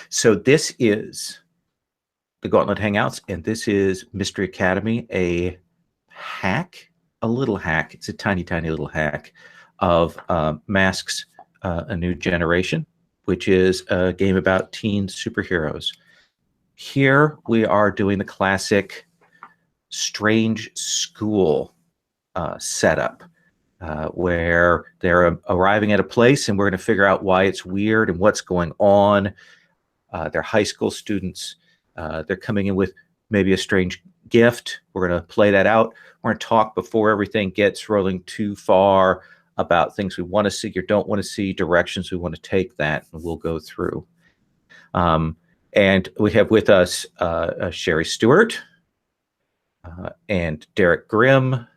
So this is the Gauntlet Hangouts, and this is Mystery Academy, a little hack. It's a tiny, tiny little hack of Masks, A New Generation, which is a game about teen superheroes. Here we are doing the classic strange school setup, where they're arriving at a place and we're going to figure out why it's weird and what's going on. They're high school students. They're coming in with maybe a strange gift. We're going to play that out. We're going to talk before everything gets rolling too far about things we want to see or don't want to see, directions we want to take that, and we'll go through. And we have with us Sherry Stewart and Derek Grimm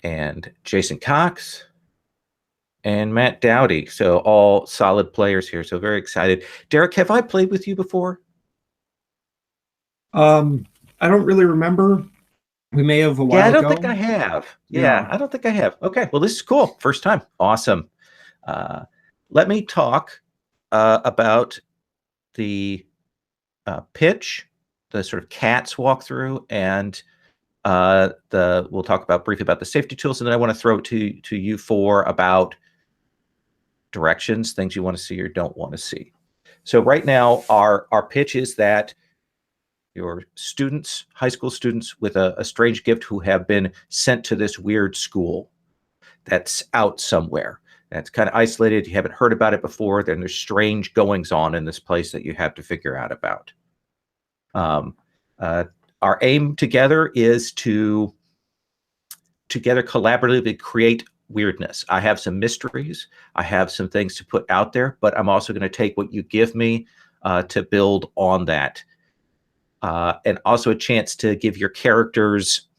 and Jason Cox and Matt Dowdy. So all solid players here. So very excited. Derek, have I played with you before? I don't really remember. We may have a while ago. Yeah, I don't think I have. Yeah, I don't think I have. Okay, well, this is cool. First time. Awesome. Let me talk about the pitch, the sort of cats walkthrough, and we'll talk briefly about the safety tools, and then I want to throw it to you four about directions, things you want to see or don't want to see. So right now, our pitch is that your students, high school students with a strange gift who have been sent to this weird school that's out somewhere. That's kind of isolated. You haven't heard about it before. Then there's strange goings on in this place that you have to figure out about. Our aim together is to together collaboratively create weirdness. I have some mysteries. I have some things to put out there, but I'm also going to take what you give me to build on that. And also a chance to give your characters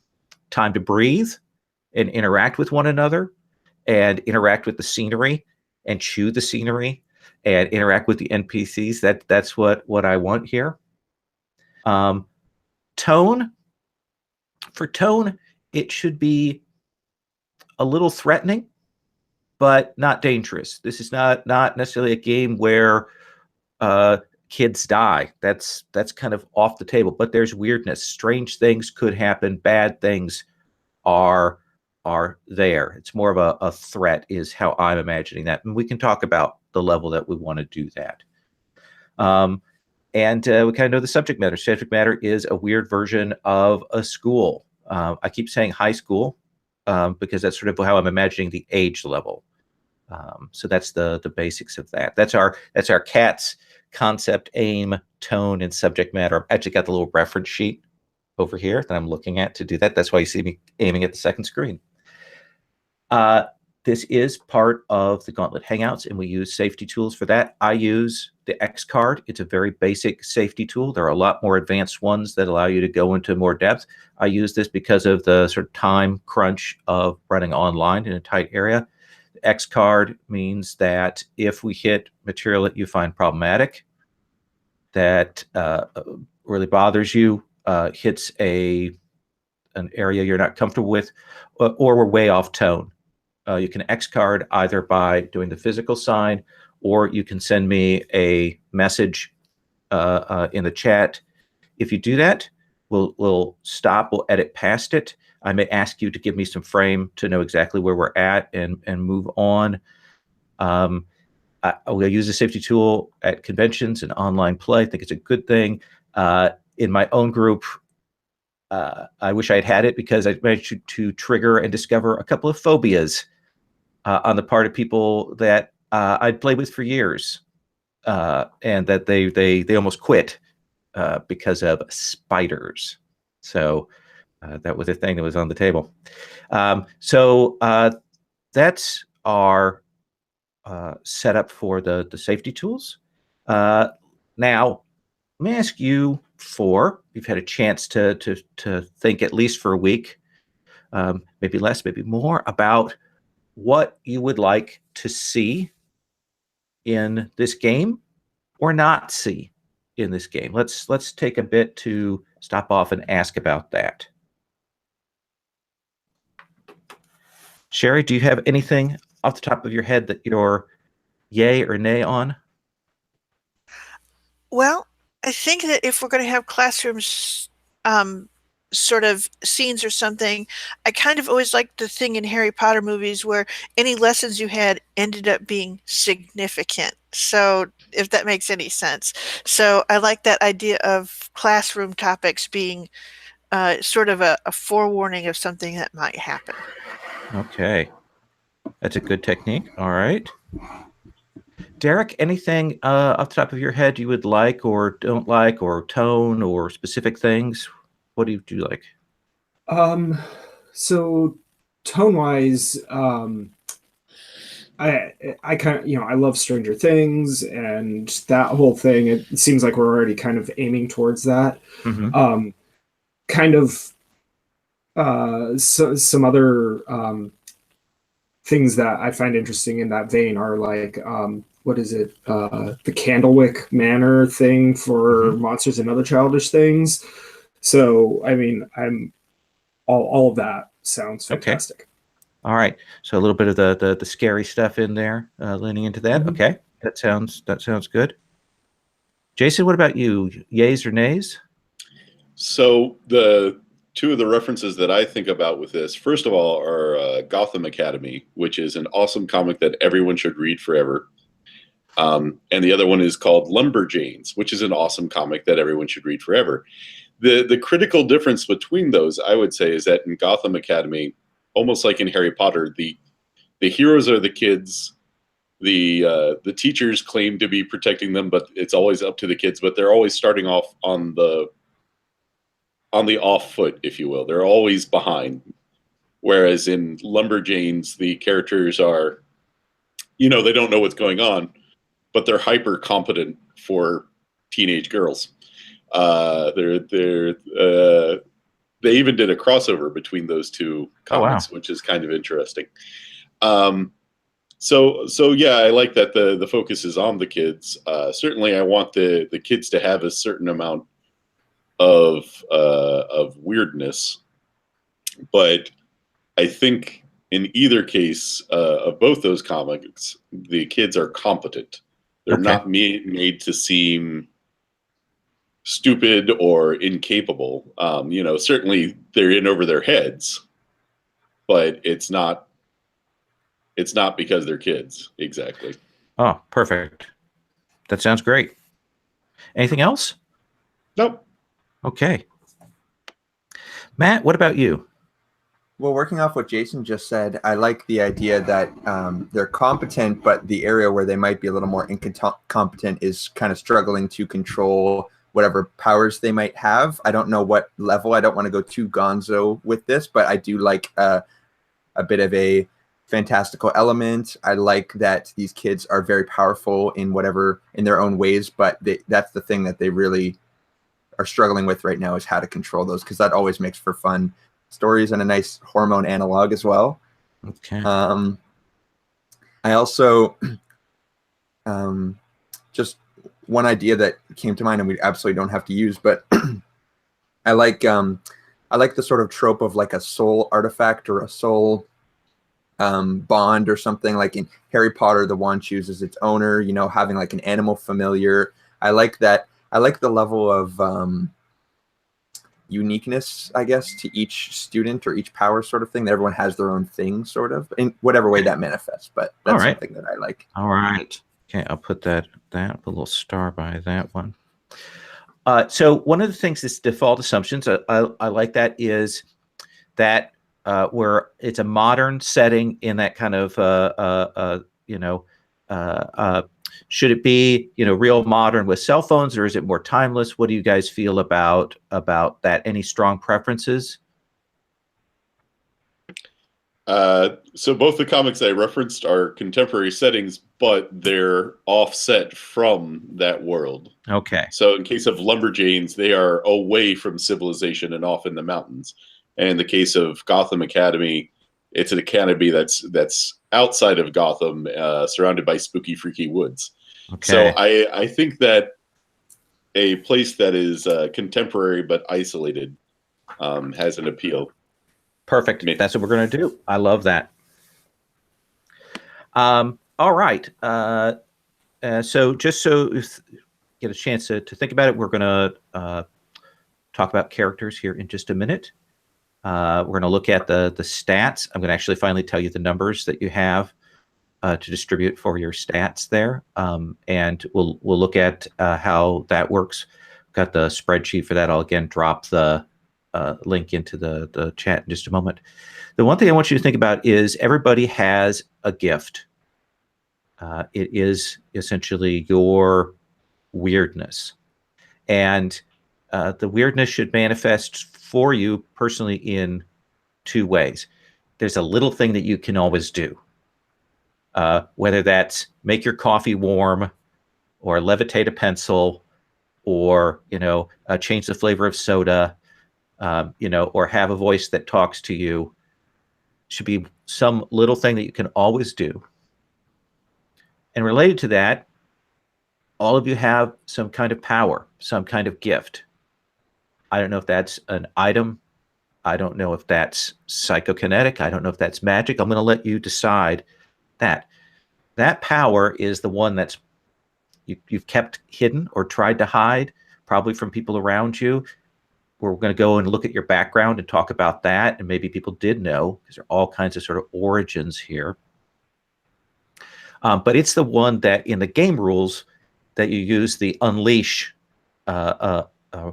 time to breathe and interact with one another and interact with the scenery and chew the scenery and interact with the NPCs. That's what I want here. Tone. For tone, it should be a little threatening, but not dangerous. This is not necessarily a game where kids die. That's kind of off the table, but there's weirdness. Strange things could happen. Bad things are there. It's more of a threat is how I'm imagining that. And we can talk about the level that we want to do that. And we kind of know the subject matter. Subject matter is a weird version of a school. I keep saying high school because that's sort of how I'm imagining the age level. So that's the basics of that. That's our CATS concept, aim, tone, and subject matter. I've actually got the little reference sheet over here that I'm looking at to do that. That's why you see me aiming at the second screen. This is part of the Gauntlet Hangouts, and we use safety tools for that. I use the X card. It's a very basic safety tool. There are a lot more advanced ones that allow you to go into more depth. I use this because of the sort of time crunch of running online in a tight area. The X card means that if we hit material that you find problematic, that really bothers you, hits an area you're not comfortable with, or we're way off tone, you can X card either by doing the physical sign, or you can send me a message in the chat. If you do that, we'll stop, we'll edit past it. I may ask you to give me some frame to know exactly where we're at and move on. We'll use a safety tool at conventions and online play. I think it's a good thing. In my own group, I wish I had it because I managed to trigger and discover a couple of phobias on the part of people that I'd played with for years, and that they almost quit because of spiders. So that was a thing that was on the table. So that's our setup for the safety tools. Now, let me ask you four. You've had a chance to think at least for a week, maybe less, maybe more, about what you would like to see in this game or not see in this game. Let's take a bit to stop off and ask about that. Sherry, do you have anything off the top of your head that you're yay or nay on? Well, I think that if we're going to have classrooms, sort of scenes or something, I kind of always liked the thing in Harry Potter movies where any lessons you had ended up being significant. So, if that makes any sense. So, I like that idea of classroom topics being sort of a forewarning of something that might happen. Okay. That's a good technique. All right. Derek, anything off the top of your head you would like or don't like, or tone or specific things? What do you like? So tone wise, I kind of, I love Stranger Things and that whole thing. It seems like we're already kind of aiming towards that. Mm-hmm. Kind of some other things that I find interesting in that vein are like what is it? The Candlewick Manor thing for Monsters and Other Childish Things. So I mean, I'm all of that sounds fantastic. Okay. All right. So a little bit of the scary stuff in there, leaning into that. Mhm. Okay. That sounds good. Jason, what about you? Yays or nays? So the two of the references that I think about with this, first of all, are Gotham Academy, which is an awesome comic that everyone should read forever. And the other one is called Lumberjanes, which is an awesome comic that everyone should read forever. The critical difference between those, I would say, is that in Gotham Academy, almost like in Harry Potter, the heroes are the kids. The teachers claim to be protecting them, but it's always up to the kids. But they're always starting off on the off foot, if you will. They're always behind. Whereas in Lumberjanes, the characters are, they don't know what's going on, but they're hyper competent for teenage girls. They even did a crossover between those two comics, which is kind of interesting. So yeah, I like that the focus is on the kids. Certainly, I want the kids to have a certain amount of weirdness, but I think in either case of both those comics, the kids are competent. They're not made to seem stupid or incapable. Certainly they're in over their heads, but it's not because they're kids. Exactly. Oh, perfect. That sounds great. Anything else? Nope. Okay. Matt, what about you? Well, working off what Jason just said, I like the idea that they're competent, but the area where they might be a little more incompetent is kind of struggling to control whatever powers they might have. I don't know what level. I don't want to go too gonzo with this, but I do like a bit of a fantastical element. I like that these kids are very powerful in their own ways, but that's the thing that they really are struggling with right now, is how to control those, because that always makes for fun stories and a nice hormone analog as well. Okay. I also just one idea that came to mind, and we absolutely don't have to use, but I like the sort of trope of like a soul artifact or a soul bond or something. Like in Harry Potter, the wand chooses its owner, having like an animal familiar. I like that. I like the level of uniqueness, I guess, to each student or each power sort of thing, that everyone has their own thing, sort of, in whatever way that manifests. But that's something that I like. All right. Okay, I'll put put a little star by that one. So one of the things that's default assumptions, I like that, is that where it's a modern setting in that kind of should it be real modern with cell phones, or is it more timeless? What do you guys feel about that? Any strong preferences? So both the comics I referenced are contemporary settings, but they're offset from that world. Okay. So in case of Lumberjanes, they are away from civilization and off in the mountains. And in the case of Gotham Academy, it's an academy that's outside of Gotham, surrounded by spooky, freaky woods. Okay. So I think that a place that is contemporary but isolated has an appeal. Perfect. That's what we're going to do. I love that. All right. So just so get a chance to think about it, we're going to talk about characters here in just a minute. We're going to look at the stats. I'm going to actually finally tell you the numbers that you have to distribute for your stats there, and we'll look at how that works. Got the spreadsheet for that. I'll again drop the link into the chat in just a moment. The one thing I want you to think about is everybody has a gift. It is essentially your weirdness, and the weirdness should manifest for you personally in two ways. There's a little thing that you can always do, whether that's make your coffee warm, or levitate a pencil, or change the flavor of soda, or have a voice that talks to you. Should be some little thing that you can always do. And related to that, all of you have some kind of power, some kind of gift. I don't know if that's an item. I don't know if that's psychokinetic. I don't know if that's magic. I'm going to let you decide that. That power is the one that's you've kept hidden or tried to hide, probably from people around you. We're going to go and look at your background and talk about that. And maybe people did know, because there are all kinds of sort of origins here. But it's the one that in the game rules that you use the unleash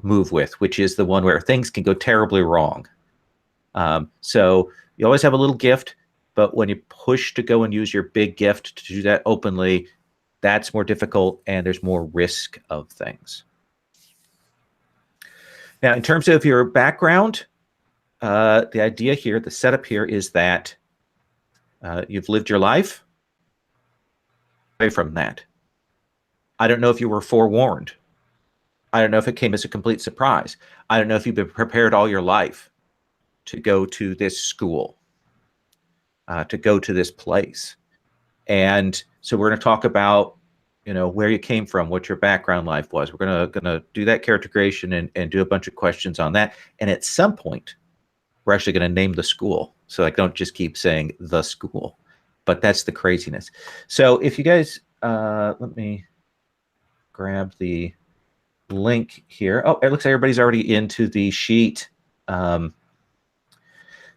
move with, which is the one where things can go terribly wrong. So you always have a little gift, but when you push to go and use your big gift to do that openly, that's more difficult and there's more risk of things. Now, in terms of your background, the idea here, the setup here is that you've lived your life away from that. I don't know if you were forewarned. I don't know if it came as a complete surprise. I don't know if you've been prepared all your life to go to this school, to go to this place. And so we're going to talk about, where you came from, what your background life was. We're going to do that character creation and do a bunch of questions on that. And at some point, we're actually going to name the school. So I don't just keep saying the school, but that's the craziness. So if you guys, let me grab the link here. Oh, it looks like everybody's already into the sheet.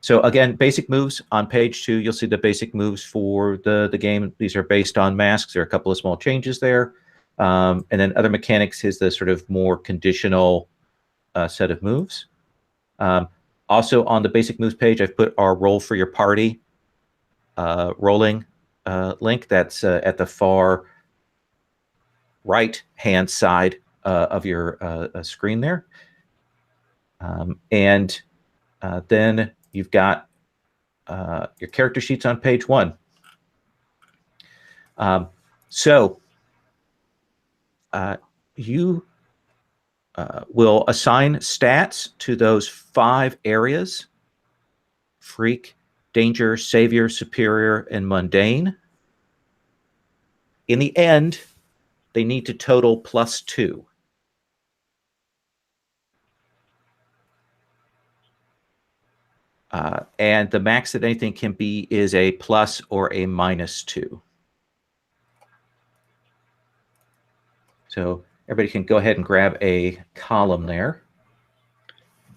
So again, basic moves on page 2. You'll see the basic moves for the game. These are based on masks. There are a couple of small changes there. And then other mechanics is the sort of more conditional set of moves. Also on the basic moves page, I've put our roll for your party rolling link. That's at the far right-hand side of your screen there. And then you've got your character sheets on page 1. So you will assign stats to those 5 areas: freak, danger, savior, superior, and mundane. In the end, they need to total +2. And the max that anything can be is a plus or a -2. So everybody can go ahead and grab a column there.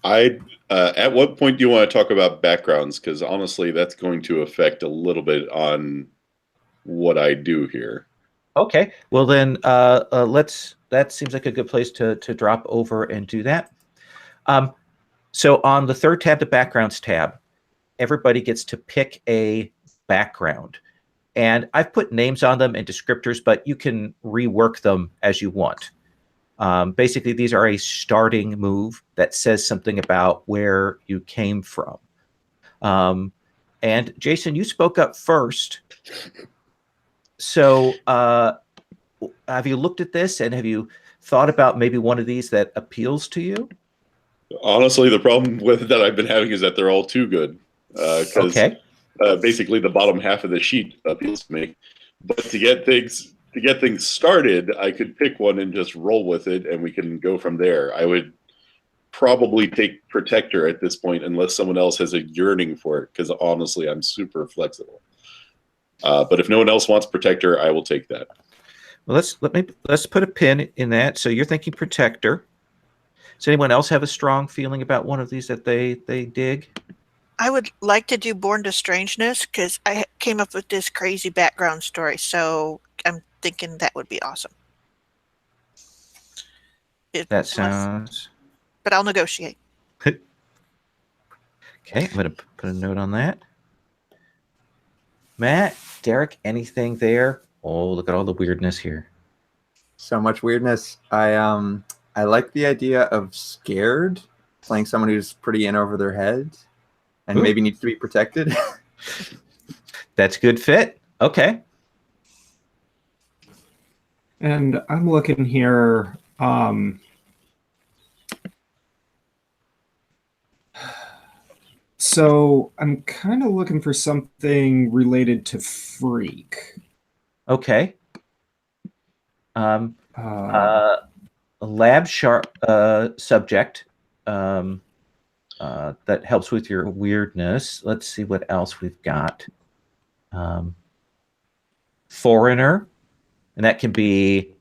At what point do you want to talk about backgrounds? Because honestly, that's going to affect a little bit on what I do here. Okay. Well, then that seems like a good place to drop over and do that. So on the third tab, the backgrounds tab, everybody gets to pick a background. And I've put names on them and descriptors, but you can rework them as you want. Basically, these are a starting move that says something about where you came from. And Jason, you spoke up first. So have you looked at this and have you thought about maybe one of these that appeals to you? Honestly, the problem with that I've been having is that they're all too good. Okay. Basically, the bottom half of the sheet appeals to me. But to get things started, I could pick one and just roll with it, and we can go from there. I would probably take Protector at this point, unless someone else has a yearning for it, because honestly, I'm super flexible. But if no one else wants Protector, I will take that. Well, let's put a pin in that. So you're thinking protector. Does anyone else have a strong feeling about one of these that they dig? I would like to do Born to Strangeness because I came up with this crazy background story. So I'm thinking that would be awesome. That sounds. But I'll negotiate. Okay, I'm going to put a note on that. Matt, Derek, anything there? Oh, look at all the weirdness here. So much weirdness. I like the idea of scared, playing someone who's pretty in over their heads and maybe needs to be protected. That's a good fit. Okay. And I'm looking here. So I'm kind of looking for something related to freak. Okay. A lab sharp subject that helps with your weirdness. Let's see what else we've got. Foreigner, and that can be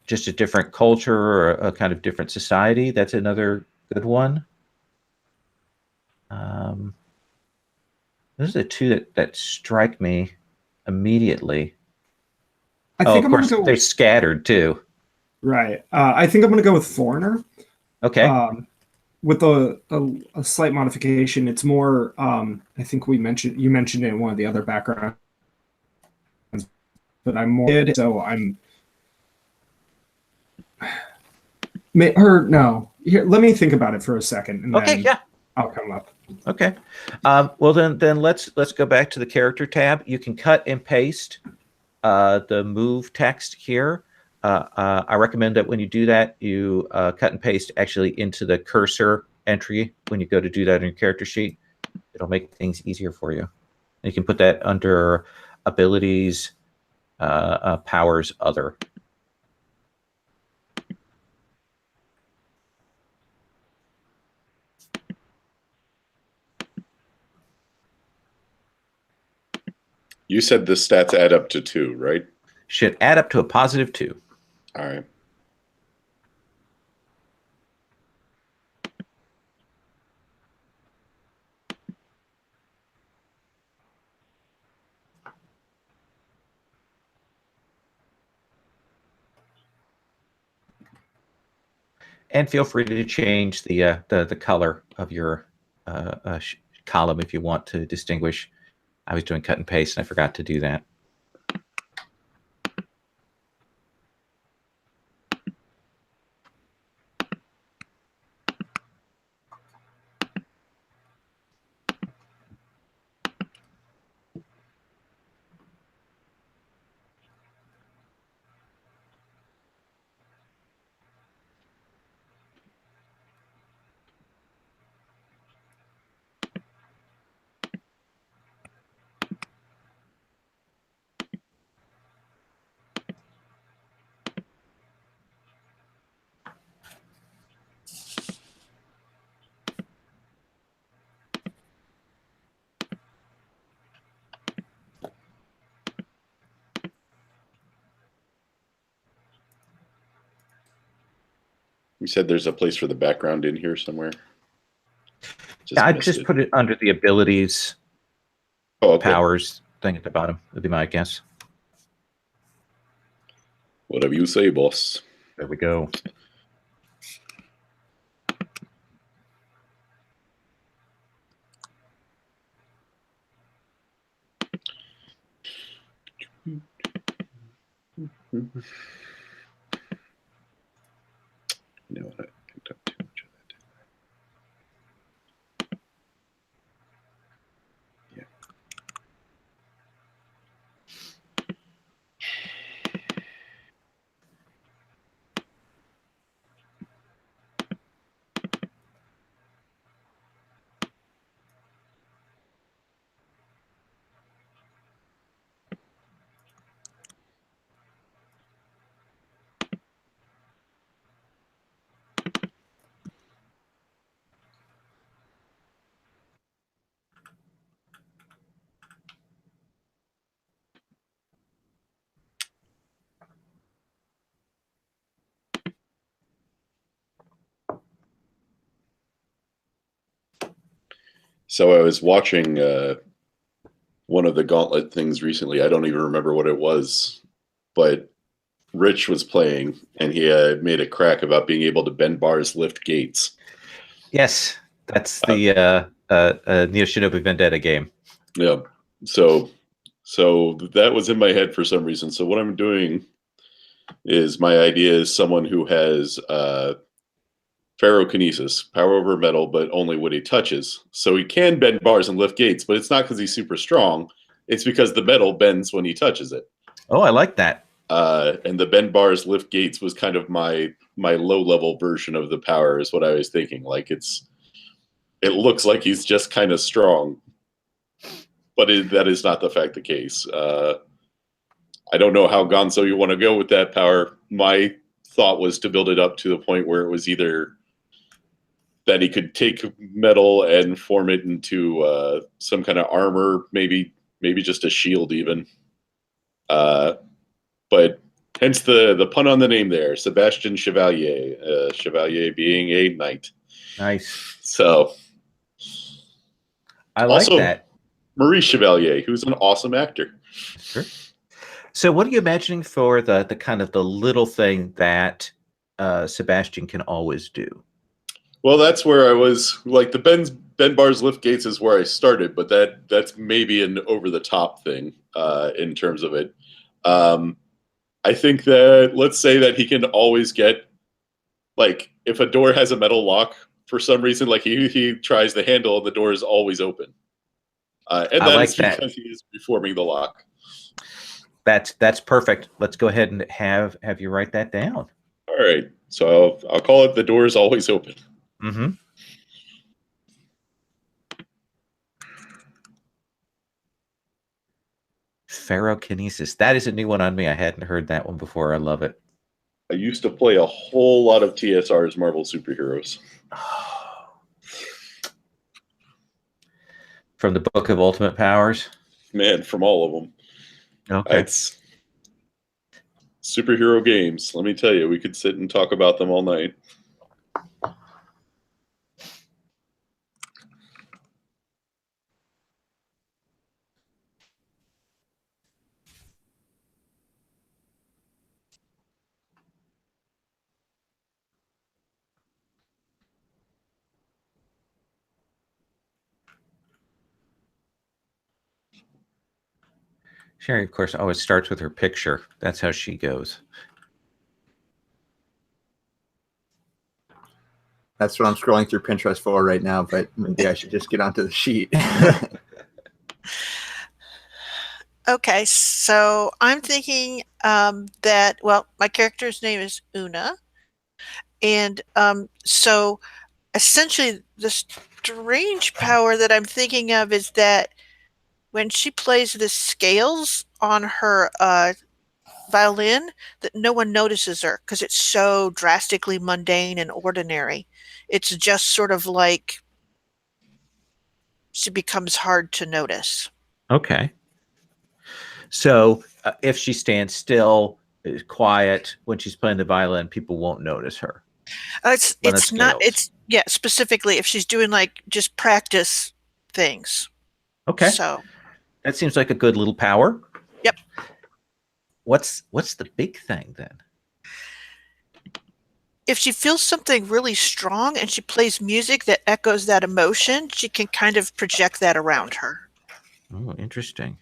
just a different culture or a kind of different society. That's another good one. Those are the two that strike me immediately. I think of course, they're scattered too. Right. I think I'm going to go with foreigner. Okay. With a slight modification, it's more. I think you mentioned it in one of the other backgrounds, but I'm more. So I'm. No. Here, let me think about it for a second. And okay. Then Yeah. I'll come up. Okay. Well, then let's go back to the character tab. You can cut and paste the move text here. I recommend that when you do that, you cut and paste actually into the cursor entry when you go to do that in your character sheet. It'll make things easier for you. And you can put that under abilities, powers, other. You said the stats add up to 2, right? Should add up to a positive 2. All right. And feel free to change the color of your column if you want to distinguish. I was doing cut and paste and I forgot to do that. You said there's a place for the background in here somewhere? I'd just put it under the abilities, powers thing at the bottom, would be my guess. Whatever you say, boss. There we go. You know what? I picked up too much of that, didn't I? Yeah. So I was watching one of the Gauntlet things recently. I don't even remember what it was, but Rich was playing, and he made a crack about being able to bend bars, lift gates. Yes, that's the Neo Shinobi Vendetta game. Yeah. So that was in my head for some reason. So what I'm doing is, my idea is someone who has ferrokinesis, power over metal, but only when he touches. So he can bend bars and lift gates, but it's not because he's super strong. It's because the metal bends when he touches it. Oh, I like that. And the bend bars, lift gates was kind of my low level version of the power, is what I was thinking. Like it looks like he's just kind of strong, but that is not the case. I don't know how Gonzo you want to go with that power. My thought was to build it up to the point where it was either that he could take metal and form it into some kind of armor, maybe just a shield even. But hence the pun on the name there, Sebastian Chevalier. Chevalier being a knight. Nice. So I like also, that. Maurice Chevalier, who's an awesome actor. Sure. So what are you imagining for the kind of the little thing that Sebastian can always do? Well, that's where I was, like, the bend bars, lift gates is where I started, but that's maybe an over the top thing in terms of it. I think that, let's say that he can always get, like, if a door has a metal lock for some reason, like he tries the handle and the door is always open. And that is because he is reforming the lock. That's perfect. Let's go ahead and have you write that down. All right. So I'll call it the door is always open. Mm-hmm. Ferrokinesis. That is a new one on me. I hadn't heard that one before. I love it. I used to play a whole lot of TSR's Marvel superheroes. From the Book of Ultimate Powers? Man, from all of them. Okay. It's superhero games. Let me tell you, we could sit and talk about them all night. Sherry, of course, always starts with her picture. That's how she goes. That's what I'm scrolling through Pinterest for right now, but maybe I should just get onto the sheet. Okay, so I'm thinking that, well, my character's name is Una. And so essentially the strange power that I'm thinking of is that when she plays the scales on her violin, that no one notices her because it's so drastically mundane and ordinary. It's just sort of like she becomes hard to notice. Okay. So if she stands still, is quiet when she's playing the violin, people won't notice her. It's not. It's specifically if she's doing like just practice things. Okay. So that seems like a good little power. Yep. What's the big thing then? If she feels something really strong and she plays music that echoes that emotion, she can kind of project that around her. Oh, interesting.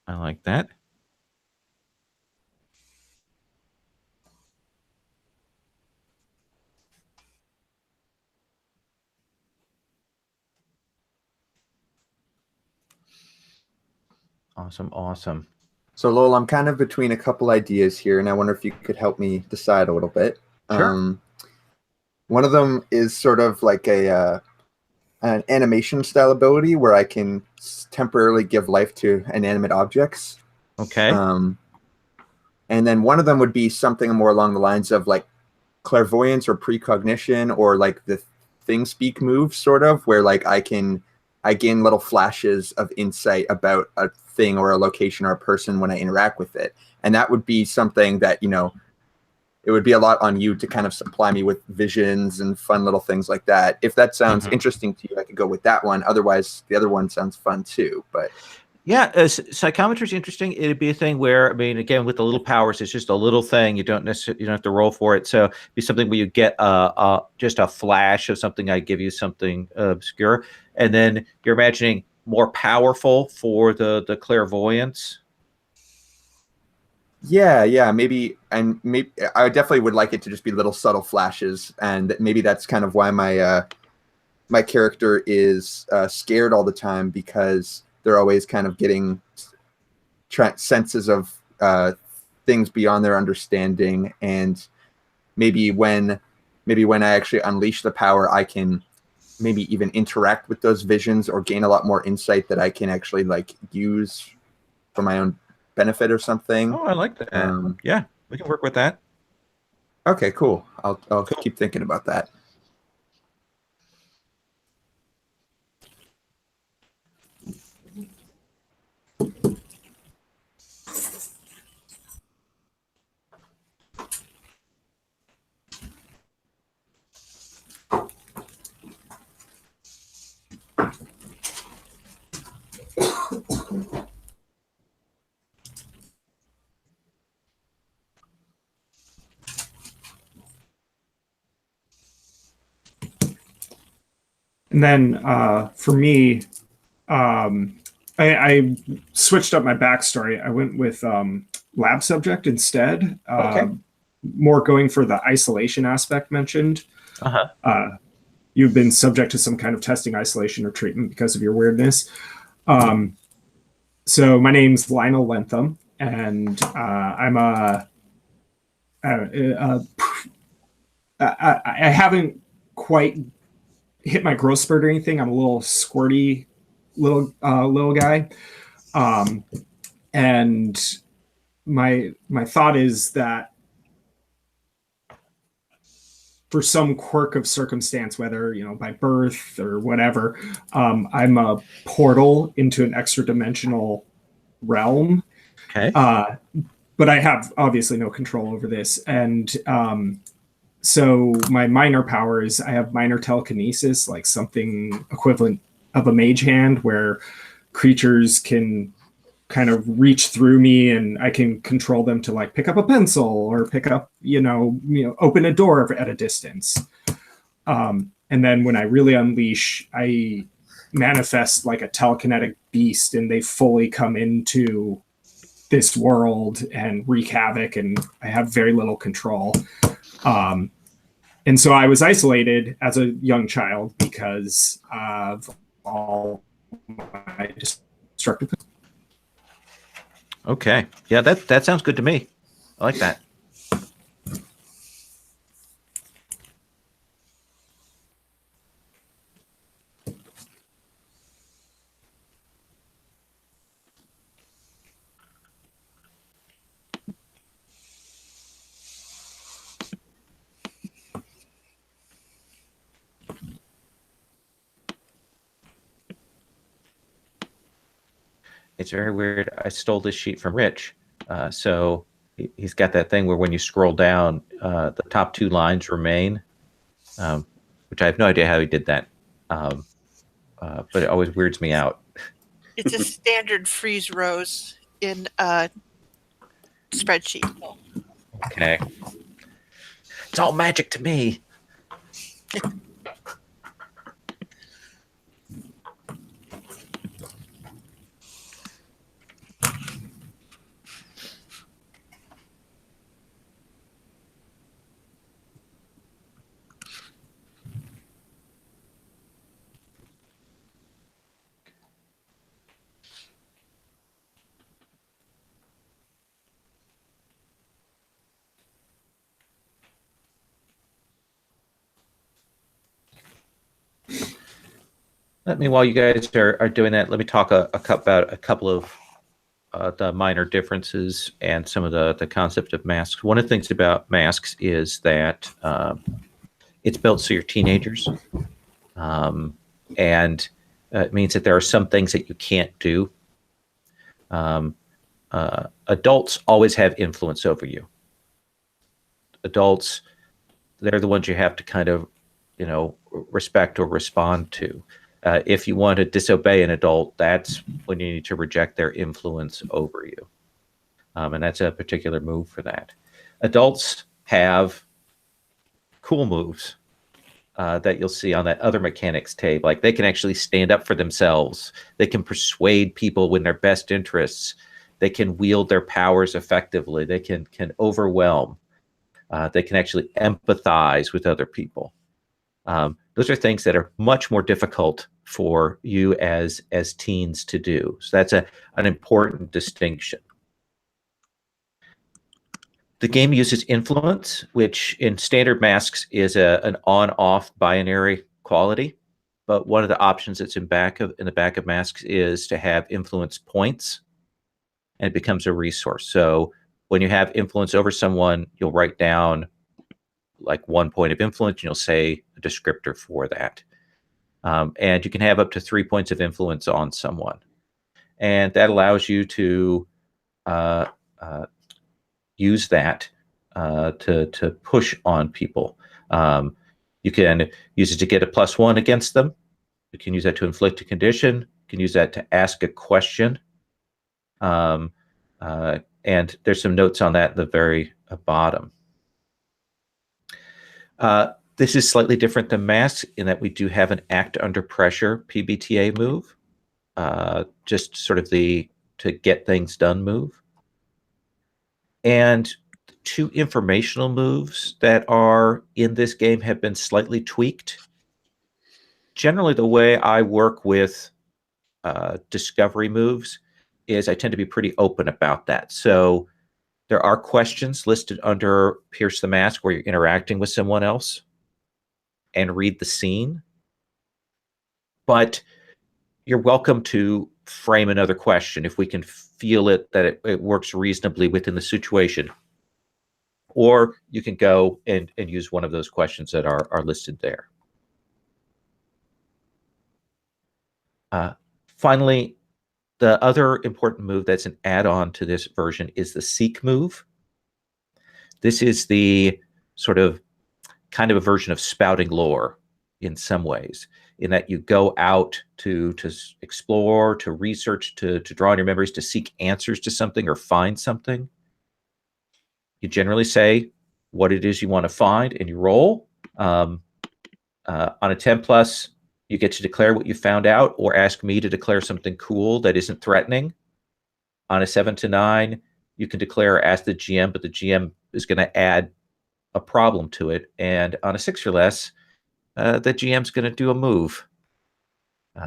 I like that. Awesome. So, Lowell, I'm kind of between a couple ideas here, and I wonder if you could help me decide a little bit. Sure. One of them is sort of like an animation style ability where I can temporarily give life to inanimate objects. Okay. And then one of them would be something more along the lines of like clairvoyance or precognition, or like the thing speak move, sort of, where like I gain little flashes of insight about a thing or a location or a person when I interact with it. And that would be something that, it would be a lot on you to kind of supply me with visions and fun little things like that. If that sounds interesting to you, I could go with that one. Otherwise, the other one sounds fun too. But yeah, psychometry is interesting. It'd be a thing where, I mean, again, with the little powers, it's just a little thing. You don't have to roll for it. So it'd be something where you get just a flash of something. I give you something obscure, and then you're imagining more powerful for the clairvoyance. Yeah, maybe, and maybe I definitely would like it to just be little subtle flashes, and maybe that's kind of why my character is scared all the time, because they're always kind of getting senses of things beyond their understanding, and maybe when I actually unleash the power, I can maybe even interact with those visions or gain a lot more insight that I can actually like use for my own benefit or something. Oh, I like that. Yeah, we can work with that. Okay, cool. I'll keep thinking about that. And then for me, I switched up my backstory. I went with lab subject instead. Okay. More going for the isolation aspect mentioned. You've been subject to some kind of testing, isolation, or treatment because of your weirdness. So my name's Lionel Lentham, and I'm I haven't quite hit my growth spurt or anything. I'm a little squirty little guy. And my thought is that for some quirk of circumstance, whether, by birth or whatever, I'm a portal into an extra dimensional realm. Okay. But I have obviously no control over this. And so my minor power is I have minor telekinesis, like something equivalent of a mage hand, where creatures can kind of reach through me and I can control them to like pick up a pencil or pick up, open a door at a distance. And then when I really unleash, I manifest like a telekinetic beast, and they fully come into this world and wreak havoc, and I have very little control. And so I was isolated as a young child because of all my destructive. Okay. Yeah, that sounds good to me. I like that. It's very weird. I stole this sheet from Rich. So he's got that thing where when you scroll down, the top two lines remain, which I have no idea how he did that. But it always weirds me out. It's a standard freeze rows in a spreadsheet. Okay. It's all magic to me. While you guys are doing that, let me talk about a couple of the minor differences and some of the concept of masks. One of the things about masks is that it's built so you're teenagers, and it means that there are some things that you can't do. Adults always have influence over you. adults, they're the ones you have to kind of, respect or respond to. If you want to disobey an adult, that's when you need to reject their influence over you. And that's a particular move for that. Adults have cool moves that you'll see on that other mechanics table. Like they can actually stand up for themselves. They can persuade people in their best interests. They can wield their powers effectively. They can overwhelm. They can actually empathize with other people. Those are things that are much more difficult for you as teens to do. So that's an important distinction. The game uses influence, which in standard masks is an on-off binary quality. But one of the options that's in the back of masks is to have influence points, and it becomes a resource. So when you have influence over someone, you'll write down like 1 point of influence, and you'll say a descriptor for that. And you can have up to 3 points of influence on someone. And that allows you to use that to push on people. You can use it to get a +1 against them. You can use that to inflict a condition. You can use that to ask a question. And there's some notes on that at the very bottom. This is slightly different than masks in that we do have an act under pressure PBTA move, just sort of the to get things done move. And 2 informational moves that are in this game have been slightly tweaked. Generally, the way I work with discovery moves is I tend to be pretty open about that. So there are questions listed under Pierce the Mask where you're interacting with someone else and read the scene. But you're welcome to frame another question if we can feel it that it works reasonably within the situation. Or you can go and use one of those questions that are listed there. Finally, the other important move that's an add-on to this version is the Seek move. This is the sort of kind of a version of spouting lore in some ways, in that you go out to explore, to research, to draw on your memories, to seek answers to something or find something. You generally say what it is you want to find and you roll. On a 10+, you get to declare what you found out or ask me to declare something cool that isn't threatening. On a 7 to 9, you can declare or ask the GM, but the GM is going to add a problem to it. And on a 6 or less, the GM's going to do a move.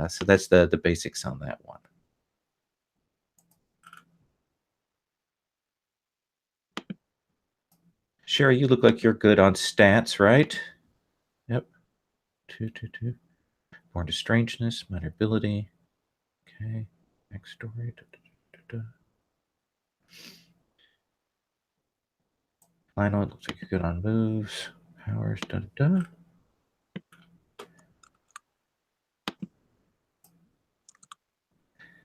So that's the basics on that one. Sherry, you look like you're good on stats, right? Yep. 2. Born to Strangeness, minor ability. Okay. Next story. Lionel, it looks like you're good on moves. Powers.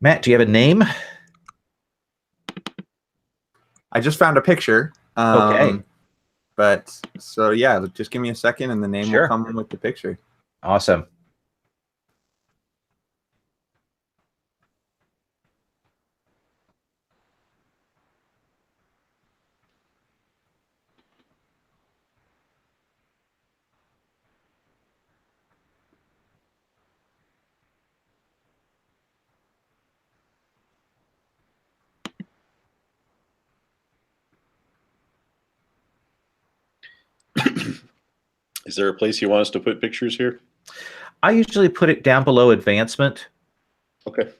Matt, do you have a name? I just found a picture. Okay. But so yeah, just give me a second and the name Sure. will come with the picture. Awesome. Is there a place you want us to put pictures here? I usually put it down below advancement. Okay.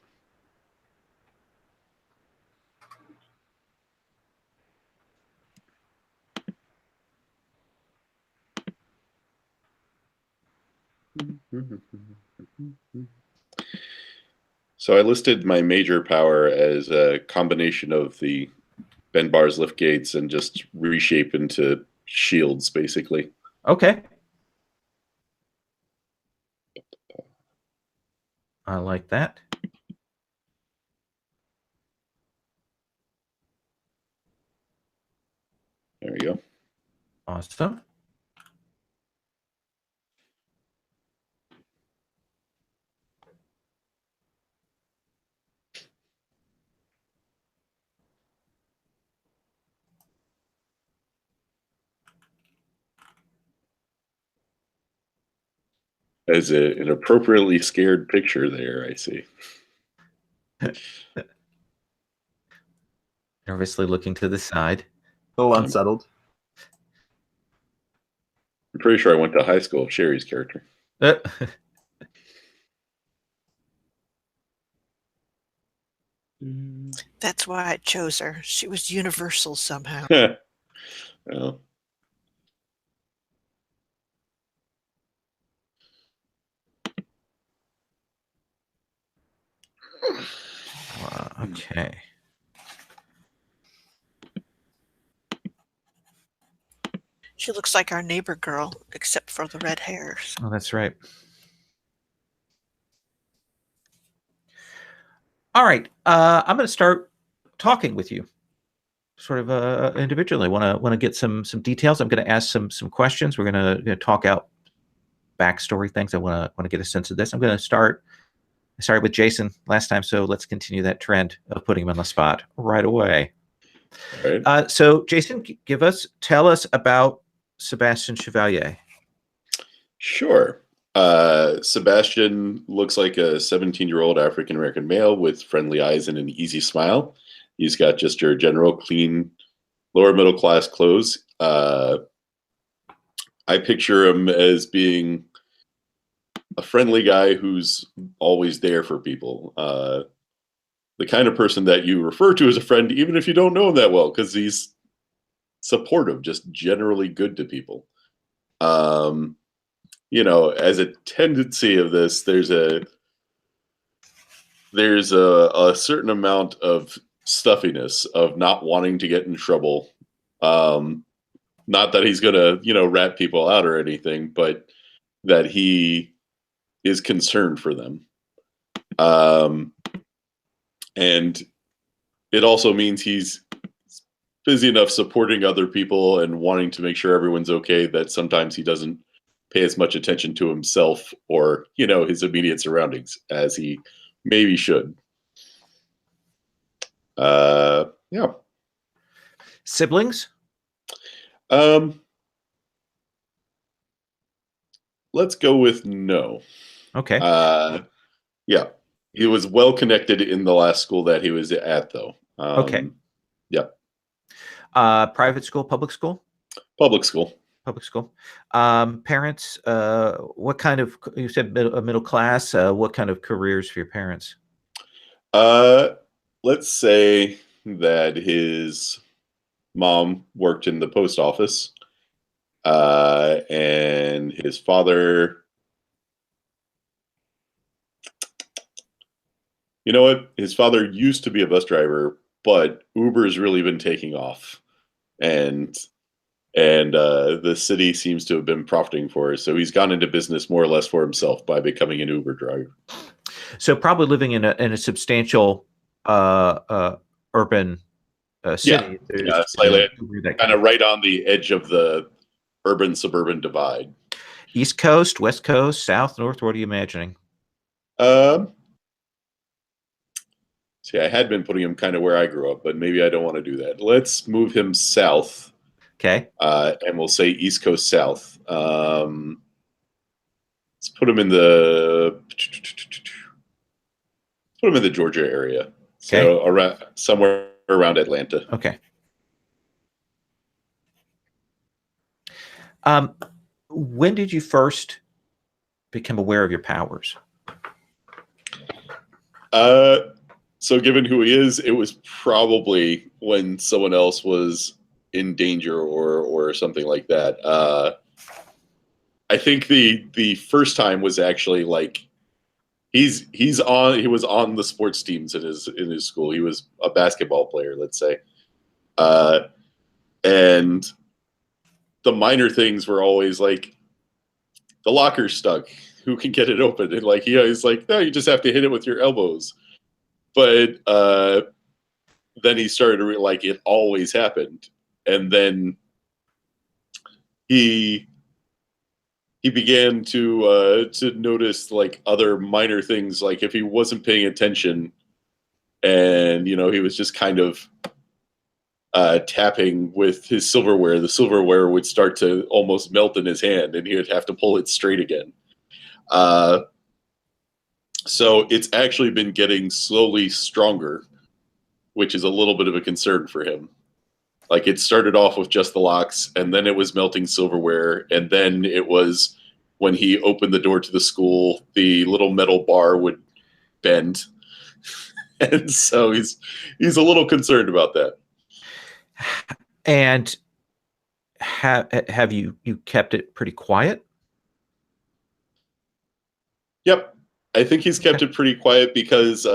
So I listed my major power as a combination of the bend bars, lift gates, and just reshape into shields, basically. Okay. I like that. There we go. Awesome. As an appropriately scared picture there, I see. Nervously looking to the side. A little unsettled. I'm pretty sure I went to high school with Sherry's character. That's why I chose her. She was universal somehow. Well, Okay. She looks like our neighbor girl, except for the red hairs. Oh, that's right. All right. I'm going to start talking with you, sort of individually. Want to get some details. I'm going to ask some questions. We're going to talk out backstory things. I want to get a sense of this. I'm going to start. I started with Jason last time, so let's continue that trend of putting him on the spot right away. all right. So, Jason, tell us about Sebastian Chevalier. Sure. Sebastian looks like a 17-year-old African-American male with friendly eyes and an easy smile. He's got just your general clean, lower middle class clothes. I picture him as being a friendly guy who's always there for people. The kind of person that you refer to as a friend, even if you don't know him that well, because he's supportive, just generally good to people. As a tendency of this, there's a certain amount of stuffiness of not wanting to get in trouble. Not that he's gonna, rat people out or anything, but that he is concerned for them. And it also means he's busy enough supporting other people and wanting to make sure everyone's okay that sometimes he doesn't pay as much attention to himself or, his immediate surroundings as he maybe should. Yeah. Siblings? Let's go with no. Okay. Yeah. He was well connected in the last school that he was at, though. Okay. Yeah. Private school, public school? Public school. Public school. Parents, what kind of, you said middle class, what kind of careers for your parents? Let's say that his mom worked in the post office, and his father, you know what? His father used to be a bus driver, but Uber's really been taking off, and the city seems to have been profiting for it. So he's gone into business more or less for himself by becoming an Uber driver. So probably living in a substantial urban city. Yeah, slightly kind of right on the edge of the urban-suburban divide. East Coast, West Coast, South, North, what are you imagining? See, I had been putting him kind of where I grew up, but maybe I don't want to do that. Let's move him south. Okay. And we'll say East Coast South. Let's put him in the Georgia area. So somewhere around Atlanta. Okay. When did you first become aware of your powers? So given who he is, it was probably when someone else was in danger or something like that. I think the first time was actually like he was on the sports teams in his school. He was a basketball player, let's say. And the minor things were always like the locker's stuck. Who can get it open? And like he always like, no, you just have to hit it with your elbows. But then he started to like it always happened. And then he began to notice like other minor things, like if he wasn't paying attention, and he was just kind of tapping with his silverware, the silverware would start to almost melt in his hand, and he would have to pull it straight again. So it's actually been getting slowly stronger, which is a little bit of a concern for him. Like, it started off with just the locks, and then it was melting silverware, and then it was when he opened the door to the school, the little metal bar would bend. And so he's a little concerned about that. And have you kept it pretty quiet? Yep. I think he's kept it pretty quiet because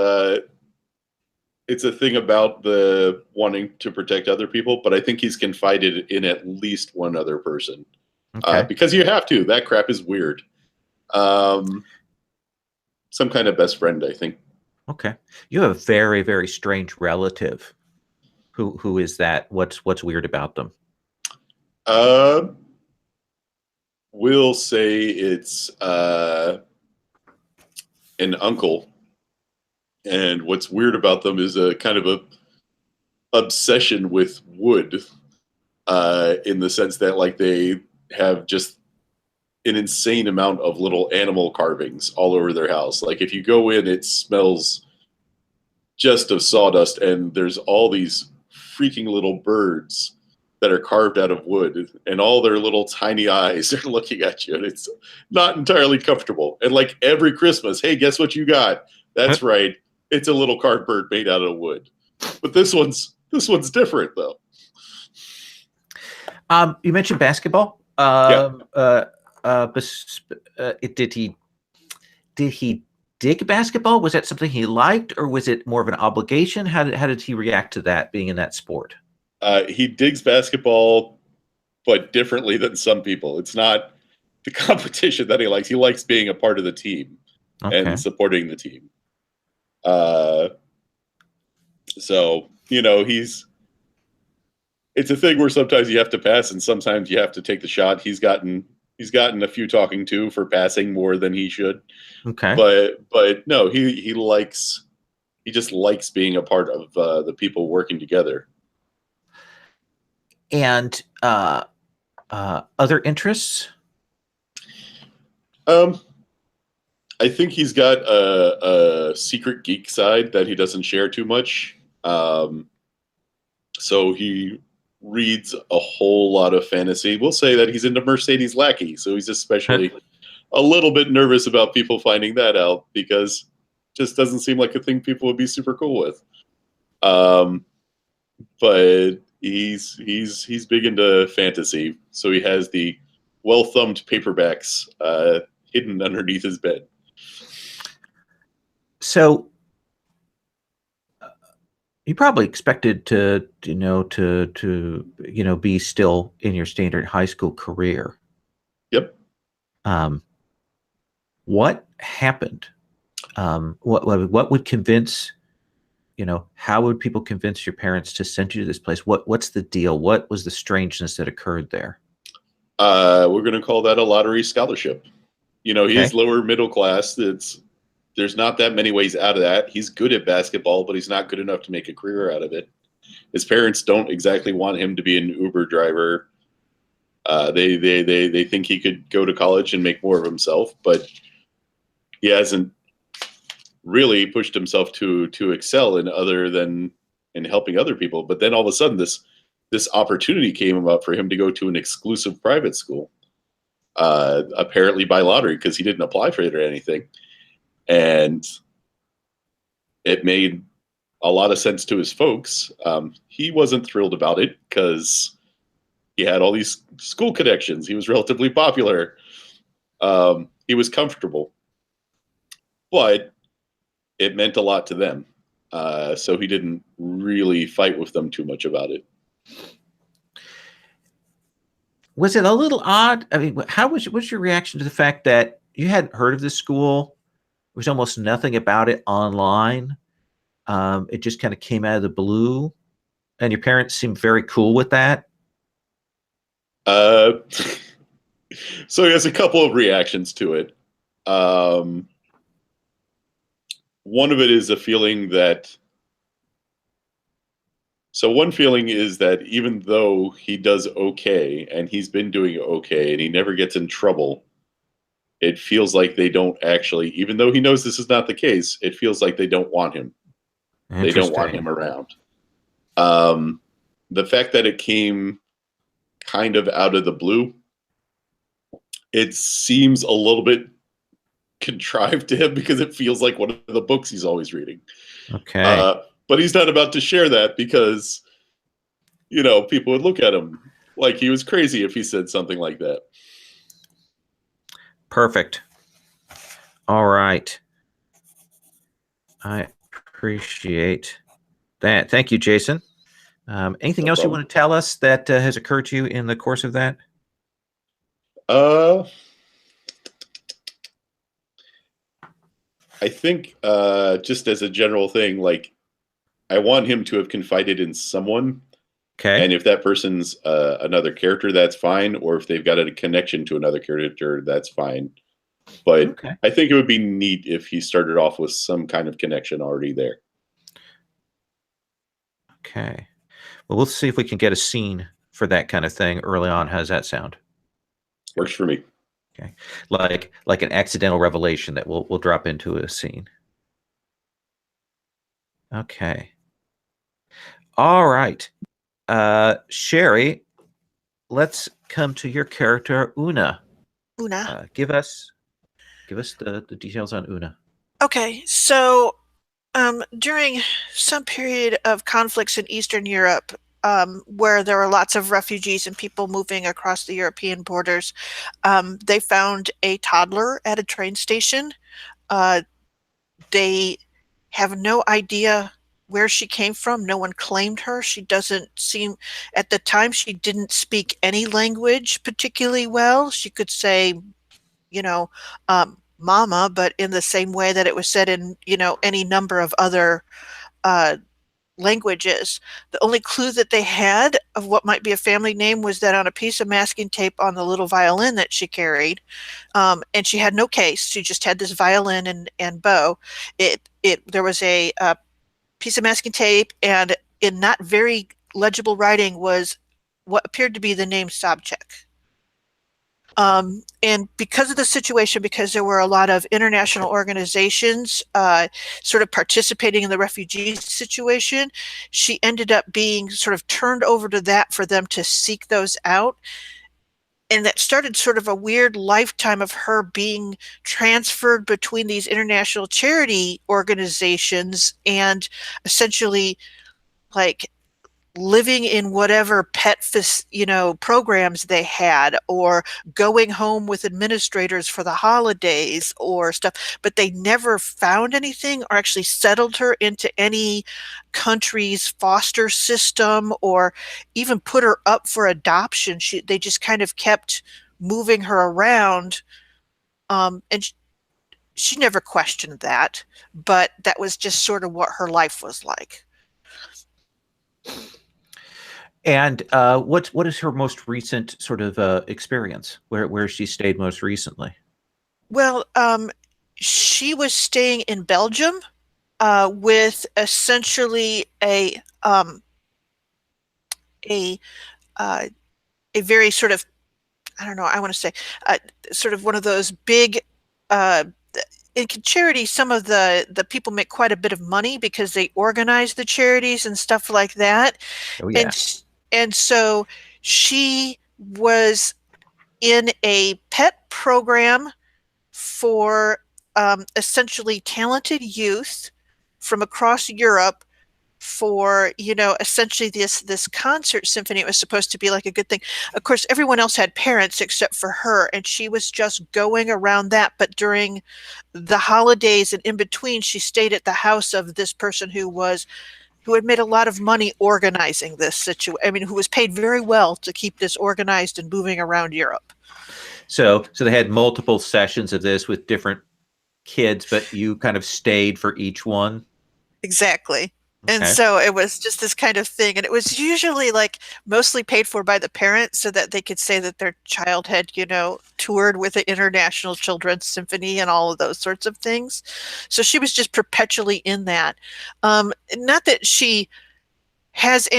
it's a thing about the wanting to protect other people, but I think he's confided in at least one other person. Okay. Because you have to. That crap is weird. Some kind of best friend, I think. Okay. You have a very, very strange relative. Who is that? What's weird about them? We'll say it's an uncle. And what's weird about them is a kind of a obsession with wood, in the sense that like they have just an insane amount of little animal carvings all over their house. Like if you go in, it smells just of sawdust, and there's all these freaking little birds that are carved out of wood, and all their little tiny eyes are looking at you, and it's not entirely comfortable. And like every Christmas, hey, guess what you got? That's right. It's a little carved bird made out of wood. But this one's different though. You mentioned basketball. Yeah. Did he dig basketball? Was that something he liked, or was it more of an obligation? How did he react to that, being in that sport? He digs basketball, but differently than some people. It's not the competition that he likes. He likes being a part of the team and supporting the team. So, it's a thing where sometimes you have to pass and sometimes you have to take the shot. He's gotten a few talking to for passing more than he should. Okay. But no, he just likes being a part of the people working together. And other interests? I think he's got a secret geek side that he doesn't share too much. So he reads a whole lot of fantasy. We'll say that he's into Mercedes Lackey, so he's especially a little bit nervous about people finding that out, because it just doesn't seem like a thing people would be super cool with. But he's big into fantasy, so he has the well-thumbed paperbacks hidden underneath his bed. So you probably expected to be still in your standard high school career. Yep. What happened? What would convince, how would people convince your parents to send you to this place? What's the deal? What was the strangeness that occurred there? We're going to call that a lottery scholarship. He's lower middle class. There's not that many ways out of that. He's good at basketball, but he's not good enough to make a career out of it. His parents don't exactly want him to be an Uber driver. They think he could go to college and make more of himself, but he hasn't really pushed himself to excel in other than in helping other people. But then all of a sudden, this opportunity came about for him to go to an exclusive private school, apparently by lottery, because he didn't apply for it or anything. And it made a lot of sense to his folks. He wasn't thrilled about it because he had all these school connections. He was relatively popular. He was comfortable, but it meant a lot to them. So he didn't really fight with them too much about it. Was it a little odd? I mean, what's your reaction to the fact that you hadn't heard of this school? There was almost nothing about it online. It just kind of came out of the blue, and your parents seemed very cool with that. So he has a couple of reactions to it. One of it is a feeling that. So one feeling is that even though he does okay, and he's been doing okay, and he never gets in trouble, it feels like they don't actually, even though he knows this is not the case, it feels like they don't want him. They don't want him around. The fact that it came kind of out of the blue, it seems a little bit contrived to him because it feels like one of the books he's always reading. Okay. But he's not about to share that because, people would look at him like he was crazy if he said something like that. Perfect. All right. I appreciate that. Thank you, Jason. Anything else you want to tell us that has occurred to you in the course of that? I think just as a general thing, like, I want him to have confided in someone. Okay. And if that person's another character, that's fine. Or if they've got a connection to another character, that's fine. But Okay. I think it would be neat if he started off with some kind of connection already there. Okay. Well, we'll see if we can get a scene for that kind of thing early on. How does that sound? Works for me. Okay. Like an accidental revelation that we'll drop into a scene. Okay. All right. Sherry, let's come to your character, Una. Una. Give us the details on Una. Okay, so during some period of conflicts in Eastern Europe, where there were lots of refugees and people moving across the European borders, they found a toddler at a train station. They have no idea where she came from. No one claimed her. She doesn't seem, at the time, she didn't speak any language particularly well. She could say, mama, but in the same way that it was said in, any number of other languages. The only clue that they had of what might be a family name was that on a piece of masking tape on the little violin that she carried, and she had no case. She just had this violin and bow. There was a piece of masking tape, and in not very legible writing was what appeared to be the name Sobchak. And because of the situation, because there were a lot of international organizations sort of participating in the refugee situation, she ended up being sort of turned over to that for them to seek those out. And that started sort of a weird lifetime of her being transferred between these international charity organizations and essentially like living in whatever programs they had, or going home with administrators for the holidays or stuff, but they never found anything or actually settled her into any country's foster system or even put her up for adoption. They just kind of kept moving her around, and she never questioned that, but that was just sort of what her life was like. And what is her most recent sort of experience? Where she stayed most recently? Well, she was staying in Belgium with essentially a very sort of, I don't know, I want to say sort of one of those big in charity. Some of the people make quite a bit of money because they organize the charities and stuff like that. Oh yeah. And so she was in a pet program for essentially talented youth from across Europe for, essentially this concert symphony. It was supposed to be like a good thing. Of course, everyone else had parents except for her, and she was just going around that. But during the holidays and in between, she stayed at the house of this person who had made a lot of money organizing this situation. I mean, who was paid very well to keep this organized and moving around Europe. So they had multiple sessions of this with different kids, but you kind of stayed for each one? Exactly. And Okay. so it was just this kind of thing. And it was usually like mostly paid for by the parents so that they could say that their child had, toured with the International Children's Symphony and all of those sorts of things. So she was just perpetually in that. Not that she has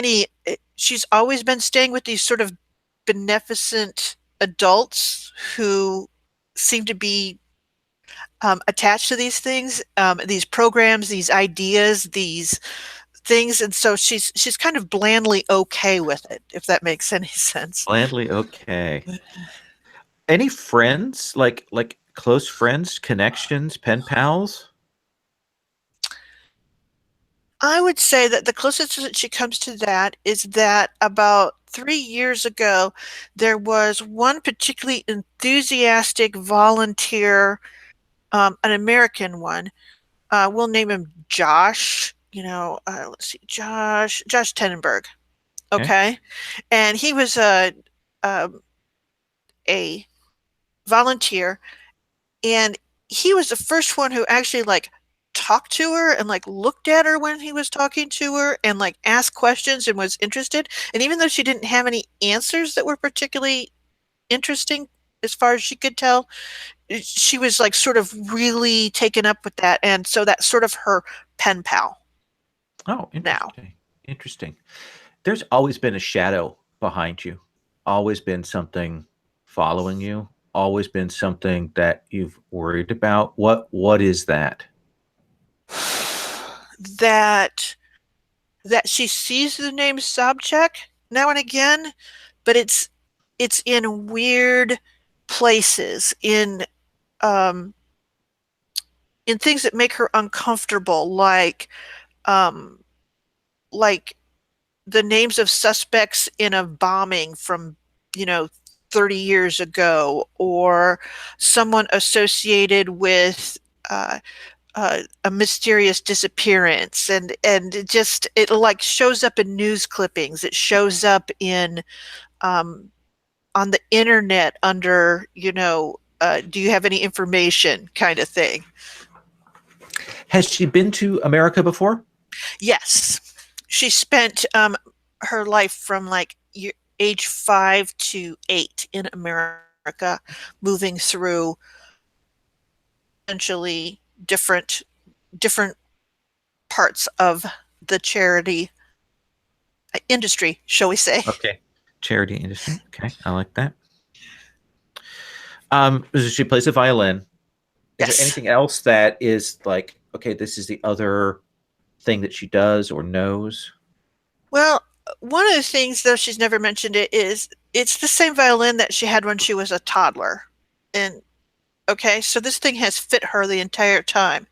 she's always been staying with these sort of beneficent adults who seem to be attached to these things, these programs, these ideas, these things, and so she's kind of blandly okay with it, if that makes any sense. Blandly okay. Any friends, like close friends, connections, pen pals? I would say that the closest that she comes to that is that about 3 years ago, there was one particularly enthusiastic volunteer, an American one. We'll name him Josh. Let's see, Josh Tenenberg. Okay, and he was a volunteer, and he was the first one who actually talked to her and looked at her when he was talking to her and asked questions and was interested. And even though she didn't have any answers that were particularly interesting as far as she could tell, she was sort of really taken up with that, and so that's sort of her pen pal. Oh, interesting. Now. Interesting. There's always been a shadow behind you, always been something following you, always been something that you've worried about. What is that? That she sees the name Sobchak now and again, but it's in weird places, in things that make her uncomfortable, like the names of suspects in a bombing from 30 years ago, or someone associated with a mysterious disappearance, and it shows up in news clippings. It shows up in on the internet under do you have any information kind of thing. Has she been to America before? Yes, she spent her life from age 5 to 8 in America, moving through essentially different parts of the charity industry, shall we say. Okay. Charity industry. Okay. I like that. She plays the violin. Is Yes. there anything else that is okay, this is the other thing that she does or knows? Well, one of the things, though she's never mentioned it, is it's the same violin that she had when she was a toddler. And okay, so this thing has fit her the entire time.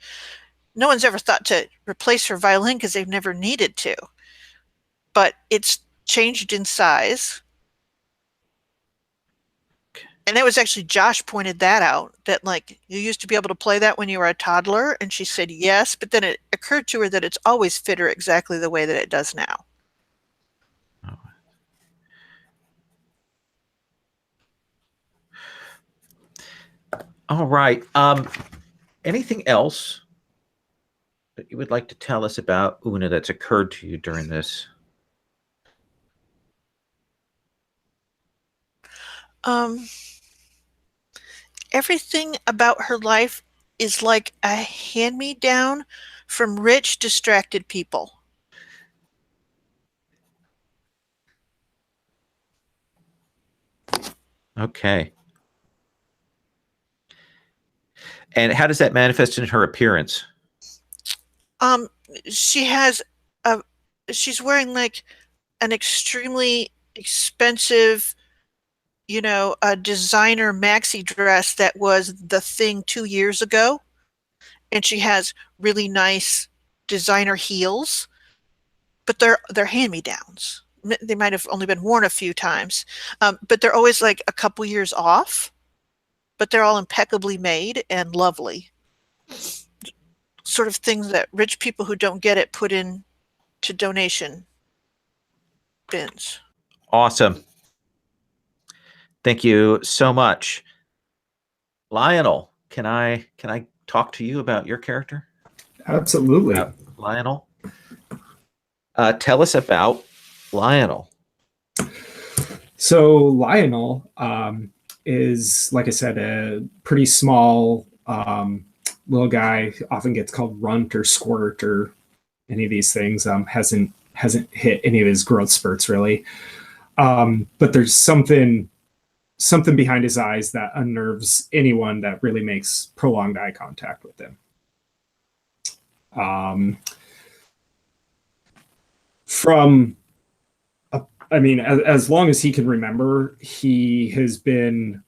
No one's ever thought to replace her violin because they've never needed to. But it's changed in size. And that was actually Josh pointed that out, that you used to be able to play that when you were a toddler, and she said yes, but then it occurred to her that it's always fit her exactly the way that it does now. Oh. All right. Anything else that you would like to tell us about Una that's occurred to you during this? Everything about her life is like a hand-me-down from rich, distracted people. Okay. And how does that manifest in her appearance? She has she's wearing an extremely expensive, a designer maxi dress that was the thing 2 years ago. And she has really nice designer heels, but they're hand-me-downs. They might have only been worn a few times, but they're always a couple years off, but they're all impeccably made and lovely. Sort of things that rich people who don't get it put in to donation bins. Awesome. Thank you so much. Lionel, can I talk to you about your character? Absolutely. Lionel? Tell us about Lionel. So Lionel is, like I said, a pretty small little guy. Often gets called runt or squirt or any of these things. Hasn't hit any of his growth spurts really. But there's something behind his eyes that unnerves anyone that really makes prolonged eye contact with him. As long as he can remember, he has been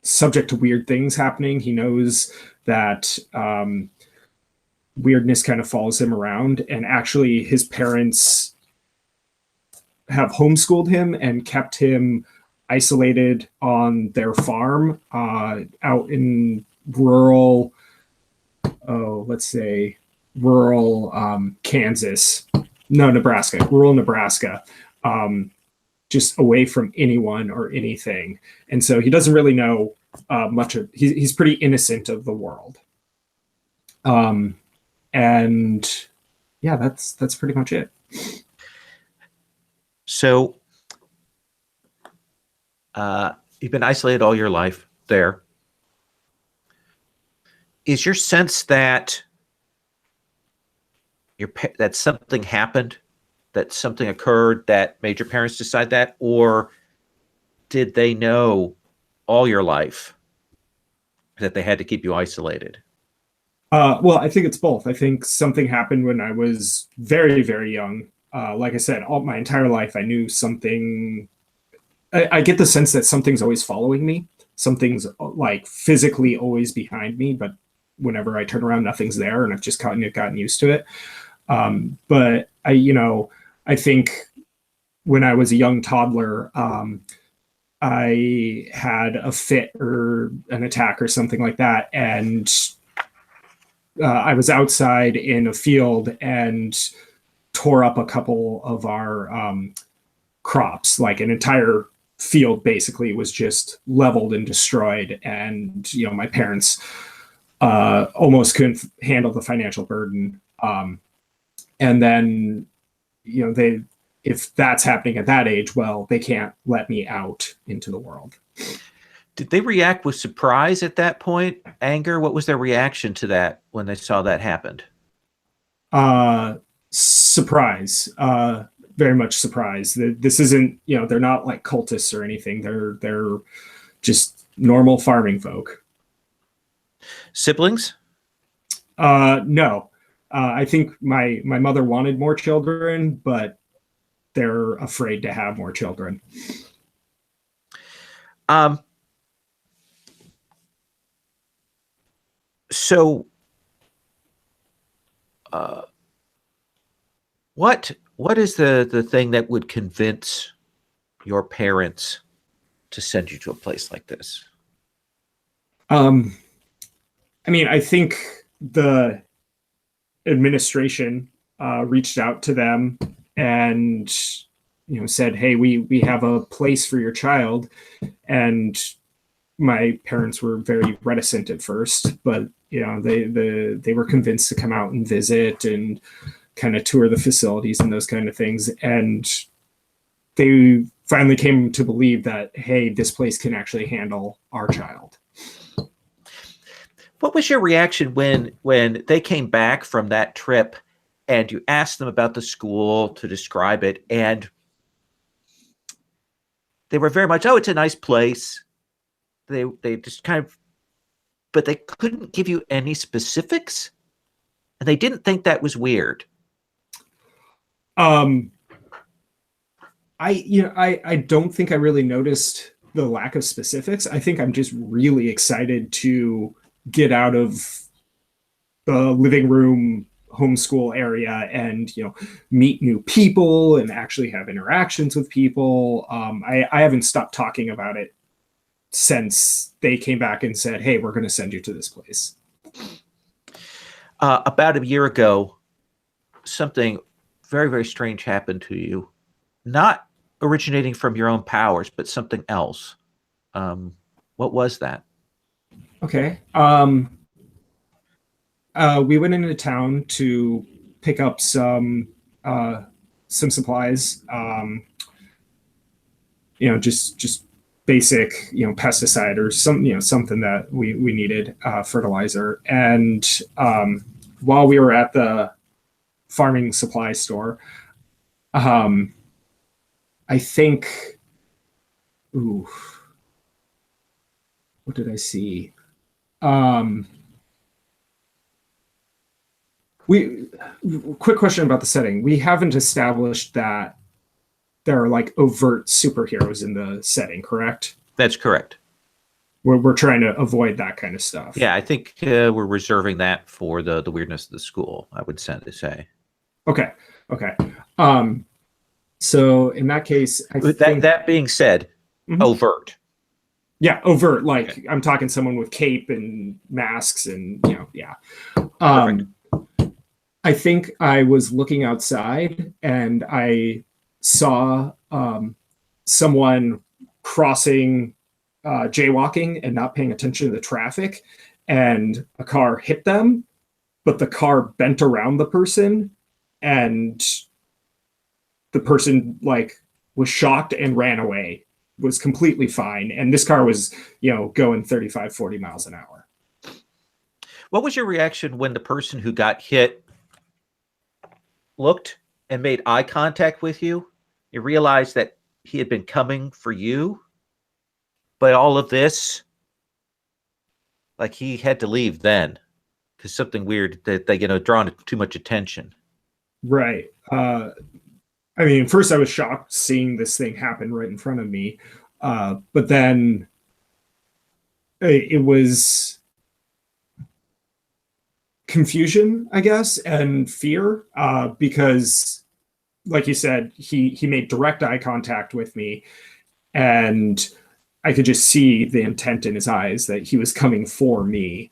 subject to weird things happening. He knows that weirdness kind of follows him around, and actually his parents have homeschooled him and kept him isolated on their farm out in rural Kansas. No, Nebraska. Rural Nebraska. Just away from anyone or anything. And so he doesn't really know much of, he's pretty innocent of the world. And yeah, that's pretty much it. So you've been isolated all your life there. Is your sense that that something happened, that something occurred that made your parents decide that, or did they know all your life that they had to keep you isolated? Well, I think it's both. I think something happened when I was very, very young. Like I said, all my entire life, I knew something. I get the sense that something's always following me. Something's like physically always behind me, but whenever I turn around, nothing's there, and I've just gotten used to it. But I think when I was a young toddler, I had a fit or an attack or something like that, and I was outside in a field and tore up a couple of our crops. Like an entire field basically was just leveled and destroyed, and my parents almost couldn't handle the financial burden. And then if that's happening at that age, well, they can't let me out into the world. Did they react with surprise at that point? Anger? What was their reaction to that when they saw that happened? Surprise. Very much surprise. This isn't, they're not like cultists or anything. They're just normal farming folk. Siblings? No. I think my mother wanted more children, but they're afraid to have more children. So, what is the thing that would convince your parents to send you to a place like this? I think the administration reached out to them and said, hey, we have a place for your child. And my parents were very reticent at first, but they were convinced to come out and visit and kind of tour the facilities and those kind of things. And they finally came to believe that, hey, this place can actually handle our child. What was your reaction when they came back from that trip and you asked them about the school to describe it, and they were very much, oh, it's a nice place. They just kind of, but they couldn't give you any specifics, and they didn't think that was weird. I don't think I really noticed the lack of specifics. I think I'm just really excited to get out of the living room homeschool area and meet new people and actually have interactions with people. I haven't stopped talking about it since they came back and said, hey, we're going to send you to this place. About a year ago, something very, very strange happened to you, not originating from your own powers, but something else. What was that? Okay. We went into town to pick up some supplies. Just basic, pesticide or something that we needed, fertilizer. And while we were at the farming supply store, I think, what did I see? Quick question about the setting. We haven't established that there are like overt superheroes in the setting, correct? That's correct. We're trying to avoid that kind of stuff. Yeah, I think we're reserving that for the weirdness of the school, I would say. Okay. So in that case, that being said, overt. Yeah, overt. Like, okay. I'm talking someone with cape and masks and, yeah. I think I was looking outside and I saw someone crossing, jaywalking and not paying attention to the traffic, and a car hit them, but the car bent around the person, and the person was shocked and ran away, was completely fine. And this car was, going 35, 40 miles an hour. What was your reaction when the person who got hit looked and made eye contact with you? You realized that he had been coming for you, but all of this, he had to leave then because something weird that they, drawn too much attention. Right. First I was shocked seeing this thing happen right in front of me. But then it was confusion, I guess, and fear, because like you said, he made direct eye contact with me, and I could just see the intent in his eyes that he was coming for me.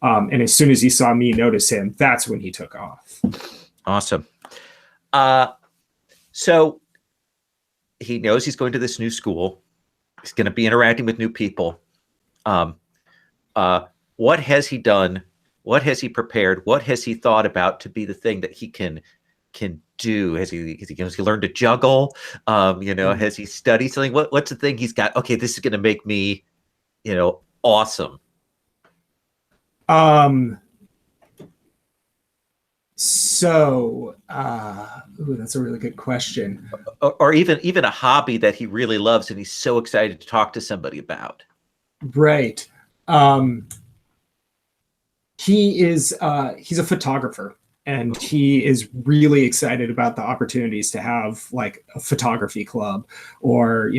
And as soon as he saw me notice him, that's when he took off. Awesome. So he knows he's going to this new school. He's going to be interacting with new people. What has he done? What has he prepared? What has he thought about to be the thing that he can do? Has he learned to juggle? Has he studied something? What's the thing he's got? Okay, this is going to make me, awesome. So, that's a really good question. Or even a hobby that he really loves and he's so excited to talk to somebody about. Right. He's a photographer, and he is really excited about the opportunities to have a photography club, or,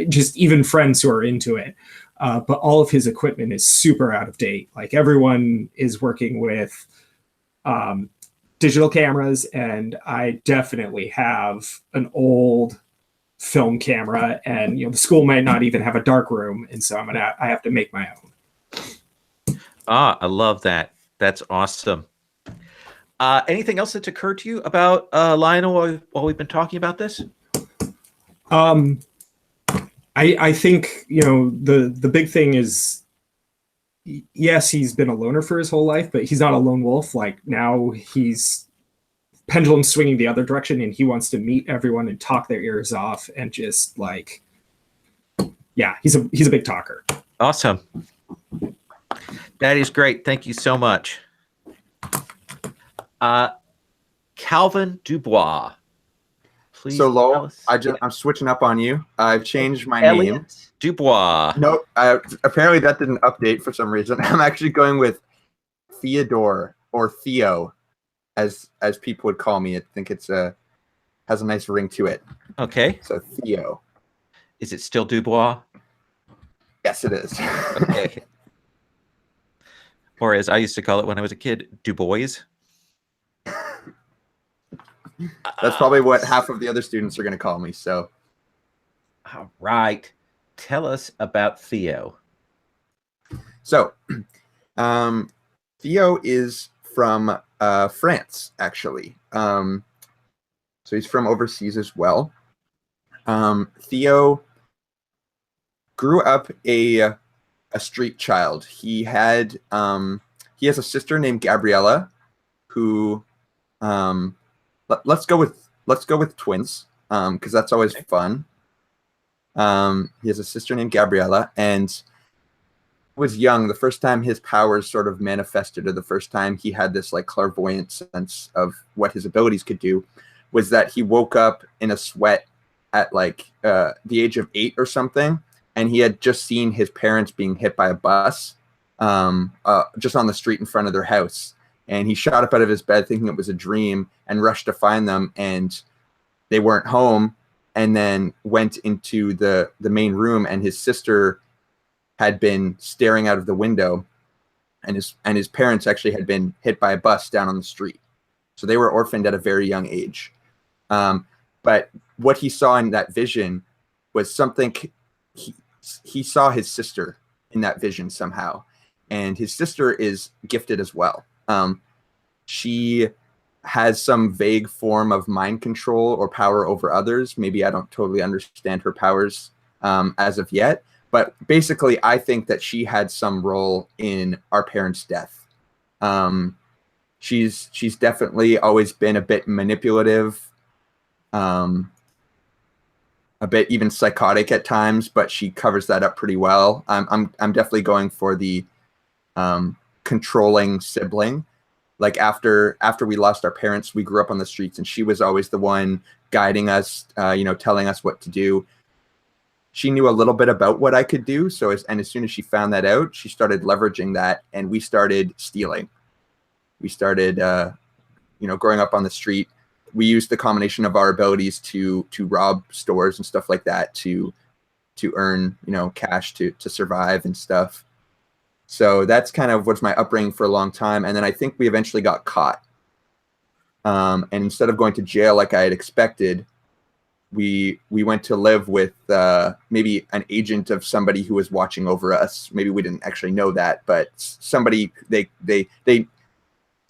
just even friends who are into it. But all of his equipment is super out of date. Everyone is working with, digital cameras, and I definitely have an old film camera, and the school might not even have a dark room, and so I have to make my own. I love that. That's awesome. Anything else that's occurred to you about Lionel while we've been talking about this? I think the big thing is, yes, he's been a loner for his whole life, but he's not a lone wolf. Now he's pendulum swinging the other direction, and he wants to meet everyone and talk their ears off, and just he's a big talker. Awesome. That is great. Thank you so much. Calvin Dubois. Please. So Lowell, I'm switching up on you. I've changed my name. Dubois. Nope. Apparently that didn't update for some reason. I'm actually going with Theodore, or Theo, as people would call me. I think it's has a nice ring to it. Okay. So Theo. Is it still Dubois? Yes, it is. Okay. Or as I used to call it when I was a kid, Dubois. That's probably what half of the other students are going to call me. So, all right, tell us about Theo. So, Theo is from France, actually. So he's from overseas as well. Theo grew up a street child. He had he has a sister named Gabriella, who let's go with twins, because that's always fun. He has a sister named Gabriella, and was young the first time his powers sort of manifested, or the first time he had this like clairvoyant sense of what his abilities could do, was that he woke up in a sweat at like the age of 8 or something, and he had just seen his parents being hit by a bus just on the street in front of their house. And he shot up out of his bed thinking it was a dream and rushed to find them, and they weren't home, and then went into the main room, and his sister had been staring out of the window, and his parents actually had been hit by a bus down on the street. So they were orphaned at a very young age. But what he saw in that vision was something, he saw his sister in that vision somehow. And his sister is gifted as well. She has some vague form of mind control or power over others. Maybe I don't totally understand her powers as of yet. But basically, I think that she had some role in our parents' death. She's definitely always been a bit manipulative, a bit even psychotic at times, but she covers that up pretty well. I'm definitely going for the controlling sibling. Like after we lost our parents, we grew up on the streets, and she was always the one guiding us, telling us what to do. She knew a little bit about what I could do. So as soon as she found that out, she started leveraging that, and we started stealing. We started, growing up on the street. We used the combination of our abilities to rob stores and stuff like that to earn, cash to survive and stuff. So that's kind of what's my upbringing for a long time. And then I think we eventually got caught. And instead of going to jail like I had expected, we went to live with maybe an agent of somebody who was watching over us. Maybe we didn't actually know that, but somebody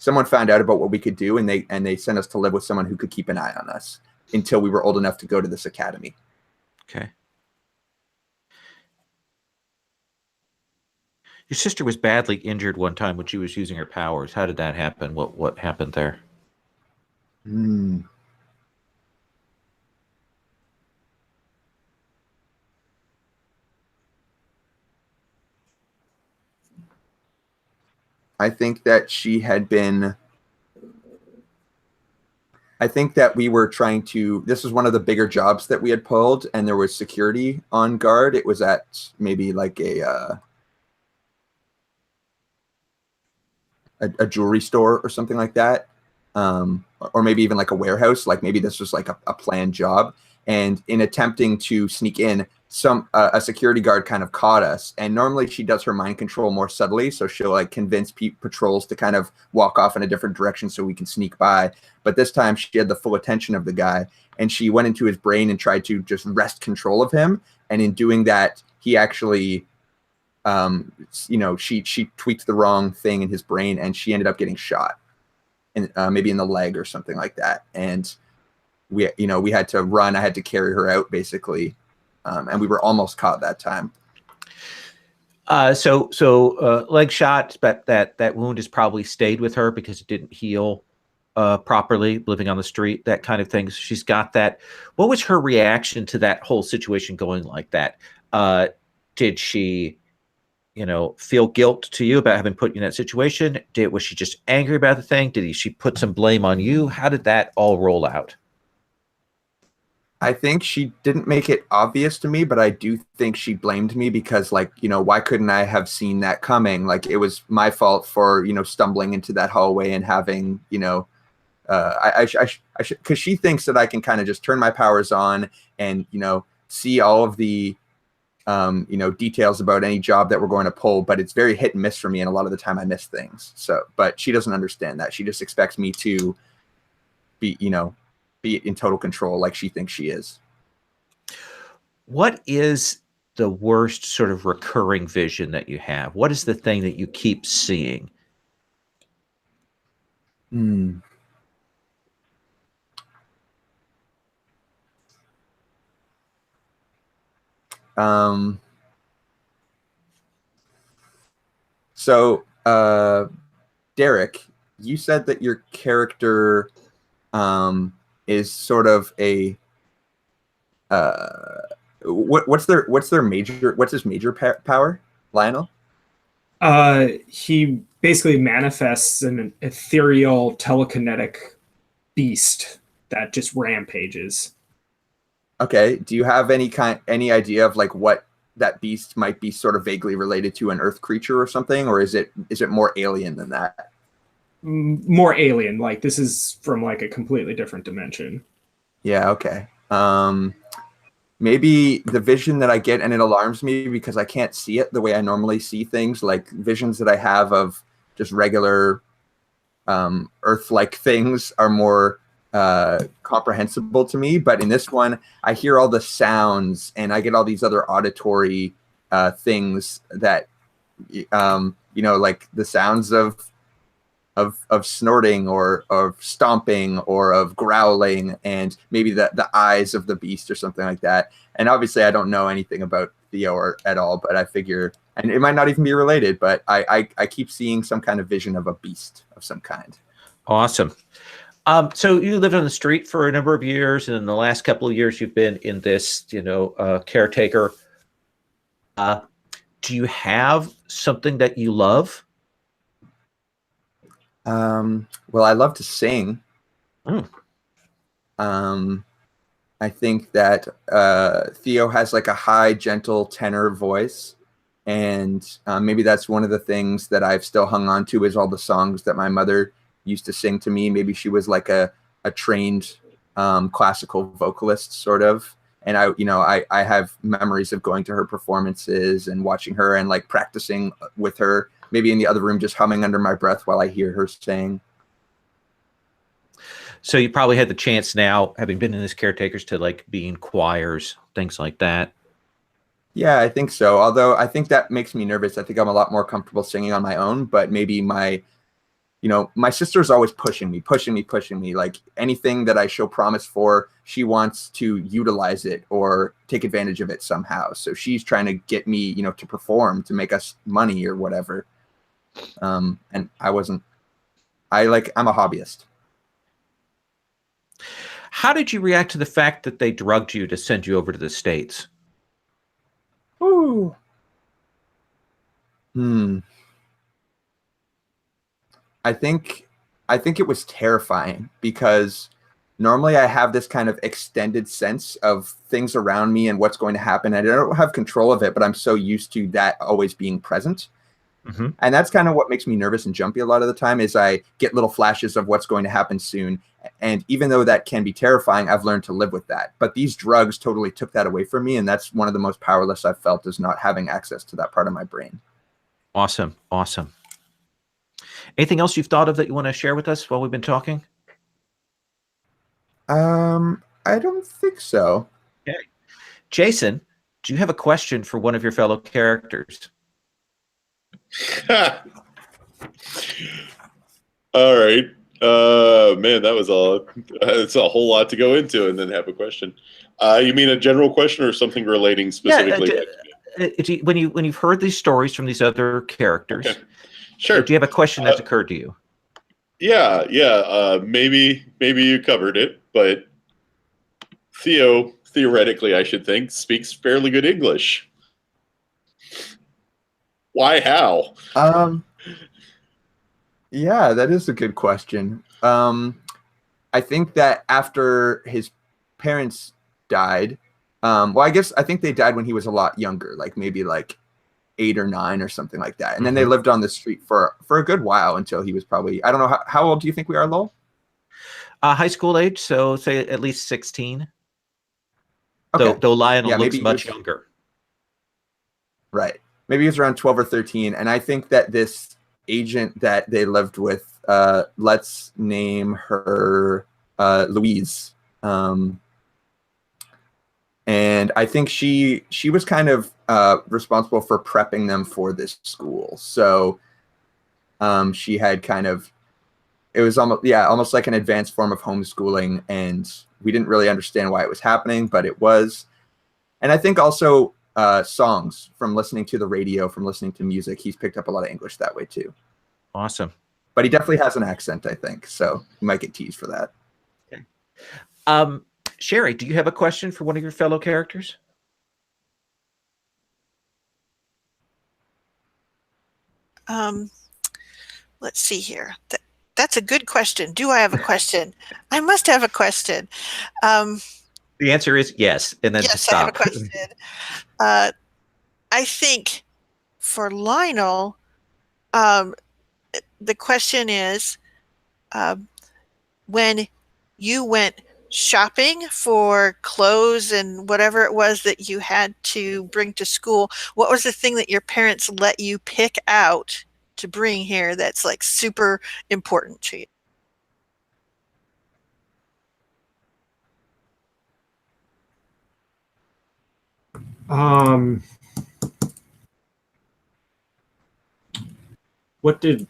someone found out about what we could do, and they sent us to live with someone who could keep an eye on us until we were old enough to go to this academy. Okay. Your sister was badly injured one time when she was using her powers. How did that happen? What happened there? I think that she had been. I think that we were trying to. This was one of the bigger jobs that we had pulled, and there was security on guard. It was at maybe like a jewelry store or something like that, or maybe even like a warehouse. Like maybe this was like a planned job. And in attempting to sneak in, a security guard kind of caught us. And normally she does her mind control more subtly, so she'll like convince patrols to kind of walk off in a different direction so we can sneak by. But this time she had the full attention of the guy, and she went into his brain and tried to just wrest control of him. And in doing that, he actually, she tweaked the wrong thing in his brain, and she ended up getting shot, and maybe in the leg or something like that. And we had to run. I had to carry her out basically. And we were almost caught that time. So leg shot, but that wound has probably stayed with her because it didn't heal properly, living on the street, that kind of thing. So she's got that. What was her reaction to that whole situation going like that? Did she, feel guilt to you about having put you in that situation? Was she just angry about the thing? Did she put some blame on you? How did that all roll out? I think she didn't make it obvious to me, but I do think she blamed me because, like, why couldn't I have seen that coming? Like, it was my fault for, stumbling into that hallway and having, because she thinks that I can kind of just turn my powers on and, see all of the, details about any job that we're going to pull, but it's very hit and miss for me. And a lot of the time I miss things. So, but she doesn't understand that. She just expects me to be in total control like she thinks she is. What is the worst sort of recurring vision that you have? What is the thing that you keep seeing? So Derek, you said that your character is sort of a what's his major power, Lionel? He basically manifests an ethereal telekinetic beast that just rampages. Okay. Do you have any idea of like what that beast might be sort of vaguely related to an earth creature or something, or is it more alien than that? More alien. Like this is from like a completely different dimension. Yeah. Okay. Maybe the vision that I get, and it alarms me because I can't see it the way I normally see things, like visions that I have of just regular earth-like things are more comprehensible to me. But in this one, I hear all the sounds and I get all these other auditory things that, like the sounds of snorting or of stomping or of growling, and maybe the eyes of the beast or something like that. And obviously I don't know anything about Theo at all, but I figure, and it might not even be related, but I keep seeing some kind of vision of a beast of some kind. Awesome. So you lived on the street for a number of years, and in the last couple of years you've been in this, caretaker. Do you have something that you love? Well, I love to sing. I think that Theo has like a high, gentle tenor voice. And maybe that's one of the things that I've still hung on to, is all the songs that my mother used to sing to me. Maybe she was like a trained classical vocalist, sort of. And I have memories of going to her performances and watching her and like practicing with her, maybe in the other room, just humming under my breath while I hear her sing. So you probably had the chance now, having been in this caretakers, to like be in choirs, things like that. Yeah, I think so. Although I think that makes me nervous. I think I'm a lot more comfortable singing on my own, but maybe my sister's always pushing me. Like anything that I show promise for, she wants to utilize it or take advantage of it somehow. So she's trying to get me, to perform, to make us money or whatever. And I'm a hobbyist. How did you react to the fact that they drugged you to send you over to the States? Ooh. I think it was terrifying, because normally I have this kind of extended sense of things around me and what's going to happen. And I don't have control of it, but I'm so used to that always being present. Mm-hmm. And that's kind of what makes me nervous and jumpy a lot of the time, is I get little flashes of what's going to happen soon. And even though that can be terrifying, I've learned to live with that. But these drugs totally took that away from me. And that's one of the most powerless I've felt, is not having access to that part of my brain. Awesome. Anything else you've thought of that you want to share with us while we've been talking? I don't think so. Okay. Jason, do you have a question for one of your fellow characters? All right. Man, that was it's a whole lot to go into and then have a question. You mean a general question or something relating specifically? Yeah, when you've heard these stories from these other characters, okay. Sure. Do you have a question that's occurred to you? Yeah. Maybe you covered it, but Theo, theoretically, I should think, speaks fairly good English. Why? How? Yeah, that is a good question. I think that after his parents died, I think they died when he was a lot younger, like maybe like 8 or 9 or something like that. And then they lived on the street for a good while until he was probably, I don't know, how old do you think we are, Lowell? High school age, so say at least 16. Okay. Though Lionel looks much younger. Right. Maybe he was around 12 or 13. And I think that this agent that they lived with, let's name her Louise. And I think she was kind of responsible for prepping them for this school. So she had kind of, it was almost like an advanced form of homeschooling, and we didn't really understand why it was happening, but it was. And I think also songs, from listening to the radio, from listening to music, he's picked up a lot of English that way too. Awesome. but he definitely has an accent, I think. So you might get teased for that. Okay. Sherry, do you have a question for one of your fellow characters? Let's see here. That's a good question. Do I have a question? I must have a question. The answer is yes, and then Yes, stop. I have a question. I think for Lionel, the question is, when you went shopping for clothes and whatever it was that you had to bring to school, what was the thing that your parents let you pick out to bring here that's like super important to you? What did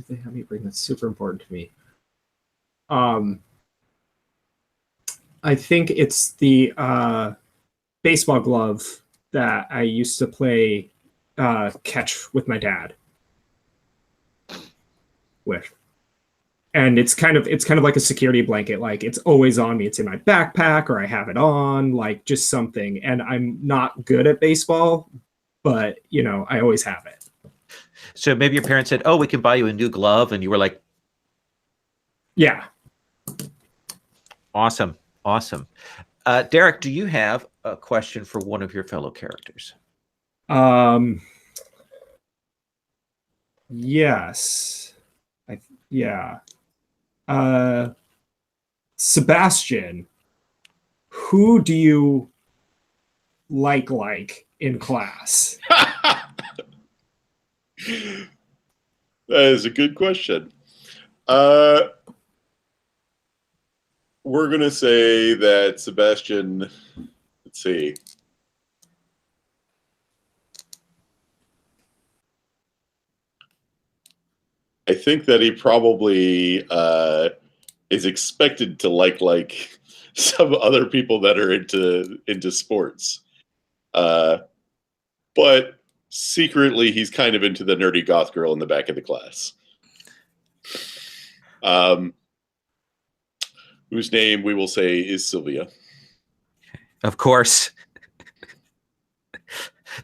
they have me bring that's super important to me? I think it's the baseball glove that I used to play catch with my dad with. And it's kind of like a security blanket. Like, it's always on me. It's in my backpack, or I have it on, like, just something. And I'm not good at baseball, but I always have it. So maybe your parents said, "Oh, we can buy you a new glove," and you were like, Yeah. "Awesome, awesome." Derek, do you have a question for one of your fellow characters? Yes. Yeah. Sebastian, who do you like in class? That is a good question. We're going to say that Sebastian, let's see. I think that he probably is expected to like some other people that are into sports. But secretly, he's kind of into the nerdy goth girl in the back of the class. Whose name we will say is Sylvia. Of course.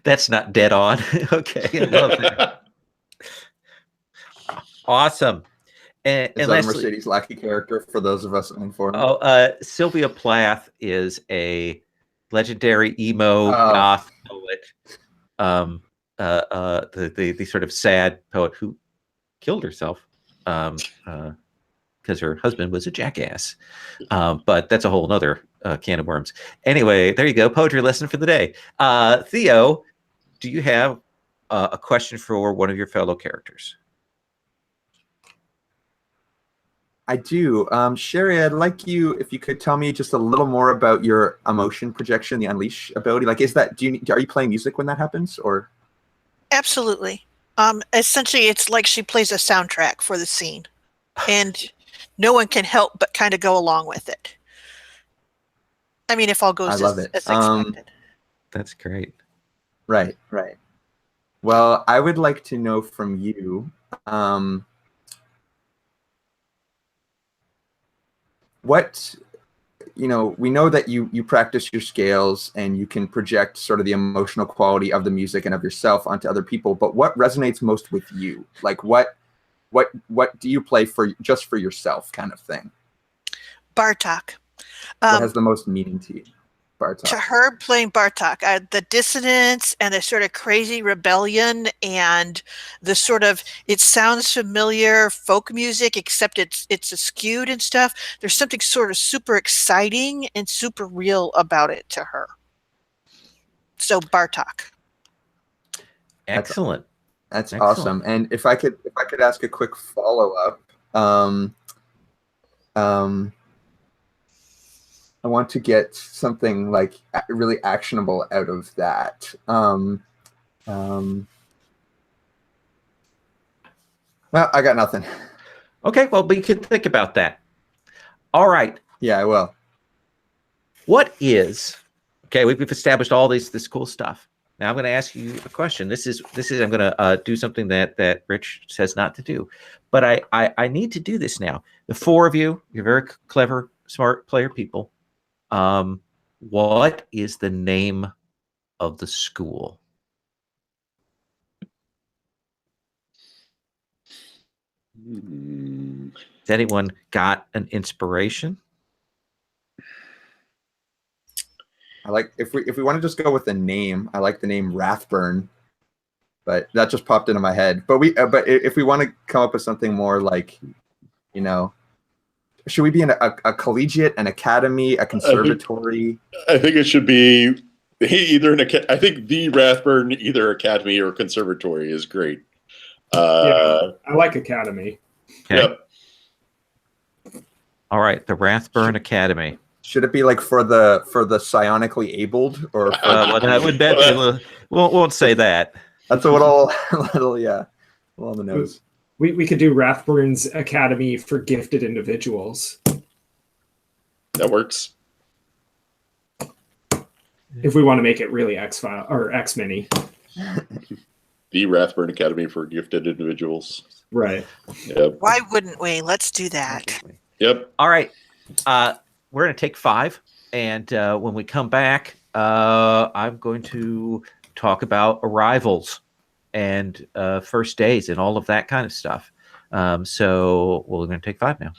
That's not dead on. Okay, I love that. Awesome. And Is that a Mercedes Lackey character for those of us uninformed? Sylvia Plath is a legendary emo goth poet. The sort of sad poet who killed herself because her husband was a jackass. But that's a whole nother can of worms. Anyway, there you go. Poetry lesson for the day. Theo, do you have a question for one of your fellow characters? I do. Sherry, I'd like you, if you could tell me just a little more about your emotion projection, the unleash ability. Like, are you playing music when that happens, or? Absolutely. Essentially, it's like she plays a soundtrack for the scene, and no one can help but kind of go along with it. I mean, if all goes as expected. That's great. Right. Well, I would like to know from you, what, we know that you practice your scales and you can project sort of the emotional quality of the music and of yourself onto other people, but what resonates most with you? Like, what do you play just for yourself, kind of thing? Bartok. What has the most meaning to you? Bartok. To her, playing Bartok, the dissonance and the sort of crazy rebellion and the sort of, it sounds familiar folk music, except it's skewed and stuff. There's something sort of super exciting and super real about it to her. So Bartok. Excellent. That's Excellent. Awesome. And if I could ask a quick follow-up, I want to get something like really actionable out of that. Well, I got nothing. Okay, well, but you can think about that. All right. Yeah, I will. What is, okay, we've established all this cool stuff. Now I'm going to ask you a question. This is I'm going to do something that Rich says not to do, but I need to do this now. The four of you, you're very clever, smart player people. What is the name of the school? Has anyone got an inspiration? I like if we want to just go with the name. I like the name Rathburn, but that just popped into my head. But if we want to come up with something more like, should we be in a collegiate, an academy, a conservatory? I think it should be either I think the Rathburn, either academy or conservatory is great. I like academy. Okay. Yep. All right, the Rathburn Academy. Should it be like for the psionically abled, or Well, that would won't say that. That's a little on the nose. We could do Rathburn's Academy for gifted individuals. That works. If we want to make it really X-File or X-Mini. The Rathburn Academy for gifted individuals. Right. Yep. Why wouldn't we? Let's do that. Yep. All right. We're going to take 5. And when we come back, I'm going to talk about arrivals and first days and all of that kind of stuff. So we're going to take 5 now.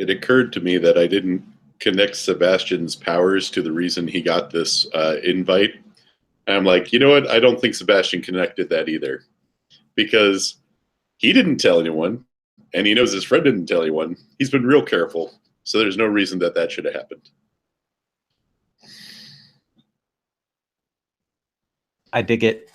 it occurred to me that I didn't connect Sebastian's powers to the reason he got this invite. And I'm like, you know what? I don't think Sebastian connected that either, because he didn't tell anyone, and he knows his friend didn't tell anyone. He's been real careful, so there's no reason that that should have happened. I dig it.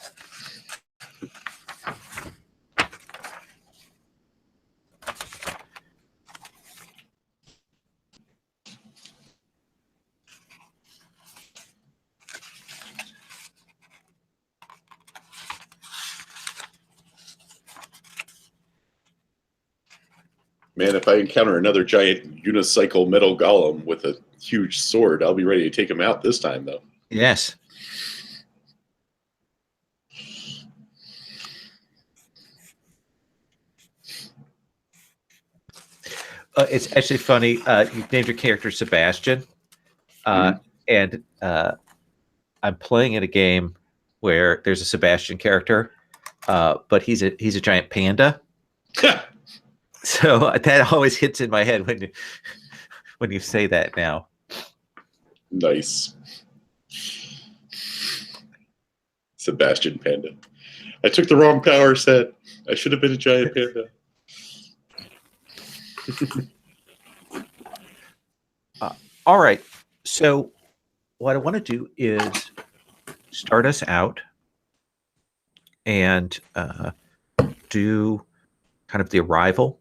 Man, if I encounter another giant unicycle metal golem with a huge sword, I'll be ready to take him out this time, though. Yes. It's actually funny. You've named your character Sebastian, and I'm playing in a game where there's a Sebastian character, but he's a giant panda. So that always hits in my head when you say that now. Nice. Sebastian Panda. I took the wrong power set. I should have been a giant panda. All right. So what I want to do is start us out and do kind of the arrival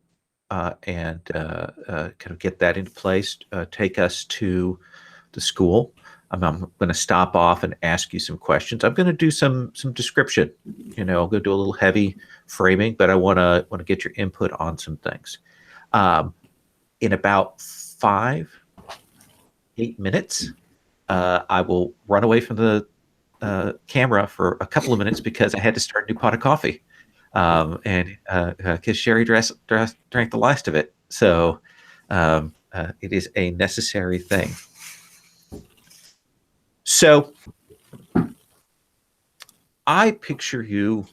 and kind of get that into place, take us to the school. I'm going to stop off and ask you some questions. I'm going to do some description. I'm going to do a little heavy framing, but I want to get your input on some things. In about 5-8 minutes, I will run away from the camera for a couple of minutes because I had to start a new pot of coffee. And because Sherry drank the last of it. So it is a necessary thing. So I picture you,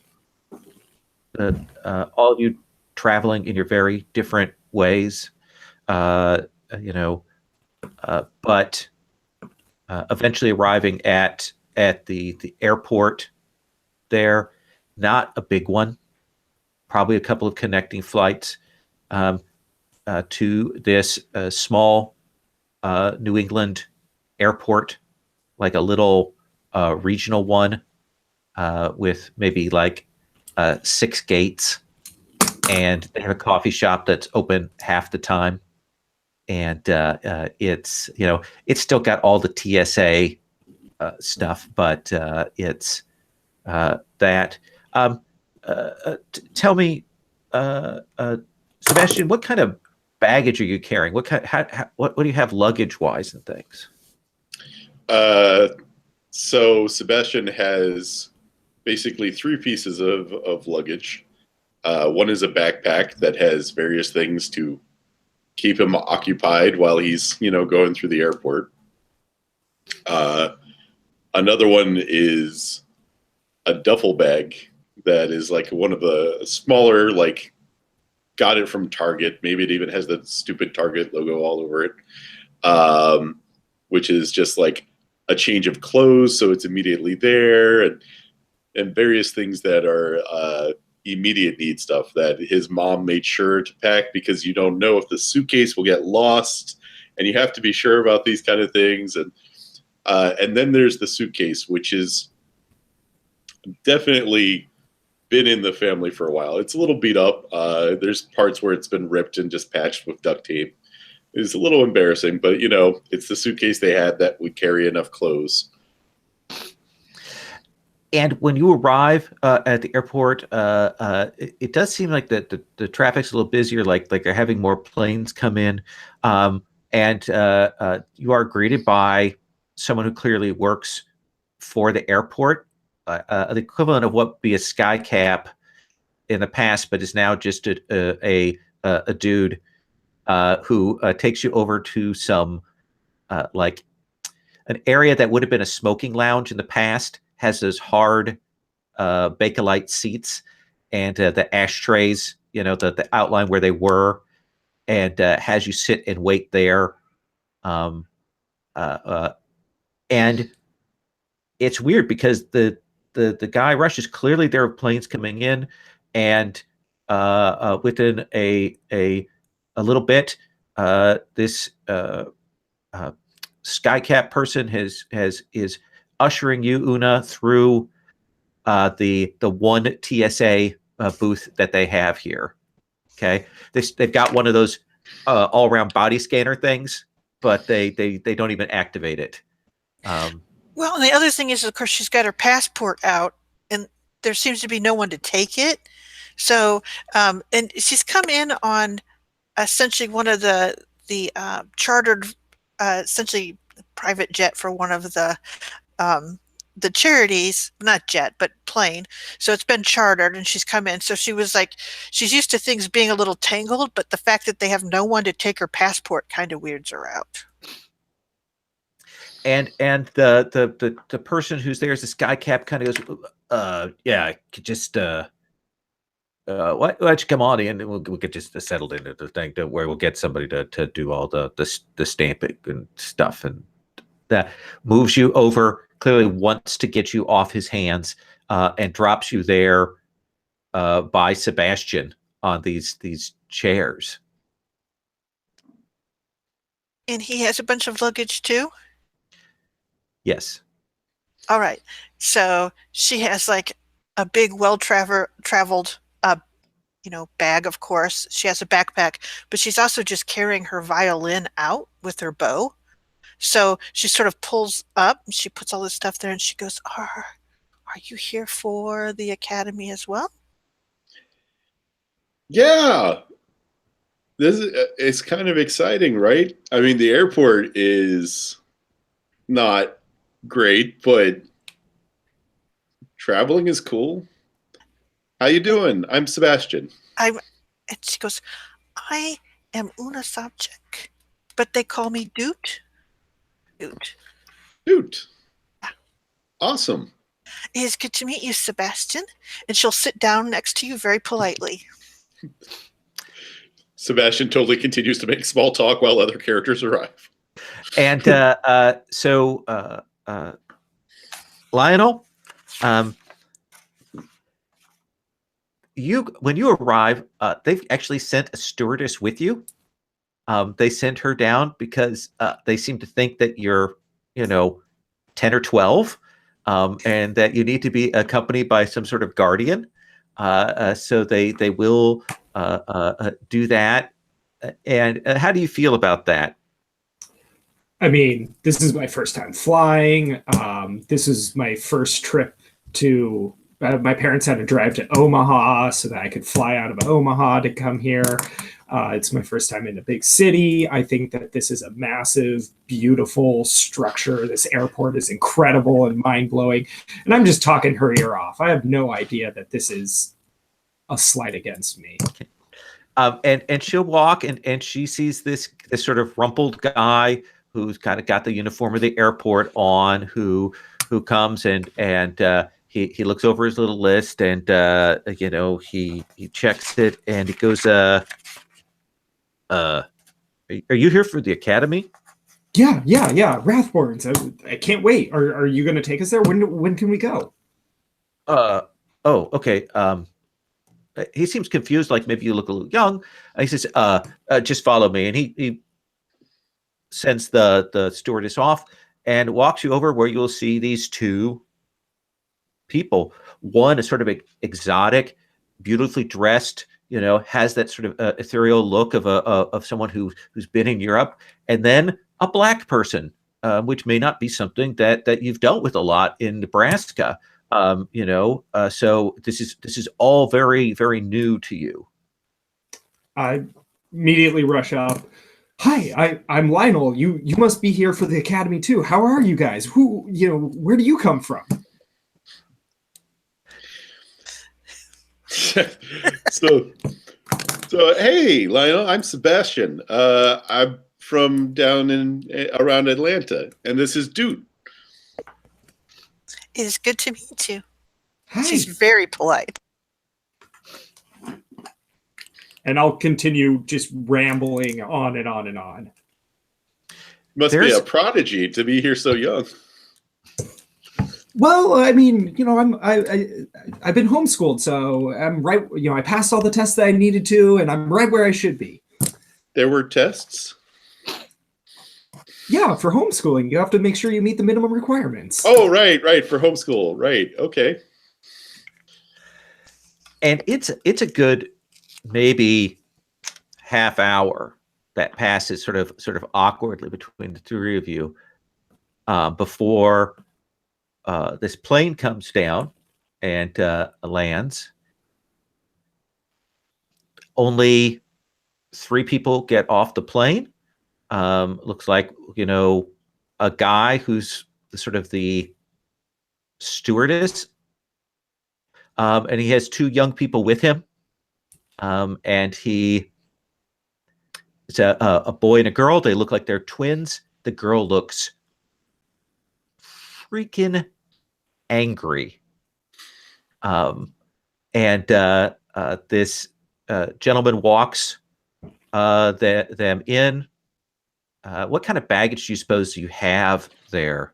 all of you traveling in your very different ways, but eventually arriving at the airport there. Not a big one. Probably a couple of connecting flights to this small New England airport, like a little regional one with maybe like 6 gates, and they have a coffee shop that's open half the time, and it's it's still got all the TSA stuff, but it's that. Tell me, Sebastian, what kind of baggage are you carrying? What do you have luggage-wise and things? So Sebastian has basically 3 pieces of luggage. One is a backpack that has various things to keep him occupied while he's, going through the airport. Another one is a duffel bag that is like one of the smaller, like, got it from Target. Maybe it even has the stupid Target logo all over it, which is just like a change of clothes, so it's immediately there, and various things that are immediate need stuff that his mom made sure to pack, because you don't know if the suitcase will get lost, and you have to be sure about these kind of things. And then there's the suitcase, which is definitely been in the family for a while. It's a little beat up. There's parts where it's been ripped and just patched with duct tape. It's a little embarrassing, but it's the suitcase they had that would carry enough clothes. And when you arrive at the airport, it does seem like the traffic's a little busier, like they're having more planes come in, and you are greeted by someone who clearly works for the airport, the equivalent of what would be a sky cap in the past, but is now just a dude who takes you over to some like an area that would have been a smoking lounge in the past. Has those hard Bakelite seats and the ashtrays, the outline where they were. and has you sit and wait there. And it's weird because the guy rushes. Clearly, there are planes coming in, and within a little bit, this skycap person is ushering you, Una, through the one TSA booth that they have here. Okay, they've got one of those all around body scanner things, but they don't even activate it. Well, and the other thing is, of course, she's got her passport out, and there seems to be no one to take it. So, and she's come in on essentially one of the chartered, essentially private jet for one of the charities, not jet, but plane. So it's been chartered, and she's come in. So she was like, she's used to things being a little tangled, but the fact that they have no one to take her passport kind of weirds her out. And the person who's there is this guy cap kind of goes, yeah, I could just why don't you come on in and we'll get just settled into the thing where we'll get somebody to do all the stamping and stuff, and that moves you over. Clearly wants to get you off his hands, and drops you there by Sebastian on these chairs. And he has a bunch of luggage too? Yes. All right. So she has like a big, traveled, bag, of course. She has a backpack, but she's also just carrying her violin out with her bow. So she sort of pulls up and she puts all this stuff there and she goes, Are you here for the academy as well? Yeah. It's kind of exciting, right? I mean, the airport is not great, but traveling is cool. How you doing? I'm Sebastian. And she goes, I am Una Sobchak, but they call me Doot. Doot. Awesome. It is good to meet you, Sebastian. And she'll sit down next to you very politely. Sebastian totally continues to make small talk while other characters arrive. And so Lionel, when you arrive, they've actually sent a stewardess with you. They sent her down because they seem to think that you're, 10 or 12, and that you need to be accompanied by some sort of guardian. So they will do that. And how do you feel about that? I mean, this is my first time flying. This is my first trip to. My parents had to drive to Omaha so that I could fly out of Omaha to come here. It's my first time in a big city. I think that this is a massive, beautiful structure. This airport is incredible and mind-blowing. And I'm just talking her ear off. I have no idea that this is a slight against me. And she'll walk and she sees this sort of rumpled guy who's kind of got the uniform of the airport on, who comes and he looks over his little list and he checks it and he goes, are you here for the academy? Yeah. Rathborns. I can't wait. Are you going to take us there? When can we go? Oh, okay. He seems confused, like maybe you look a little young. He says, just follow me. And he sends the stewardess off and walks you over where you'll see these two people. One is sort of exotic, beautifully dressed, has that sort of ethereal look of someone who's been in Europe, and then a black person, which may not be something that you've dealt with a lot in Nebraska. So this is all very, very new to you. I immediately rush up. Hi, I'm Lionel. You must be here for the academy too. How are you guys? Where do you come from? so hey, Lionel, I'm Sebastian. I'm from down around Atlanta, and this is Doot. It is good to meet you. Hi. She's very polite. And I'll continue just rambling on and on and on. Must be a prodigy to be here so young. Well, I mean, I've been homeschooled, so I'm right. I passed all the tests that I needed to, and I'm right where I should be. There were tests? Yeah, for homeschooling, you have to make sure you meet the minimum requirements. Oh, right, for homeschool, right? Okay. And it's a good maybe half hour that passes sort of awkwardly between the three of you before this plane comes down and lands. Only 3 people get off the plane. Looks like a guy who's sort of the stewardess. And he has 2 young people with him. And it's a boy and a girl. They look like they're twins. The girl looks freaking angry. And this gentleman walks them in. What kind of baggage do you suppose you have there?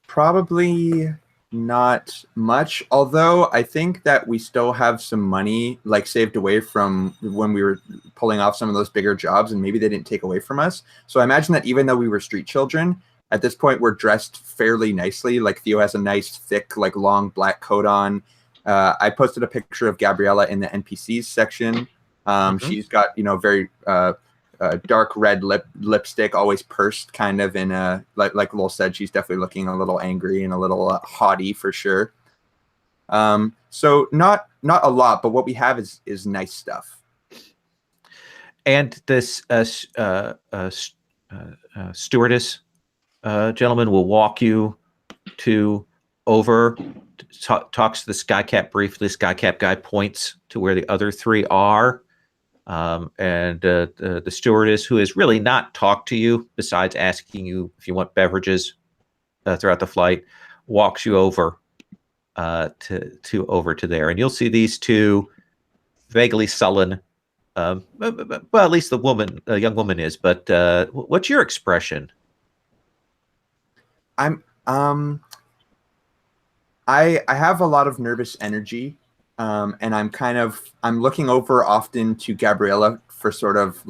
Probably not much, although I think that we still have some money saved away from when we were pulling off some of those bigger jobs, and maybe they didn't take away from us. So I imagine that even though we were street children, at this point we're dressed fairly nicely. Like Theo has a nice thick long black coat on. I posted a picture of Gabriella in the NPCs section. She's got very dark red lipstick, always pursed, kind of in a like Lowell said, she's definitely looking a little angry and a little haughty for sure. So not a lot, but what we have is nice stuff. And this stewardess gentleman will walk you over, talks to the skycap briefly. Skycap guy points to where the other 3 are. And the stewardess, who has really not talked to you besides asking you if you want beverages throughout the flight, walks you over to there, and you'll see these 2 vaguely sullen. Well, at least the young woman is. But what's your expression? I have a lot of nervous energy. And I'm looking over often to Gabriella for sort of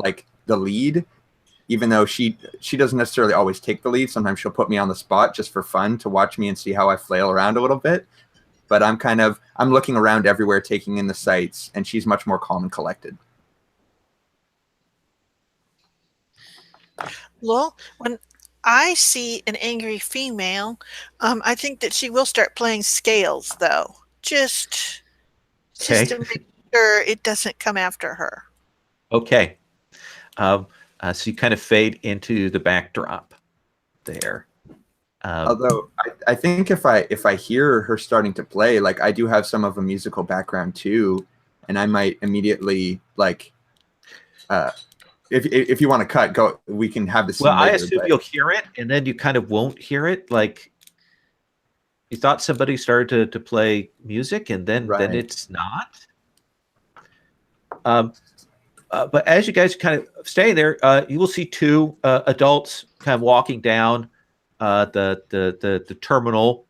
the lead, even though she doesn't necessarily always take the lead. Sometimes she'll put me on the spot just for fun to watch me and see how I flail around a little bit. But I'm looking around everywhere, taking in the sights, and she's much more calm and collected. Well, when I see an angry female, I think that she will start playing scales, though. Just to make sure it doesn't come after her. Okay. So you kind of fade into the backdrop there. Although I think if I hear her starting to play, I do have some of a musical background too, and I might immediately if you want to cut, go. We can have the scene. Well, later, I assume you'll hear it, and then you kind of won't hear it. You thought somebody started to play music, and then it's not. But as you guys kind of stay there, you will see 2 adults kind of walking down the terminal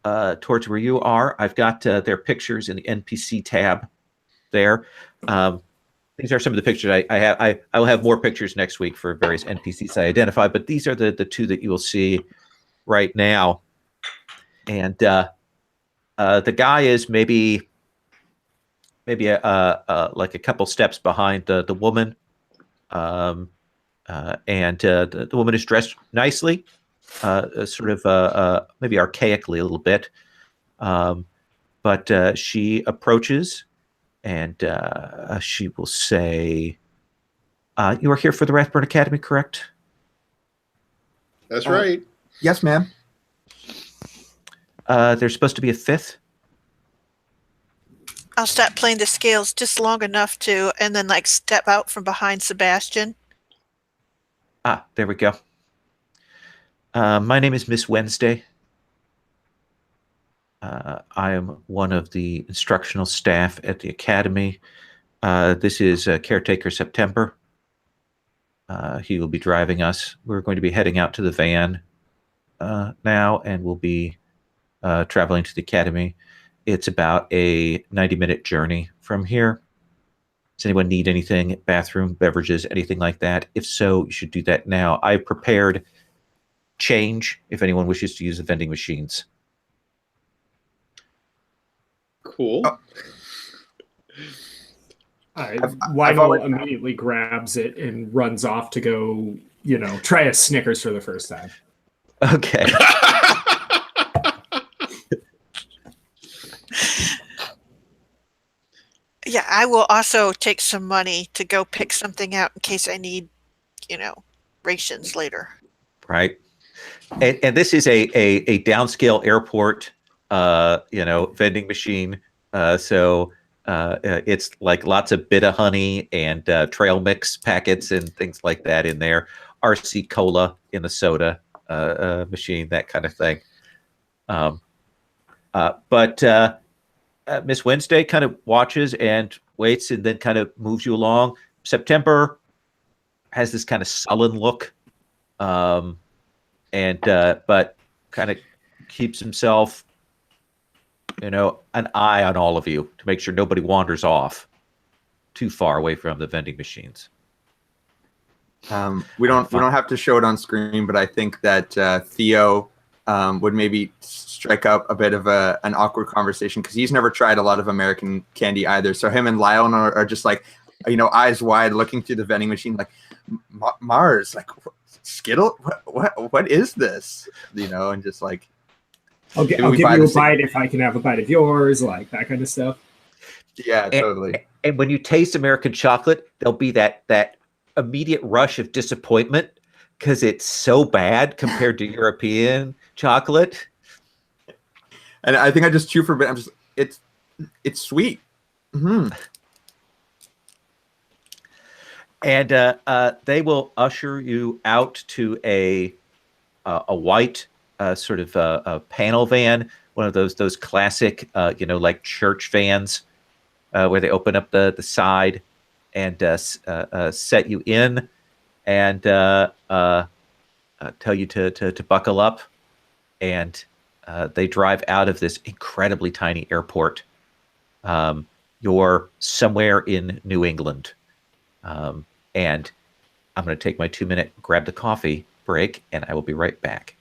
towards where you are. I've got their pictures in the NPC tab there. These are some of the pictures I have. I will have more pictures next week for various NPCs I identify, but these are the 2 that you will see right now. And the guy is maybe a couple steps behind the woman, and the woman is dressed nicely, sort of maybe archaically a little bit, but she approaches, and she will say, "You are here for the Rathburn Academy, correct?" That's right. Yes, ma'am. There's supposed to be a 5th. I'll stop playing the scales just long enough to, and then step out from behind Sebastian. There we go. My name is Miss Wednesday. I am one of the instructional staff at the academy. This is Caretaker September. He will be driving us. We're going to be heading out to the van now, and we'll be traveling to the academy. It's about a 90-minute journey from here. Does anyone need anything? Bathroom, beverages, anything like that? If so, you should do that now. I prepared change if anyone wishes to use the vending machines. Cool. Oh. Lionel immediately grabs it and runs off to go, try a Snickers for the first time. Okay. Yeah, I will also take some money to go pick something out in case I need, rations later. Right. And this is a downscale airport, vending machine. So it's like lots of Bit of honey and trail mix packets and things like that in there. RC Cola in the soda machine, that kind of thing. But Miss Wednesday kind of watches and waits and then kind of moves you along. September has this kind of sullen look, but kind of keeps himself, an eye on all of you to make sure nobody wanders off too far away from the vending machines. We don't have to show it on screen, but I think that Theo would maybe strike up a bit of an awkward conversation because he's never tried a lot of American candy either. So him and Lionel are just like, eyes wide, looking through the vending machine, like Mars, like Skittle, what is this? And just like, I'll give you a bite if I can have a bite of yours, like that kind of stuff. Yeah, totally. And when you taste American chocolate, there'll be that immediate rush of disappointment because it's so bad compared to European chocolate. And I think I just chew for a bit. It's sweet. Mm-hmm. And they will usher you out to a white sort of a panel van, one of those classic, like church vans where they open up the side and set you in and tell you to buckle up. And they drive out of this incredibly tiny airport. You're somewhere in New England. And I'm going to take my 2-minute grab the coffee break, and I will be right back.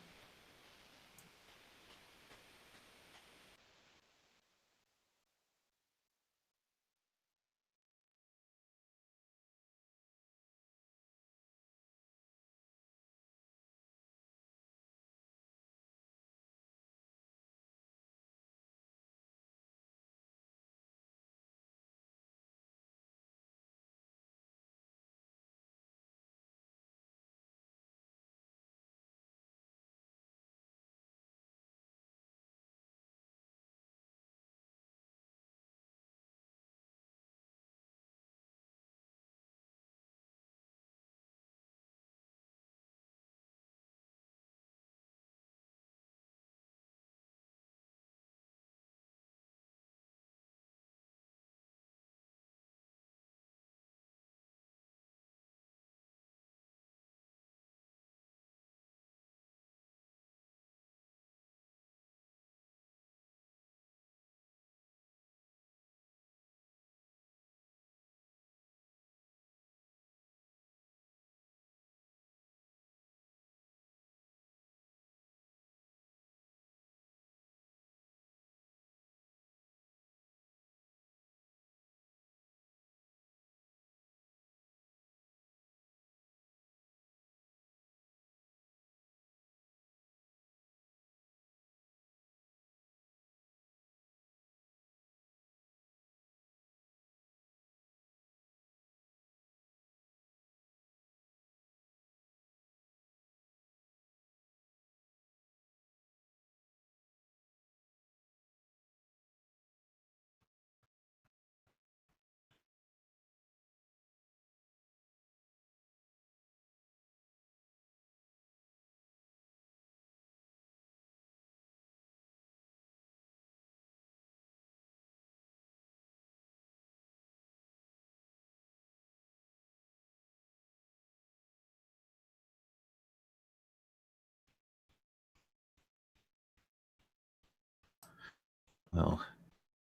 Well,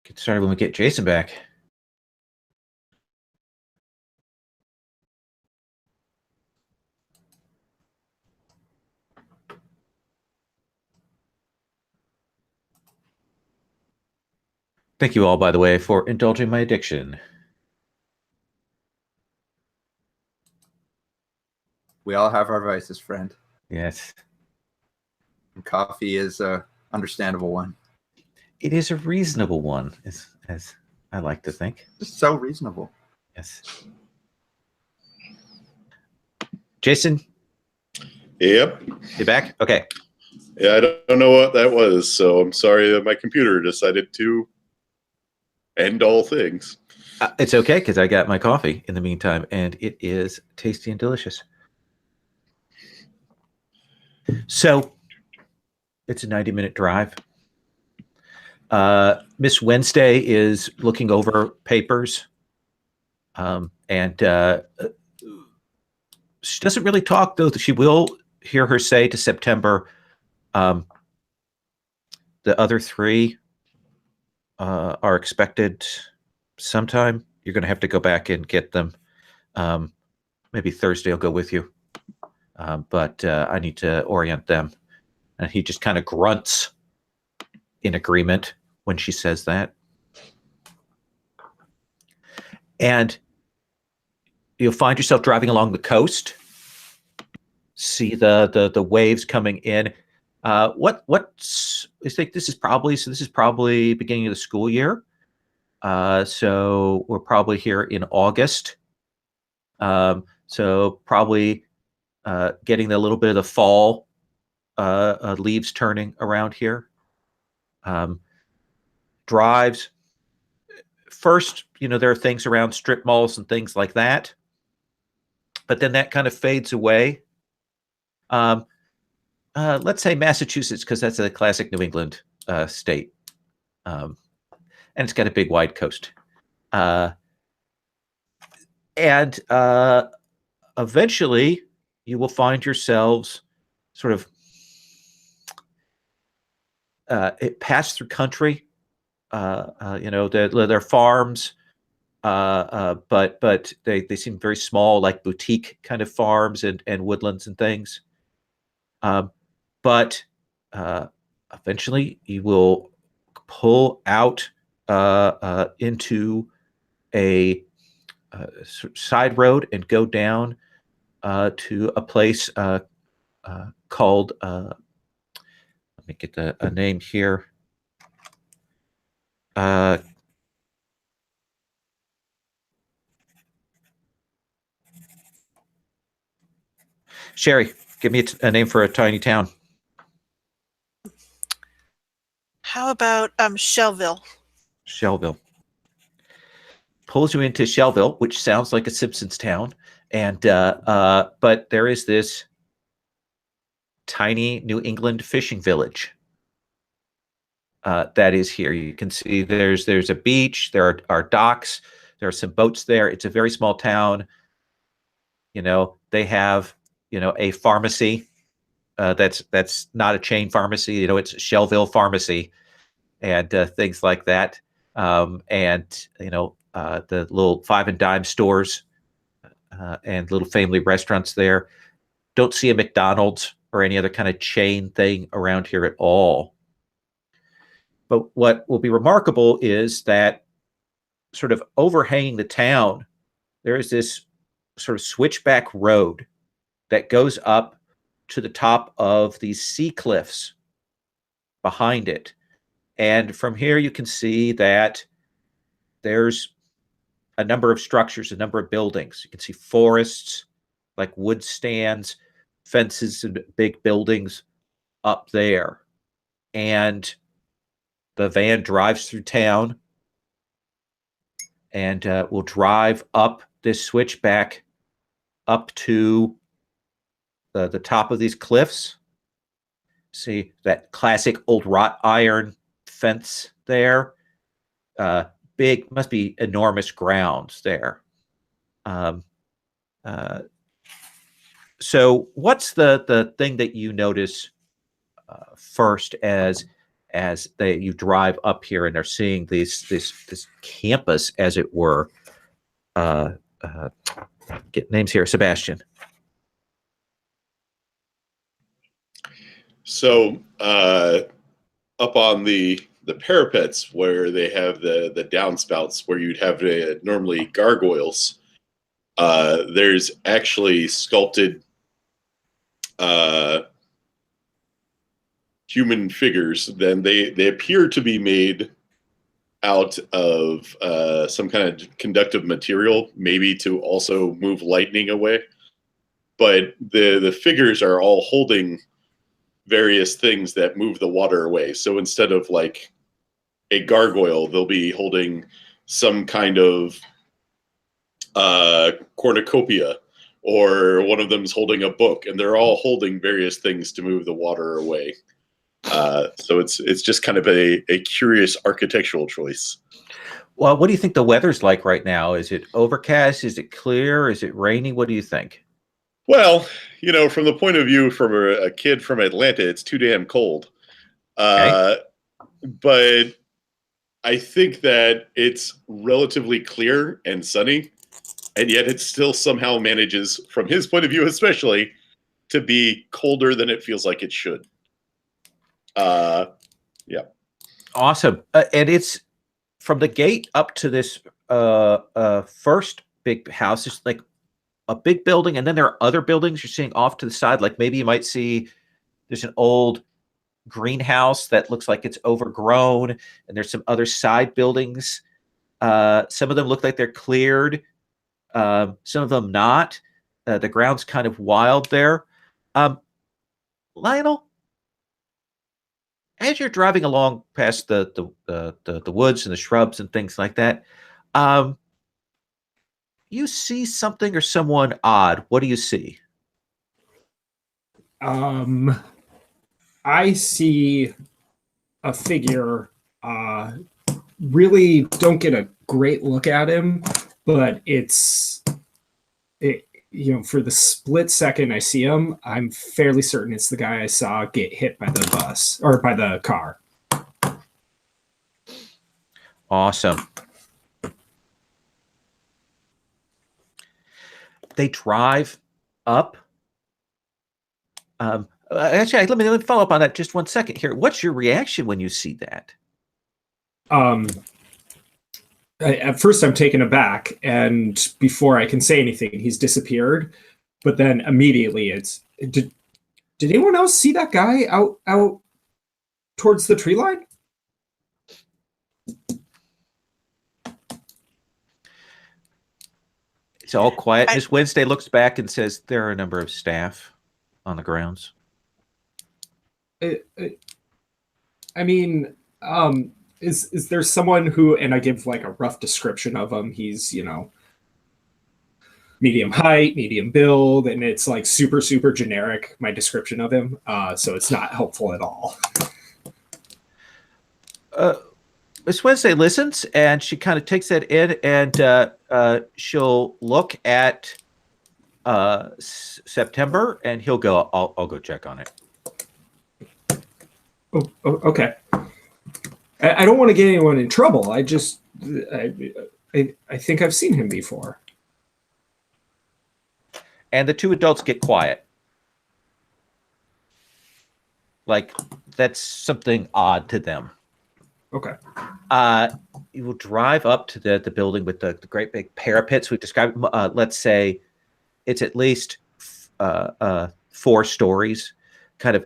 get started when we get Jason back. Thank you all, by the way, for indulging my addiction. We all have our vices, friend. Yes. And coffee is a understandable one. It is a reasonable one, as I like to think. Just so reasonable. Yes. Jason, Yep. you back? Okay. Yeah, I don't know what that was, so I'm sorry that my computer decided to end all things. It's okay, because I got my coffee in the meantime, and it is tasty and delicious. So, it's a 90-minute drive. Miss Wednesday is looking over papers, and she doesn't really talk, though. She will hear her say to September, the other three are expected sometime. You're going to have to go back and get them. Maybe Thursday I'll go with you. But I need to orient them. And he just kind of grunts in agreement when she says that. And you'll find yourself driving along the coast. See the waves coming in. I think this is probably beginning of the school year. So we're probably here in August. So probably getting a little bit of the fall leaves turning around here. Drives. First, there are things around strip malls and things like that. But then that kind of fades away. Let's say Massachusetts, because that's a classic New England state. And it's got a big wide coast. And eventually you will find yourselves sort of it passed through country. They're farms, but they seem very small, like boutique kind of farms and woodlands and things. But eventually you will pull out into a side road and go down to a place called, let me get a name here. Sherry, give me a name for a tiny town. How about Shellville? Shellville. Pulls you into Shellville, which sounds like a Simpsons town, and but there is this tiny New England fishing village that is here. You can see there's a beach, there are docks, there are some boats there. It's a very small town. They have a pharmacy that's not a chain pharmacy. It's Shellville Pharmacy and things like that. And the little 5 and dime stores and little family restaurants there. Don't see a McDonald's or any other kind of chain thing around here at all. But what will be remarkable is that sort of overhanging the town, there is this sort of switchback road that goes up to the top of these sea cliffs behind it. And from here you can see that there's a number of structures, a number of buildings. You can see forests, like wood stands, fences, and big buildings up there. And the van drives through town and will drive up this switchback up to the top of these cliffs. See that classic old wrought iron fence there. Big, must be enormous grounds there. So what's the thing that you notice first as as you drive up here and are seeing this campus, as it were. Get names here, Sebastian. So up on the parapets where they have the downspouts where you'd have normally gargoyles, there's actually sculpted human figures. Then they appear to be made out of some kind of conductive material, maybe to also move lightning away. But the figures are all holding various things that move the water away. So instead of like a gargoyle, they'll be holding some kind of cornucopia, or one of them's holding a book, and they're all holding various things to move the water away. So it's just kind of a curious architectural choice. Well, what do you think the weather's like right now? Is it overcast? Is it clear? Is it raining? What do you think? Well, from the point of view from a kid from Atlanta, it's too damn cold. Okay. But I think that it's relatively clear and sunny, and yet it still somehow manages, from his point of view especially, to be colder than it feels like it should. Yeah. Awesome. And it's from the gate up to this first big house. It's like a big building, and then there are other buildings you're seeing off to the side. Like maybe you might see there's an old greenhouse that looks like it's overgrown, and there's some other side buildings. Some of them look like they're cleared, some of them not. The ground's kind of wild there. Lionel, as you're driving along past the woods and the shrubs and things like that, you see something or someone odd. What do you see? I see a figure. Really don't get a great look at him, but for the split second I see him, I'm fairly certain it's the guy I saw get hit by the bus or by the car. Awesome. They drive up. Actually, let me follow up on that just 1 second here. What's your reaction when you see that? At first I'm taken aback, and before I can say anything, he's disappeared. But then immediately did anyone else see that guy out towards the tree line? It's all quiet. Miss Wednesday looks back and says, there are a number of staff on the grounds. I mean, is there someone who, and I give like a rough description of him. He's, medium height, medium build, and it's like super, super generic, my description of him. So it's not helpful at all. Miss Wednesday listens, and she kind of takes that in, and she'll look at September, and he'll go, I'll go check on it. Oh, okay. I don't want to get anyone in trouble. I think I've seen him before. And the two adults get quiet. Like, that's something odd to them. Okay. You will drive up to the building with the great big parapets. We've described, let's say, it's at least 4 stories, kind of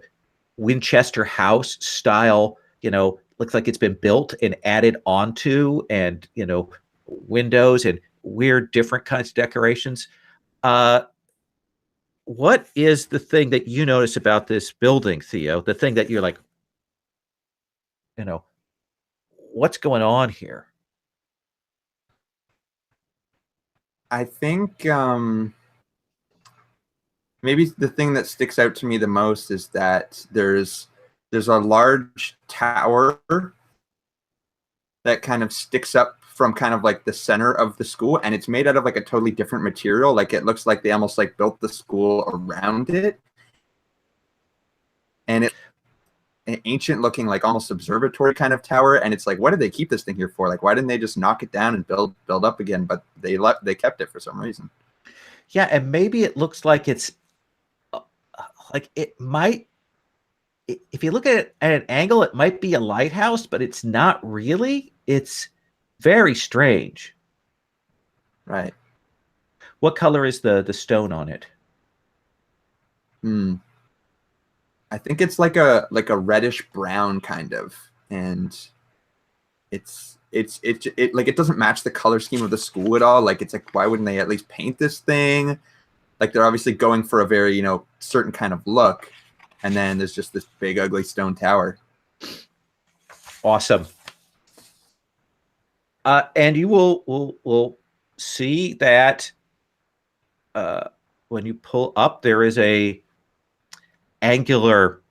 Winchester House style, looks like it's been built and added onto, and, windows and weird different kinds of decorations. What is the thing that you notice about this building, Theo? The thing that you're like, what's going on here? I think maybe the thing that sticks out to me the most is that there's a large tower that kind of sticks up from kind of like the center of the school, and it's made out of like a totally different material. Like it looks like they almost like built the school around it. And ancient looking, like almost observatory kind of tower. And it's like, what did they keep this thing here for? Like, why didn't they just knock it down and build up again? But they kept it for some reason. Yeah, and maybe it looks like it's like it might. If you look at it at an angle, it might be a lighthouse, but it's not really. It's very strange. Right. What color is the stone on it? I think it's like a reddish brown kind of, and it like it doesn't match the color scheme of the school at all. Like, it's like, why wouldn't they at least paint this thing? Like, they're obviously going for a very, certain kind of look, and then there's just this big ugly stone tower. Awesome. And you will see that when you pull up, there is a angular,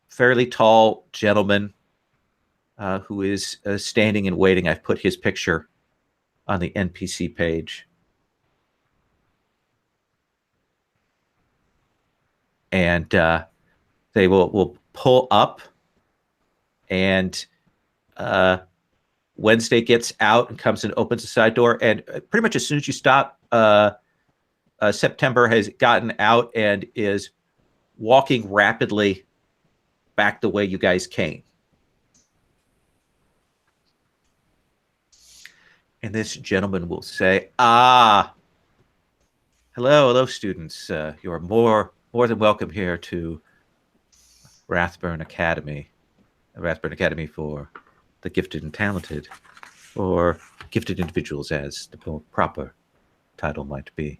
fairly tall gentleman who is standing and waiting. I've put his picture on the NPC page. And they will pull up, and Wednesday gets out and comes and opens the side door. And pretty much as soon as you stop, September has gotten out and is walking rapidly back the way you guys came. And this gentleman will say, hello, students. You are more than welcome here to Rathburn Academy for the gifted and talented, or gifted individuals, as the more proper title might be.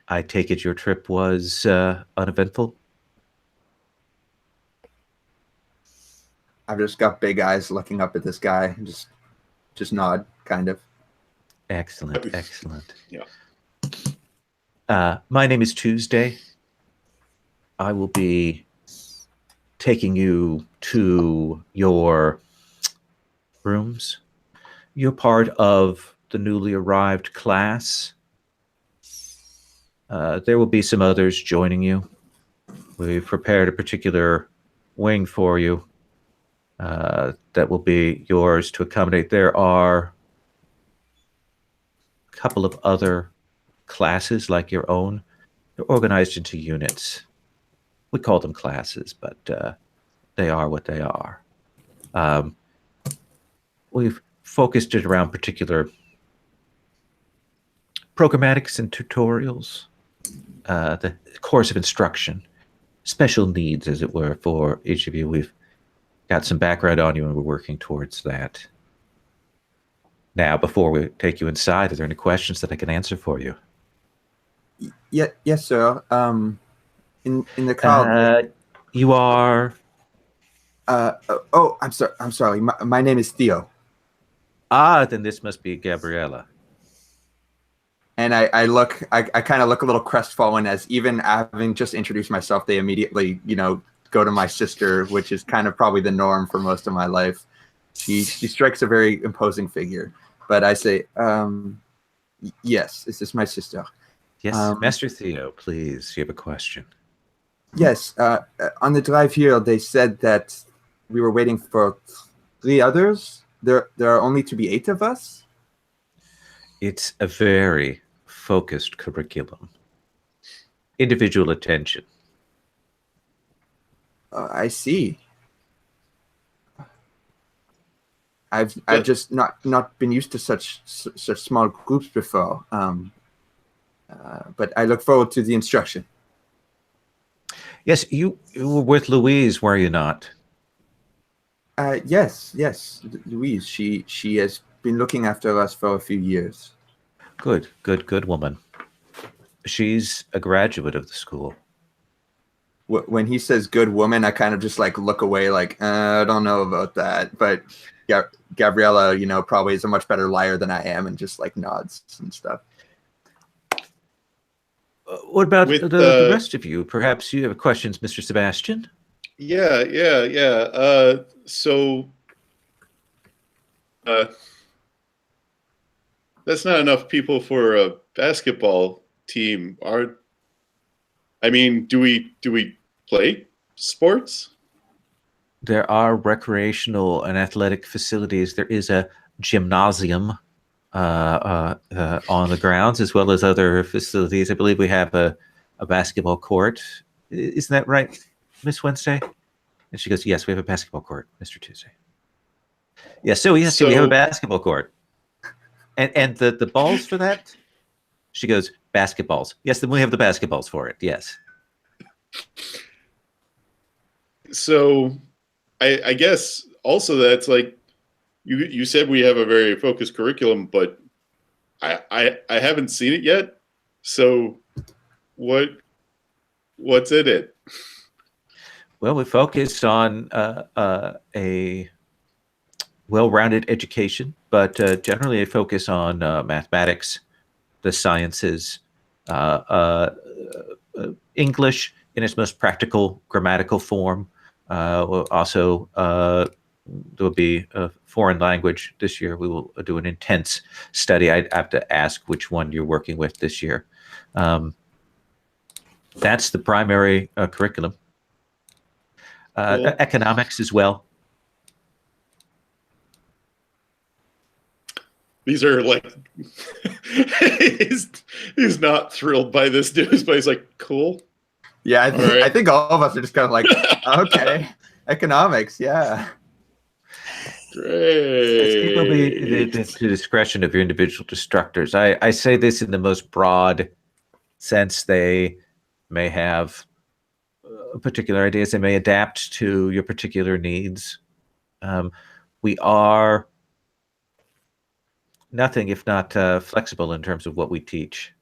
I take it your trip was uneventful? I've just got big eyes looking up at this guy and just nod, kind of. Excellent. Yeah. My name is Tuesday. I will be taking you to your rooms. You're part of the newly arrived class. There will be some others joining you. We've prepared a particular wing for you that will be yours to accommodate. There are a couple of other classes like your own. They're organized into units. We call them classes, but they are what they are. We've focused it around particular programmatics and tutorials, the course of instruction, special needs, as it were, for each of you. We've got some background on you, and we're working towards that. Now, before we take you inside, are there any questions that I can answer for you? Yeah, yes, sir. In the car. You are. I'm sorry. My name is Theo. Then this must be Gabriella. And I kind of look a little crestfallen, as even having just introduced myself, they immediately, go to my sister, which is kind of probably the norm for most of my life. She strikes a very imposing figure. But I say, yes, this is my sister. Yes, Master Theo, please, you have a question. Yes, on the drive here, they said that we were waiting for 3 others. There are only to be 8 of us. It's a very focused curriculum. Individual attention. I see. I've just not been used to such small groups before. But I look forward to the instruction. Yes, you were with Louise, were you not? Yes, Louise. She has been looking after us for a few years. Good woman. She's a graduate of the school. When he says good woman, I kind of just look away, I don't know about that. But Gabriella, probably is a much better liar than I am, and just nods and stuff. What about the rest of you? Perhaps you have questions, Mr. Sebastian? Yeah. So that's not enough people for a basketball team. Do we play sports? There are recreational and athletic facilities. There is a gymnasium on the grounds, as well as other facilities. I believe we have a basketball court. Isn't that right, Miss Wednesday? And she goes, yes, we have a basketball court, Mr. Tuesday. Yes, so yes, we have a basketball court. And the balls for that? She goes, basketballs. Yes, then we have the basketballs for it, yes. So I guess also that's like, you said we have a very focused curriculum, but I haven't seen it yet. So what's in it? Well, we focus on a well-rounded education, but generally a focus on mathematics, the sciences, English in its most practical grammatical form. Also, there will be a foreign language this year. We will do an intense study. I have to ask which one you're working with this year. That's the primary curriculum. Cool. Economics as well. These are like, he's not thrilled by this news, but he's like, cool. Yeah, Right. I think all of us are just kind of like, okay, economics, yeah. It will be Great. to discretion of your individual instructors. I say this in the most broad sense. They may have particular ideas. They may adapt to your particular needs. We are nothing if not flexible in terms of what we teach.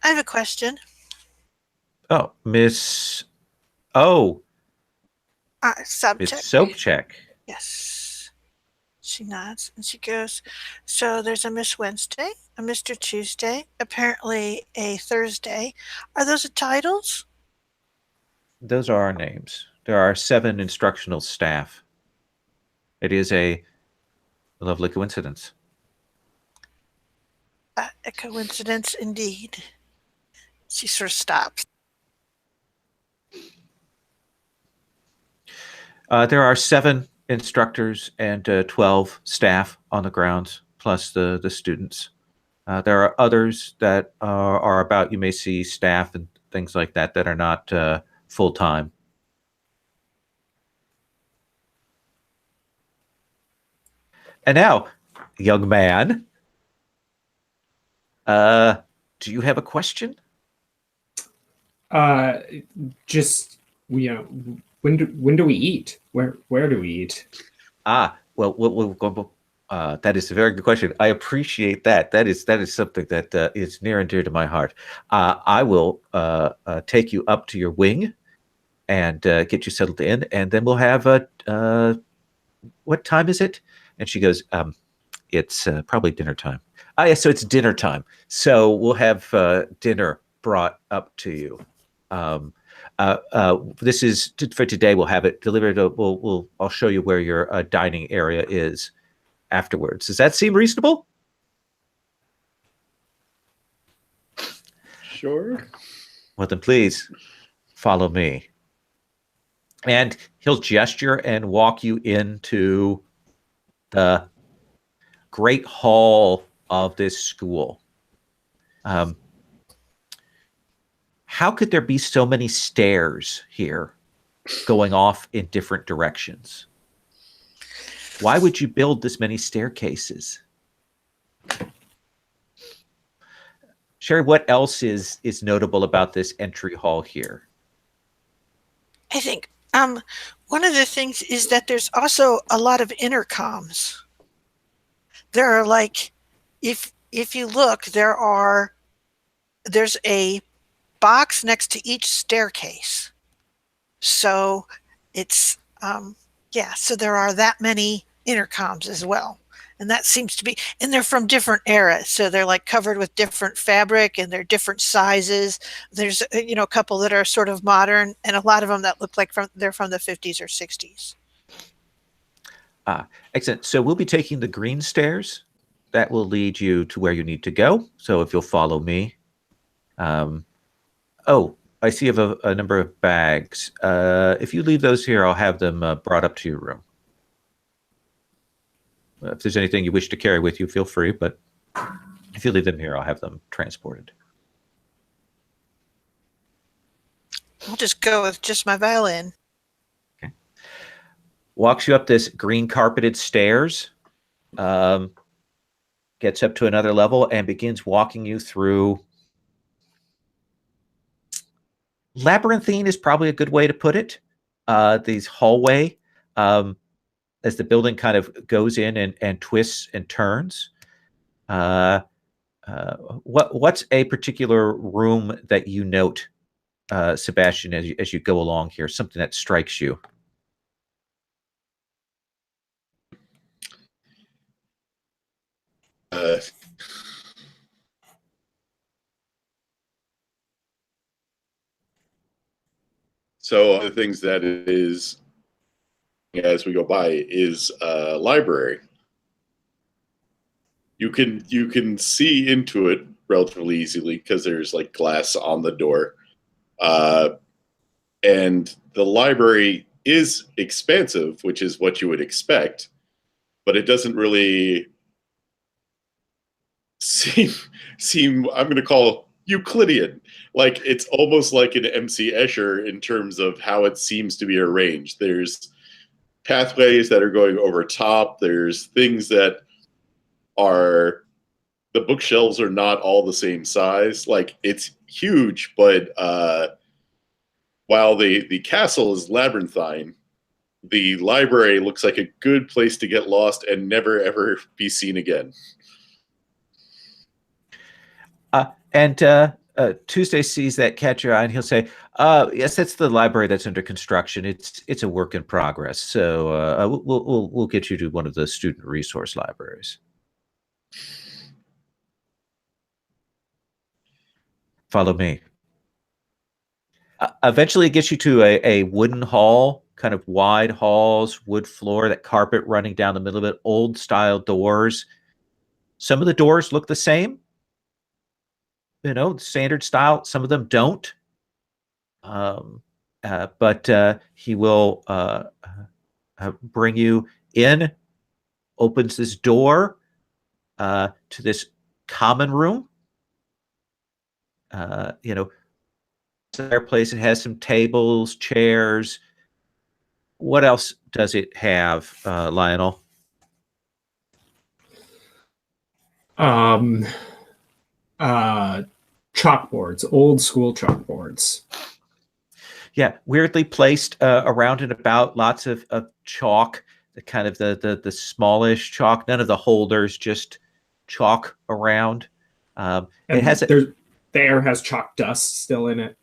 I have a question. Oh, Miss. Oh, Miss Subject. Soapcheck. Yes. She nods and she goes, so there's a Miss Wednesday, a Mr. Tuesday, apparently a Thursday. Are those the titles? Those are our names. There are 7 instructional staff. It is a lovely coincidence. A coincidence indeed. She sort of stops. There are 7 instructors and 12 staff on the grounds, plus the students. There are others that are about. You may see staff and things like that that are not full time. And now, young man, do you have a question? Just when do we eat? Where do we eat? We'll go. That is a very good question. I appreciate that. That is something that is near and dear to my heart. I will take you up to your wing and get you settled in, and then we'll have what time is it? And she goes, it's probably dinner time. Yeah, so it's dinner time. So we'll have dinner brought up to you. This is for today. We'll have it delivered. I'll show you where your dining area is afterwards. Does that seem reasonable? Sure. Well, then please follow me. And he'll gesture and walk you into the great hall of this school. How could there be so many stairs here going off in different directions? Why would you build this many staircases? Sherry, what else is notable about this entry hall here? I think one of the things is that there's also a lot of intercoms. There are like, if you look, there's a box next to each staircase. So it's so there are that many intercoms as well. And that seems to be, and they're from different eras. So they're like covered with different fabric and they're different sizes. There's, a couple that are sort of modern and a lot of them that look like they're from the 50s or 60s. Excellent. So we'll be taking the green stairs. That will lead you to where you need to go. So if you'll follow me. I see you have a number of bags. If you leave those here, I'll have them brought up to your room. If there's anything you wish to carry with you, feel free. But if you leave them here, I'll have them transported. I'll just go with just my violin. Okay. Walks you up this green carpeted stairs, gets up to another level, and begins walking you through. Labyrinthine is probably a good way to put it. These hallway, as the building kind of goes in and twists and turns. What's a particular room that you note, Sebastian, as you go along here? Something that strikes you. So the things that it is as we go by is a library. You can see into it relatively easily because there's like glass on the door. And the library is expansive, which is what you would expect, but it doesn't really seem I'm going to call Euclidean. Like it's almost like an MC Escher in terms of how it seems to be arranged. There's pathways that are going over top. There's things that are, the bookshelves are not all the same size. Like it's huge, but while the castle is labyrinthine, the library looks like a good place to get lost and never ever be seen again. Tuesday sees that catch your eye, and he'll say, "Yes, that's the library that's under construction. It's a work in progress. So we'll get you to one of the student resource libraries. Follow me." Eventually, it gets you to a wooden hall, kind of wide halls, wood floor, that carpet running down the middle of it, old style doors. Some of the doors look the same. Standard style. Some of them don't. But he will bring you in, opens this door to this common room. Fireplace. It has some tables, chairs. What else does it have, Lionel? Chalkboards, old school chalkboards. Yeah, weirdly placed around and about. Lots of chalk, the kind of the smallish chalk. None of the holders, just chalk around. It has the air has chalk dust still in it.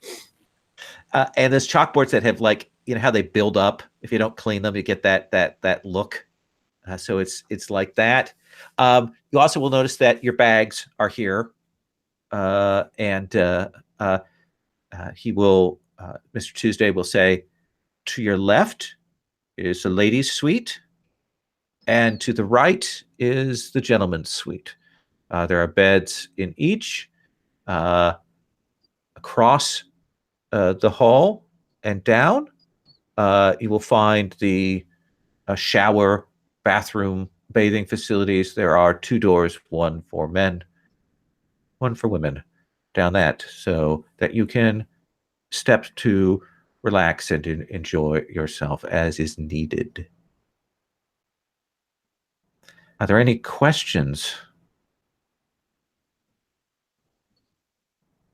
And there's chalkboards that have, like, how they build up. If you don't clean them, you get that look. So it's like that. You also will notice that your bags are here, and he will. Mr. Tuesday will say, to your left is the ladies' suite, and to the right is the gentleman's suite. There are beds in each. Across the hall and down, you will find the shower, bathroom, bathing facilities. There are 2 doors, one for men, one for women, down that, so that you can step to relax and enjoy yourself as is needed. Are there any questions?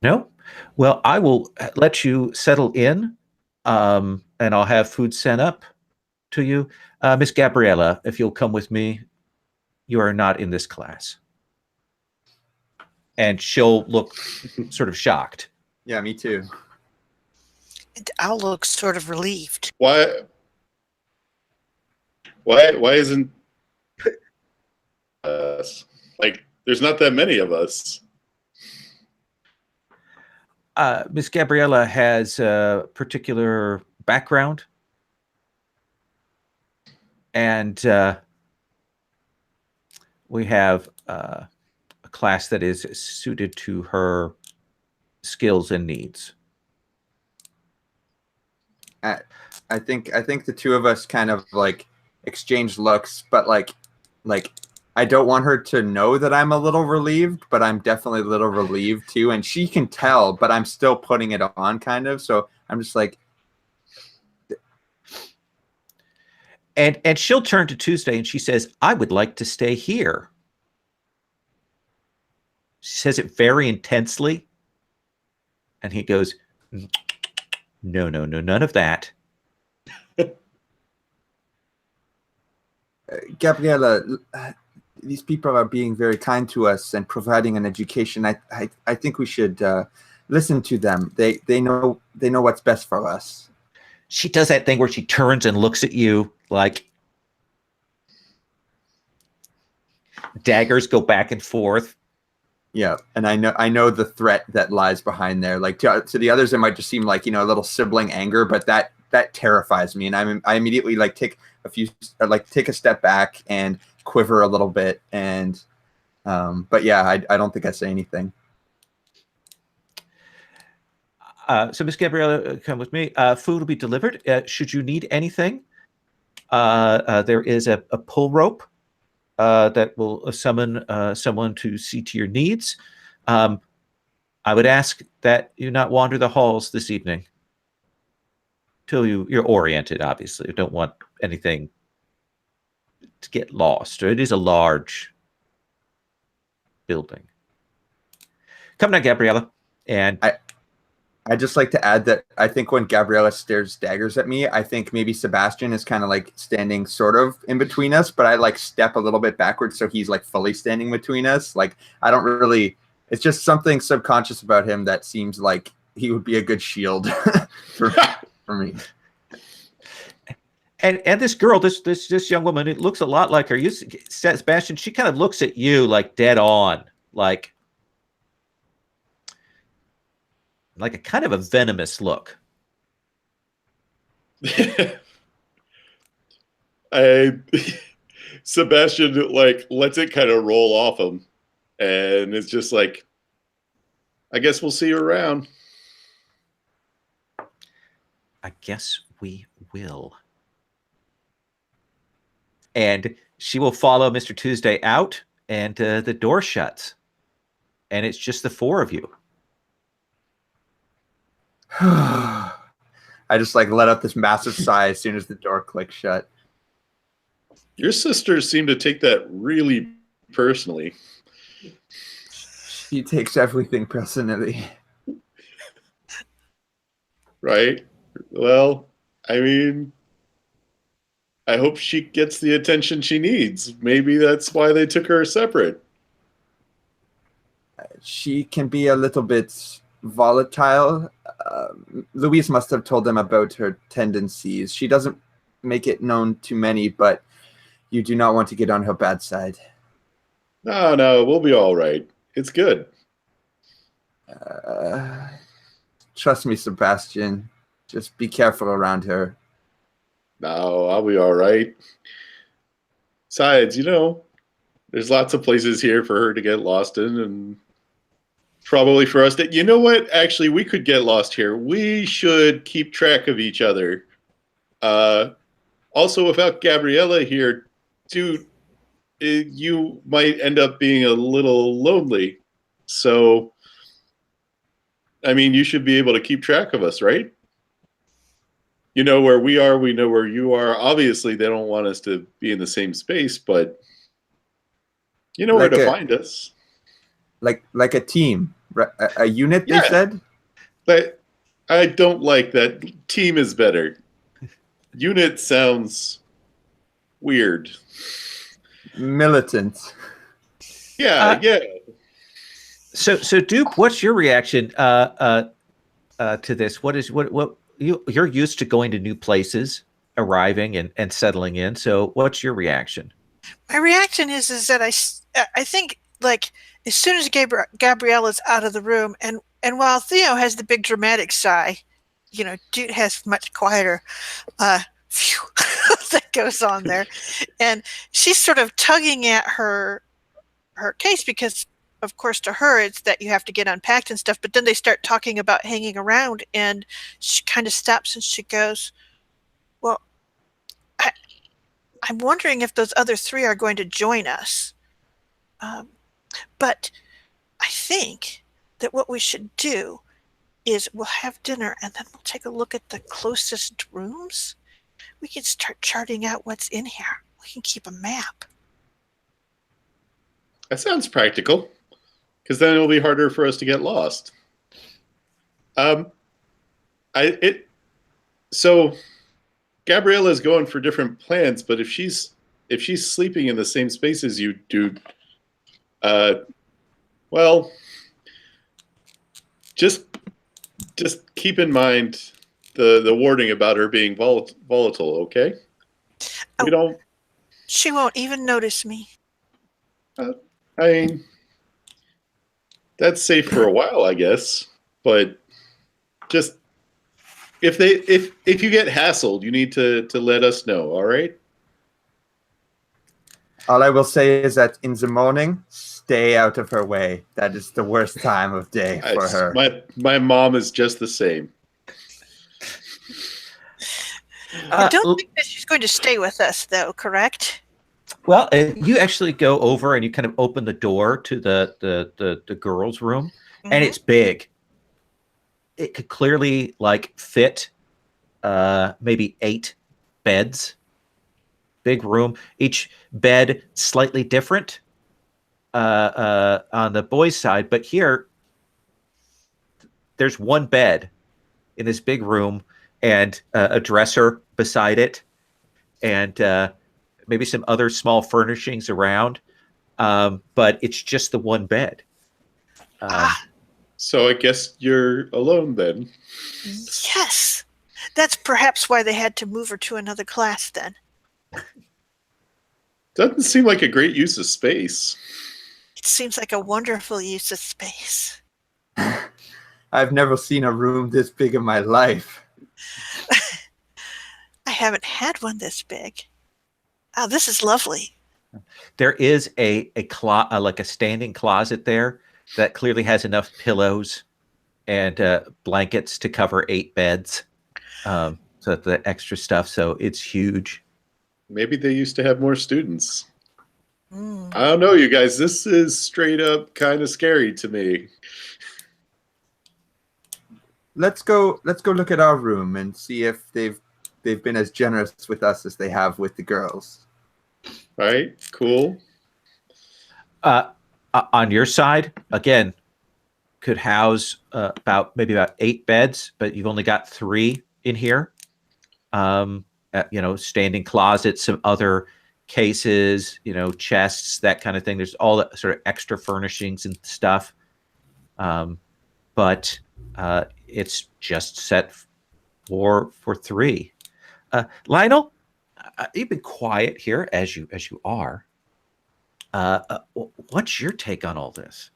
No? Well, I will let you settle in, and I'll have food sent up to you. Miss Gabriella, if you'll come with me, you are not in this class. And she'll look sort of shocked. Yeah, me too. And I'll look sort of relieved. Why isn't us? Like, there's not that many of us. Miss Gabriella has a particular background, and we have a class that is suited to her skills and needs. I think the two of us kind of like exchanged looks, but like I don't want her to know that I'm a little relieved, but I'm definitely a little relieved too, and she can tell, but I'm still putting it on kind of. So I'm just like, and she'll turn to Tuesday and she says, "I would like to stay here." She says it very intensely, and he goes, "No, no, no, none of that." Gabriella, these people are being very kind to us and providing an education. I think we should listen to them. They know what's best for us. She does that thing where she turns and looks at you like daggers go back and forth. Yeah, and I know the threat that lies behind there. Like to the others, it might just seem like, a little sibling anger, but that terrifies me, and I immediately like take a step back and quiver a little bit, and but yeah, I don't think I say anything. So Miss Gabriella, come with me. Food will be delivered. Should you need anything, there is a pull rope that will summon someone to see to your needs. I would ask that you not wander the halls this evening till you're oriented, obviously. You don't want anything to get lost. It is a large building. Come now, Gabriella. And I just like to add that I think when Gabriella stares daggers at me, I think maybe Sebastian is kind of like standing sort of in between us, but I like step a little bit backwards so he's like fully standing between us. Like I don't really, it's just something subconscious about him that seems like he would be a good shield for me. And this girl, this young woman, it looks a lot like her. Sebastian, she kind of looks at you like dead on, like a kind of a venomous look. Sebastian like lets it kind of roll off him, and it's just like, I guess we'll see you around. I guess we will. And she will follow Mr. Tuesday out, and the door shuts, and it's just the four of you. I just like let out this massive sigh as soon as the door clicks shut. Your sisters seem to take that really personally. She takes everything personally. Right? Well, I mean, I hope she gets the attention she needs. Maybe that's why they took her separate. She can be a little bit volatile. Louise must have told them about her tendencies. She doesn't make it known to many, but you do not want to get on her bad side. No, we'll be all right. It's good. Trust me, Sebastian. Just be careful around her. No, I'll be all right. Besides, there's lots of places here for her to get lost in, and probably for us to, you know what? Actually, we could get lost here. We should keep track of each other. Also, without Gabriella here, dude, you might end up being a little lonely. So, I mean, you should be able to keep track of us, right? You know where we are. We know where you are. Obviously, they don't want us to be in the same space, but you know where to find us. Like a team, a unit, they said? But I don't like that. Team is better. Unit sounds weird. Militant. Yeah. So Duke, what's your reaction to this? What you're used to going to new places, arriving and settling in. So what's your reaction? My reaction is that I think, like, as soon as Gabriella's out of the room, and while Theo has the big dramatic sigh, Duke has much quieter phew, that goes on there, and she's sort of tugging at her case because of course, to her, it's that you have to get unpacked and stuff. But then they start talking about hanging around, and she kind of stops and she goes, "Well, I'm wondering if those other three are going to join us. But I think that what we should do is we'll have dinner and then we'll take a look at the closest rooms. We can start charting out what's in here. We can keep a map." That sounds practical, because then it'll be harder for us to get lost. So Gabriella's going for different plans, but if she's sleeping in the same space as you do, well, just keep in mind the warning about her being volatile, okay? We don't. She won't even notice me. I mean, that's safe for a while, I guess. But just if you get hassled, you need to let us know. All right. All I will say is that in the morning, stay out of her way. That is the worst time of day for her. My mom is just the same. I don't think that she's going to stay with us, though, correct? Well, you actually go over and you kind of open the door to the girls' room, and it's big. It could clearly fit maybe 8 beds. Big room. Each bed slightly different on the boys' side, but here there's one bed in this big room and a dresser beside it, and maybe some other small furnishings around, but it's just the one bed. So I guess you're alone then. Yes. That's perhaps why they had to move her to another class then. Doesn't seem like a great use of space. It seems like a wonderful use of space. I've never seen a room this big in my life. I haven't had one this big. Oh, this is lovely. There is a standing closet there that clearly has enough pillows and blankets to cover 8 beds. So the extra stuff. So it's huge. Maybe they used to have more students. I don't know, you guys. This is straight up kind of scary to me. Let's go look at our room and see if they've been as generous with us as they have with the girls. All right, cool. On your side, again, could house about 8 beds, but you've only got 3 in here. Standing closets, some other cases, chests, that kind of thing. There's all that sort of extra furnishings and stuff. But it's just set for 3. Lionel, you've been quiet here as you are. What's your take on all this?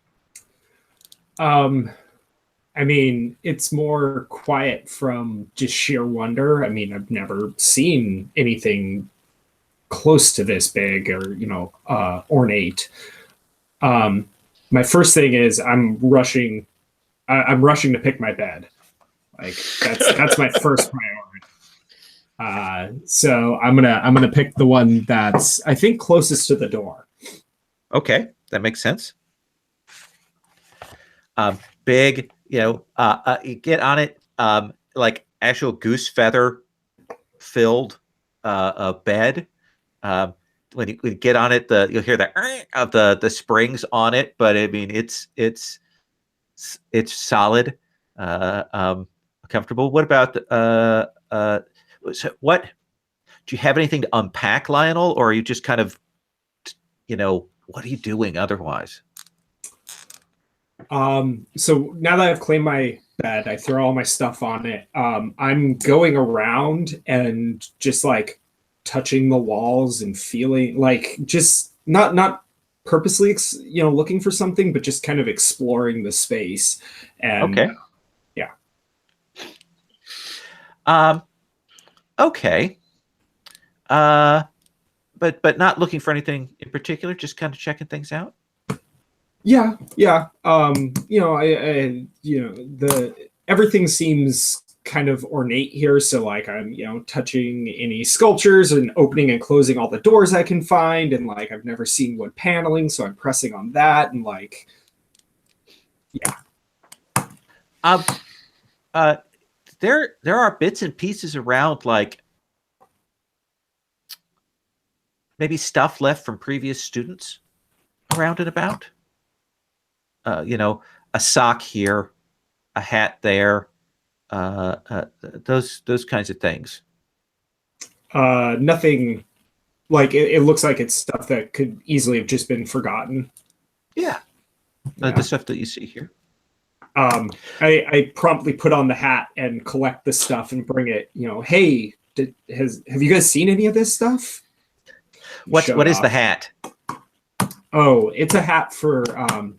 I mean, it's more quiet from just sheer wonder. I mean, I've never seen anything close to this big or, ornate. My first thing is I'm rushing to pick my bed. Like that's my first priority. So I'm gonna pick the one that's, I think, closest to the door. Okay, that makes sense. Big, you get on it, like actual goose feather filled bed. When you get on it, you'll hear the of the springs on it, but I mean it's solid, comfortable. What about what do you have anything to unpack, Lionel, or are you just kind of, what are you doing otherwise? So now that I've claimed my bed, I throw all my stuff on it. I'm going around and just touching the walls and feeling just not purposely, looking for something, but just kind of exploring the space. And okay. Yeah. Okay. But not looking for anything in particular, just kind of checking things out. Yeah. Everything seems kind of ornate here. So like I'm, touching any sculptures and opening and closing all the doors I can find. And like, I've never seen wood paneling. So I'm pressing on that. And like, yeah. There are bits and pieces around, like maybe stuff left from previous students around and about. A sock here, a hat there, those kinds of things. Nothing like it looks like it's stuff that could easily have just been forgotten. Yeah. The stuff that you see here. I promptly put on the hat and collect the stuff and bring it. Hey, have you guys seen any of this stuff? What is the hat? Oh, it's a hat for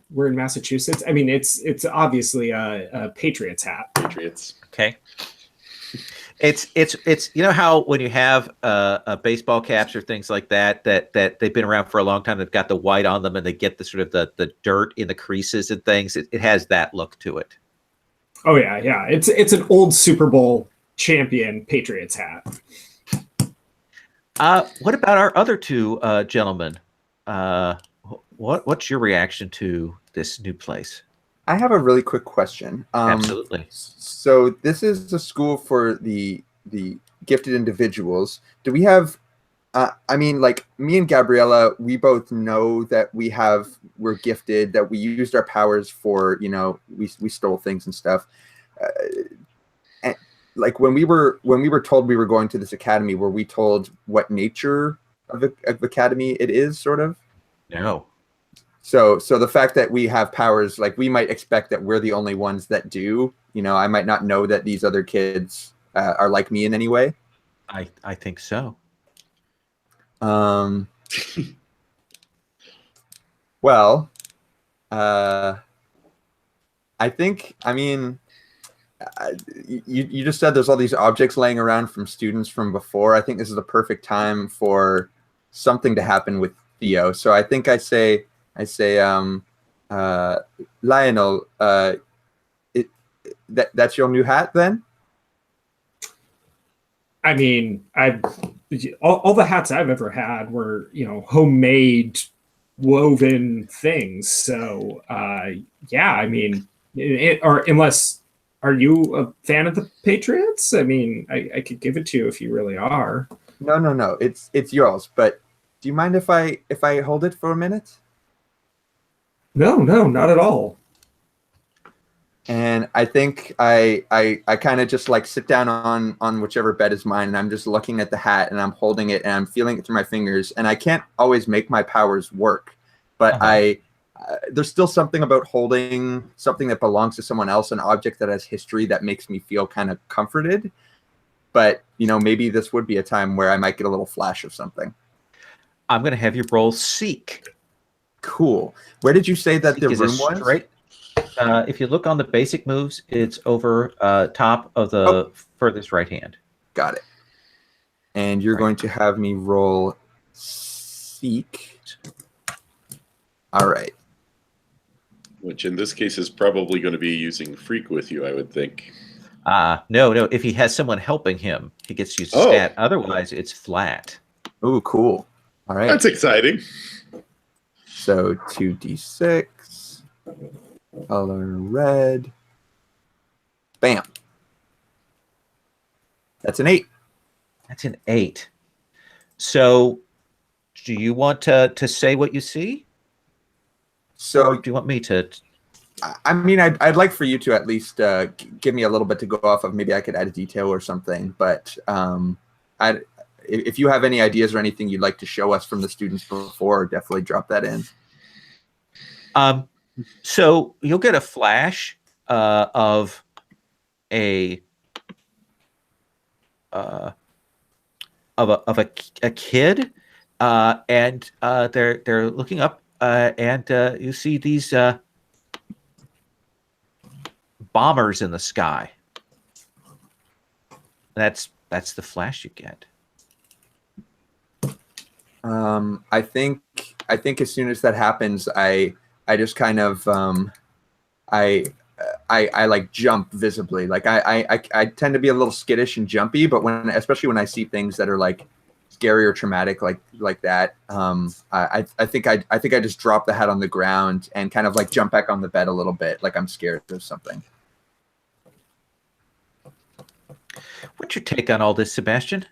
we're in Massachusetts. I mean, it's obviously a Patriots hat. Patriots. Okay. It's how when you have baseball caps or things like that they've been around for a long time, they've got the white on them and they get the sort of the dirt in the creases and things. It has that look to it. Oh yeah. It's an old Super Bowl champion Patriots hat. What about our other two gentlemen? What's your reaction to this new place? I have a really quick question. Absolutely. So this is a school for the gifted individuals. Do we have? I mean, like me and Gabriella, we both know that we're gifted. That we used our powers for. We stole things and stuff. And like when we were told we were going to this academy, were we told what nature of academy it is? Sort of. No. So the fact that we have powers, like we might expect that we're the only ones that do. I might not know that these other kids are like me in any way. I think so. Well, I think. I mean, you just said there's all these objects laying around from students from before. I think this is the perfect time for something to happen with Theo. So I think I say, Lionel, that's your new hat then? I mean, all the hats I've ever had were, homemade woven things. So, yeah, I mean, are you a fan of the Patriots? I mean, I could give it to you if you really are. No. It's yours. But do you mind if I hold it for a minute? No, not at all. And I think I kind of just like sit down on whichever bed is mine, and I'm just looking at the hat and I'm holding it and I'm feeling it through my fingers, and I can't always make my powers work, but there's still something about holding something that belongs to someone else, an object that has history, that makes me feel kind of comforted. But maybe this would be a time where I might get a little flash of something. I'm going to have you roll Seek. Cool. Where did you say that the room was? Right. If you look on the basic moves, it's over top of the furthest right hand. Got it. And you're going to have me roll Seek. All right. Which in this case is probably going to be using Freak with you, I would think. No. If he has someone helping him, he gets used to stat. Otherwise, it's flat. Ooh, cool. All right. That's exciting. So 2d6. Color red. Bam. That's an 8. That's an 8. So, do you want to say what you see? So, or do you want me to? I mean, I'd like for you to at least give me a little bit to go off of. Maybe I could add a detail or something. But if you have any ideas or anything you'd like to show us from the students before, definitely drop that in. So you'll get a flash of a kid, and they're looking up, and you see these bombers in the sky. That's the flash you get. I think as soon as that happens, I I just kind of I like jump visibly. Like I tend to be a little skittish and jumpy, but especially when I see things that are like scary or traumatic like that, I think I just drop the hat on the ground and kind of like jump back on the bed a little bit, like I'm scared of something. What's your take on all this, Sebastian?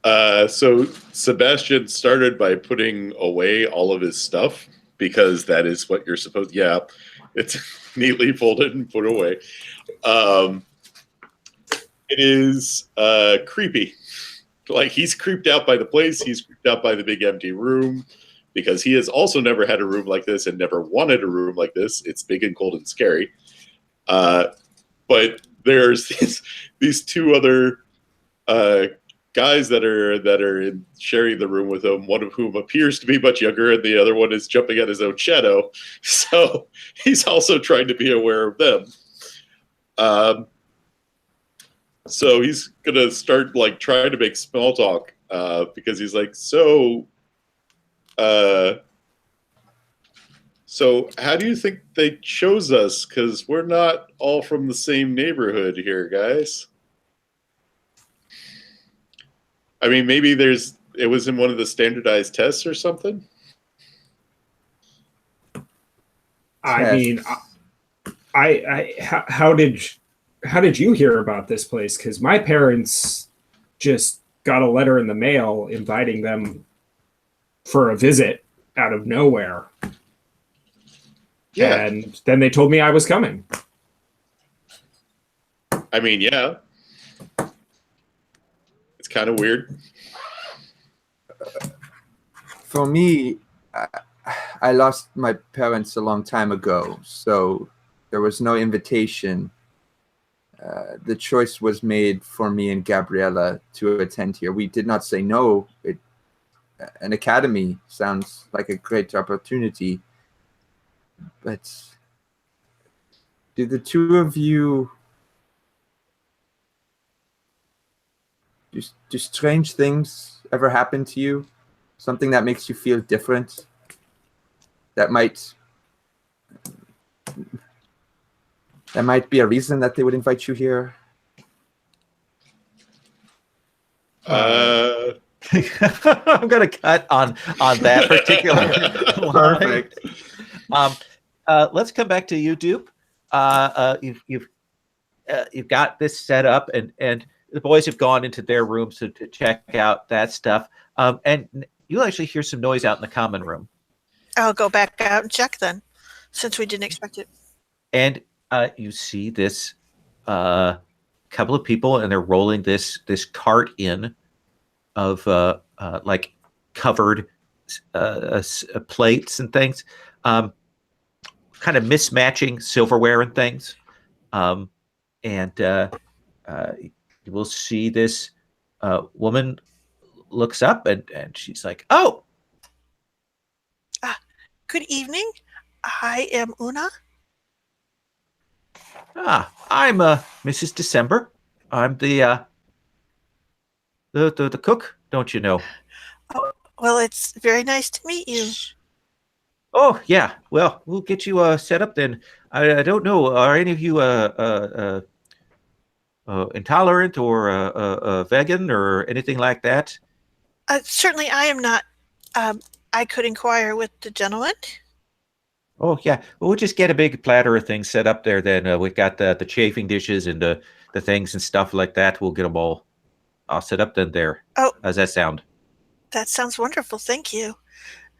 So Sebastian started by putting away all of his stuff because that is what you're supposed. Yeah, it's neatly folded and put away. It is creepy. Like, he's creeped out by the place. He's creeped out by the big empty room because he has also never had a room like this and never wanted a room like this. It's big and cold and scary. But there's these two other guys that are sharing the room with him, one of whom appears to be much younger and the other one is jumping at his own shadow. So he's also trying to be aware of them. So he's going to start like trying to make small talk because he's like, so how do you think they chose us? Because we're not all from the same neighborhood here, guys. I mean, maybe it was in one of the standardized tests or something. I mean, how did you hear about this place? Because my parents just got a letter in the mail inviting them for a visit out of nowhere. Yeah. And then they told me I was coming. I mean, yeah. It's kind of weird. For me, I lost my parents a long time ago, so there was no invitation. The choice was made for me and Gabriella to attend here. We did not say no. An academy sounds like a great opportunity. But do the two of you do strange things ever happen to you? Something that makes you feel different? That might be a reason that they would invite you here. I'm going to cut on that particular line. Perfect. Let's come back to you, Dupe. You've got this set up, and the boys have gone into their rooms to check out that stuff. And you'll actually hear some noise out in the common room. I'll go back out and check then, since we didn't expect it. And you see this couple of people, and they're rolling this cart in of like covered plates and things, kind of mismatching silverware and things. And you will see this woman looks up and she's like, "Oh, good evening. I am Una. I'm Mrs. December. I'm the cook, don't you know?" Oh, well, it's very nice to meet you. Oh, yeah. Well, we'll get you set up then. I don't know. Are any of you intolerant or vegan or anything like that? Certainly, I am not. I could inquire with the gentleman. Oh, yeah. Well, we'll just get a big platter of things set up there then. We've got the chafing dishes and the things and stuff like that. We'll get them all set up then there. Oh. How's that sound? That sounds wonderful. Thank you.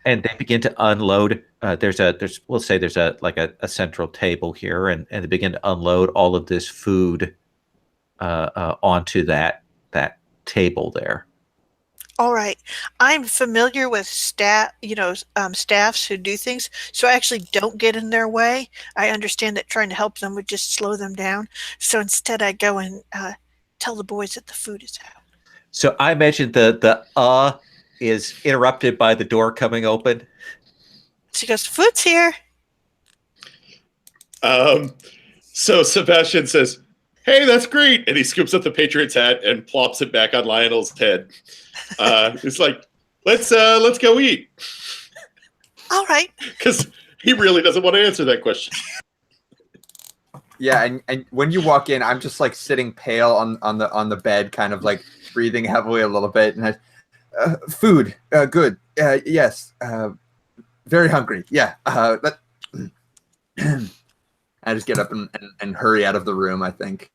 And they begin to unload. There's a central table here, and they begin to unload all of this food onto that table there. All right. I'm familiar with staffs who do things, so I actually don't get in their way. I understand that trying to help them would just slow them down. So instead I go and tell the boys that the food is out. So I imagine the is interrupted by the door coming open. She goes, "Food's here." So Sebastian says, "Hey, that's great," and he scoops up the Patriots hat and plops it back on Lionel's head. It's like, let's go eat. All right. Because He really doesn't want to answer that question. Yeah, and when you walk in, I'm just like sitting pale on the bed, kind of like breathing heavily a little bit, and food, good, yes, very hungry, yeah. But I just get up and hurry out of the room, I think.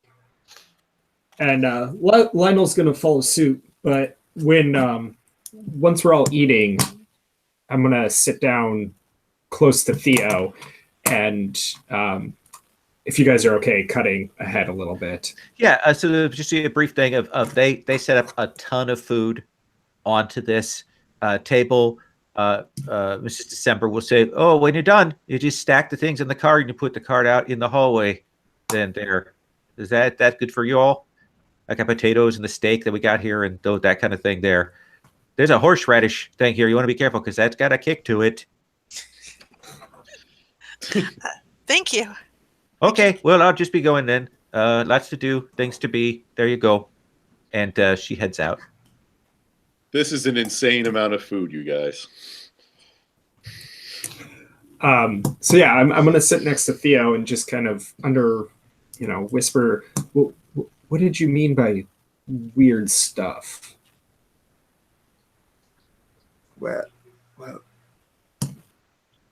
And Lionel's gonna follow suit, but when once we're all eating, I'm gonna sit down close to Theo, and if you guys are okay, cutting ahead a little bit. Yeah, so just a brief thing of they set up a ton of food onto this table. Mrs. December will say, "Oh, when you're done, you just stack the things in the cart and you put the cart out in the hallway." Then there, is that good for you all? I got potatoes and the steak that we got here and that kind of thing there. There's a horseradish thing here. You want to be careful because that's got a kick to it. Thank you. Okay, well, I'll just be going then. Lots to do, things to be. There you go. And she heads out. This is an insane amount of food, you guys. So yeah, I'm gonna sit next to Theo and just kind of whisper. What did you mean by weird stuff? Well,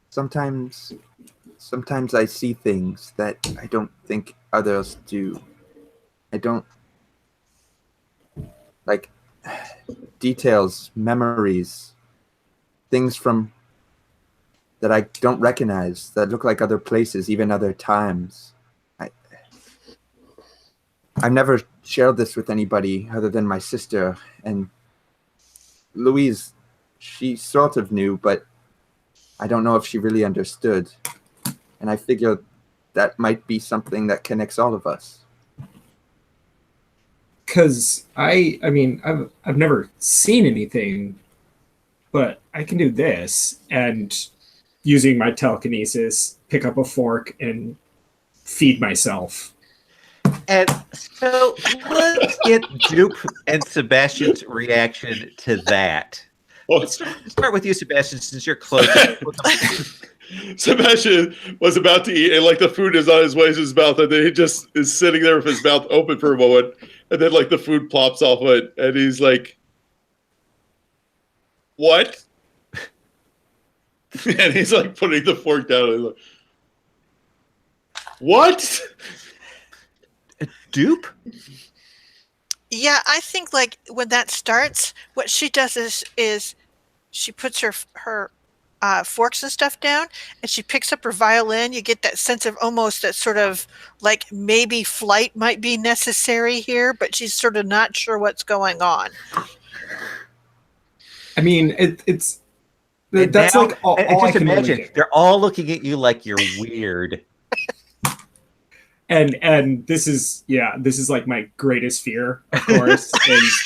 sometimes I see things that I don't think others do. I don't like details, memories, things from that I don't recognize, that look like other places, even other times. I've never shared this with anybody other than my sister, and Louise, she sort of knew, but I don't know if she really understood. And I figure that might be something that connects all of us. Because I've never seen anything, but I can do this, and using my telekinesis, pick up a fork and feed myself. And so let's get Dupe and Sebastian's reaction to that. Well, Let's start with you, Sebastian, since you're close. Sebastian was about to eat, and like the food is on his way to his mouth, and then he just is sitting there with his mouth open for a moment, and then like the food plops off it, and he's like, "What?" And he's like putting the fork down, and he's like, "What?" Dupe? Yeah, I think like when that starts, what she does is she puts her forks and stuff down, and she picks up her violin. You get that sense of almost that sort of like maybe flight might be necessary here, but she's sort of not sure what's going on. I mean, that's now, like all and I just can imagine, really do. they're all looking at you like you're weird. And this is like my greatest fear, of course, is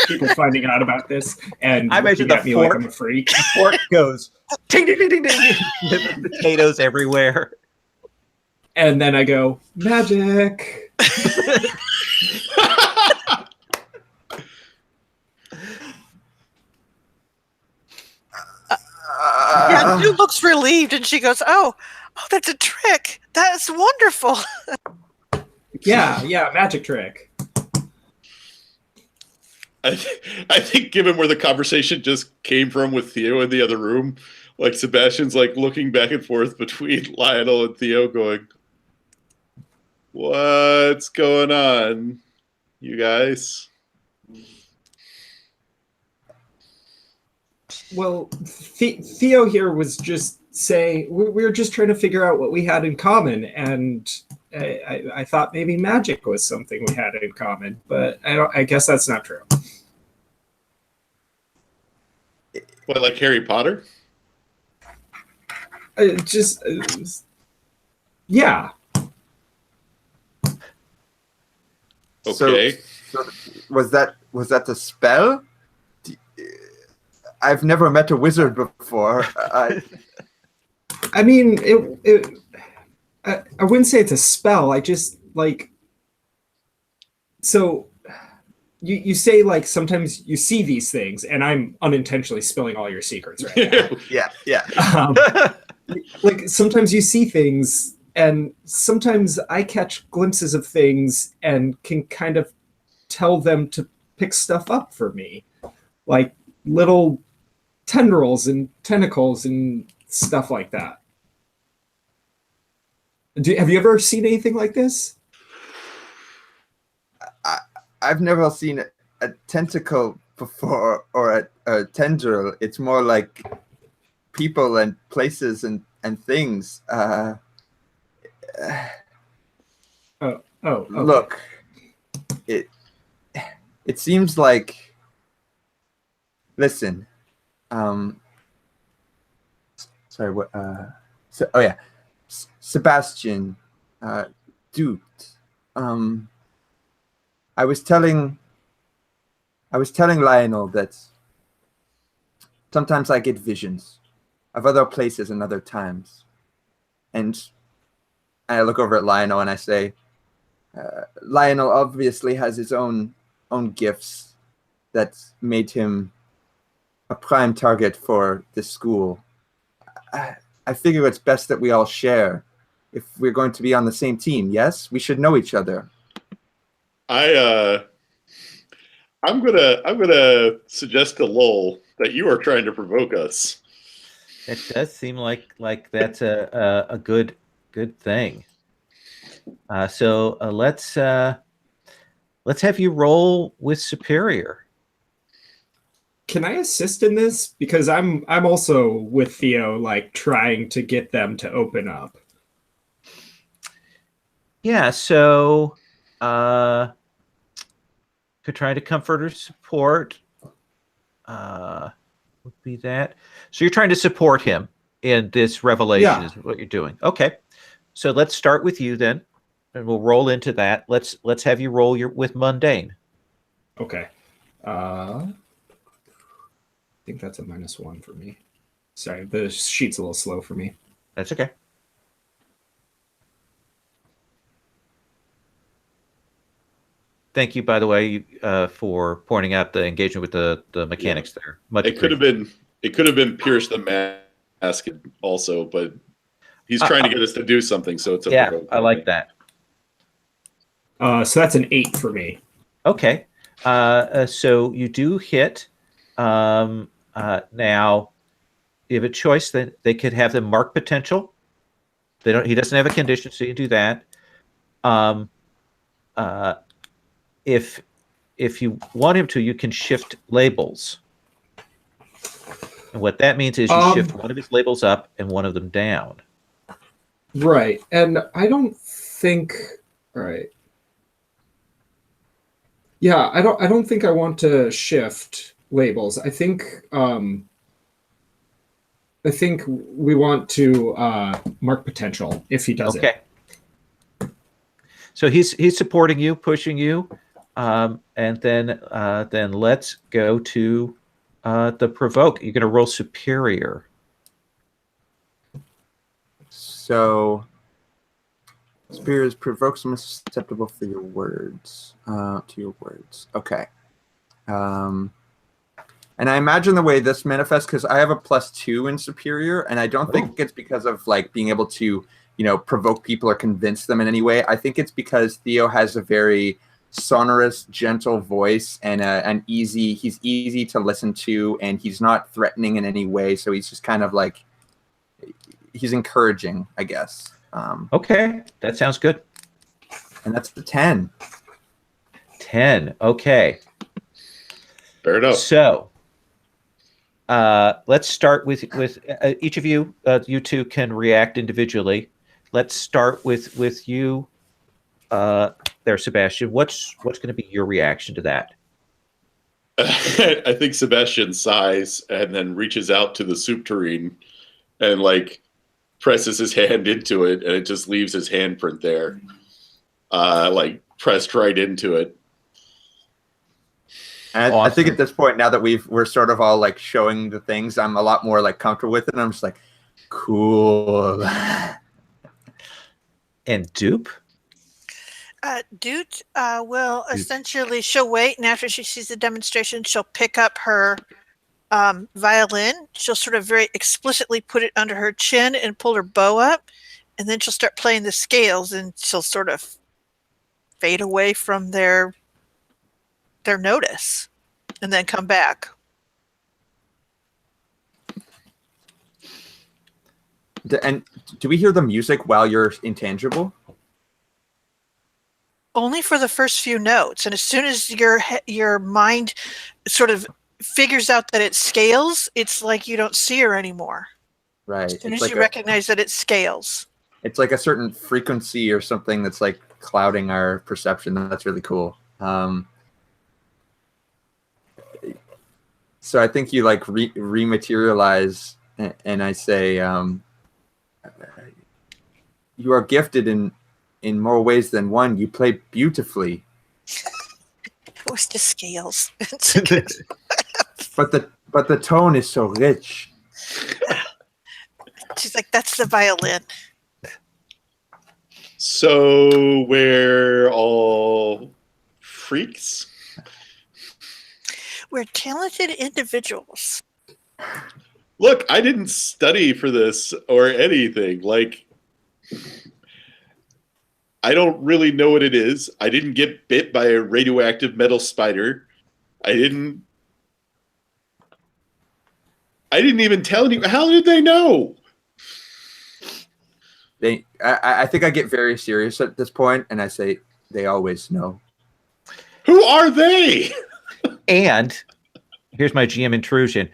people finding out about this and I imagine looking at the me like fork- I'm a freak. The fork goes ding ding ding ding ding. The potatoes everywhere. And then I go, magic. Yeah, Sue looks relieved, and she goes, "Oh, that's a trick. That's wonderful." Yeah, magic trick. I think given where the conversation just came from with Theo in the other room, like Sebastian's like looking back and forth between Lionel and Theo going, "What's going on, you guys?" Well, Theo here was just saying we were just trying to figure out what we had in common, and I thought maybe magic was something we had in common, but I guess that's not true. What, like Harry Potter? Yeah. Okay. So was that the spell? I've never met a wizard before. I mean, I wouldn't say it's a spell. I just like. So, you say like sometimes you see these things, and I'm unintentionally spilling all your secrets right now. Yeah. Like sometimes you see things, and sometimes I catch glimpses of things and can kind of tell them to pick stuff up for me, like little tendrils and tentacles and stuff like that. Have you ever seen anything like this? I've never seen a tentacle before, or a tendril. It's more like people and places and things. Okay. Look, it seems like. Listen, sorry. What? Sebastian, dude. I was telling Lionel that sometimes I get visions of other places and other times, and I look over at Lionel and I say, Lionel obviously has his own gifts that made him a prime target for this school. I figure it's best that we all share if we're going to be on the same team. Yes, we should know each other. I'm gonna suggest to Lowell that you are trying to provoke us. It does seem like that's a good thing. So let's have you roll with Superior. Can I assist in this? Because I'm also with Theo, like trying to get them to open up. Yeah, so could try to comfort or support. Would be that. So you're trying to support him in this revelation, is what you're doing. Okay. So let's start with you then, and we'll roll into that. Let's have you roll with mundane. Okay. I think that's a -1 for me. Sorry, the sheet's a little slow for me. That's okay. Thank you, by the way, for pointing out the engagement with the mechanics there. It could have been Pierce the Mask also, but he's trying to get us to do something, so it's I like that. So that's an 8 for me. Okay. So you do hit. Now, you have a choice that they could have them mark potential. He doesn't have a condition, so you can do that. If you want him to, you can shift labels. And what that means is you shift one of his labels up and one of them down. Right. And I don't think right. Yeah, I don't think I want to shift labels. I think we want to mark potential if he does it. Okay. So he's supporting you, pushing you. And then let's go to the provoke. You're going to roll Superior. So Superior is provoke someone susceptible for your words. To your words. Okay. And I imagine the way this manifests, because I have a +2 in Superior, and I don't think it's because of like being able to, provoke people or convince them in any way. I think it's because Theo has a very sonorous, gentle voice and he's easy to listen to, and he's not threatening in any way. So he's just kind of like, he's encouraging, I guess. Okay, that sounds good. And that's the 10. 10. Okay. Fair enough. So let's start with each of you. You two can react individually. Let's start with you. There, Sebastian. What's going to be your reaction to that? I think Sebastian sighs and then reaches out to the soup tureen and like presses his hand into it, and it just leaves his handprint there, like pressed right into it. And awesome. I think at this point, now that we're sort of all like showing the things, I'm a lot more like comfortable with it. And I'm just like, cool. And Dupe? Doot will essentially, she'll wait, and after she sees the demonstration, she'll pick up her violin, she'll sort of very explicitly put it under her chin and pull her bow up, and then she'll start playing the scales, and she'll sort of fade away from their notice, and then come back. And do we hear the music while you're intangible? Only for the first few notes, and as soon as your mind sort of figures out that it scales, it's like you don't see her anymore. Right. As soon as like you recognize that it scales. It's like a certain frequency or something that's like clouding our perception. That's really cool. So I think you like rematerialize, and I say, you are gifted in more ways than one. You play beautifully. It was just scales. But the tone is so rich. She's like, that's the violin. So we're all freaks? We're talented individuals. Look, I didn't study for this or anything. Like, I don't really know what it is. I didn't get bit by a radioactive metal spider. I didn't even tell you. How did they know? I think I get very serious at this point, and I say they always know. Who are they? And here's my GM intrusion.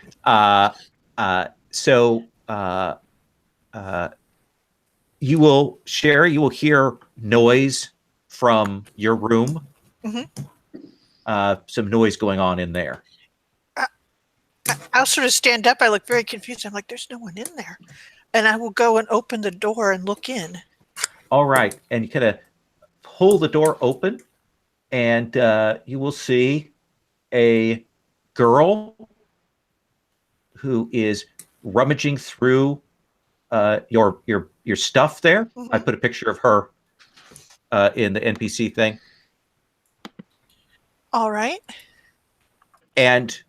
So you will hear noise from your room. Mm-hmm. Some noise going on in there. I'll sort of stand up. I look very confused. I'm like, there's no one in there. And I will go and open the door and look in. All right. And you kind of pull the door open, and you will see a girl who is rummaging through your stuff there. Mm-hmm. I put a picture of her in the NPC thing. All right. And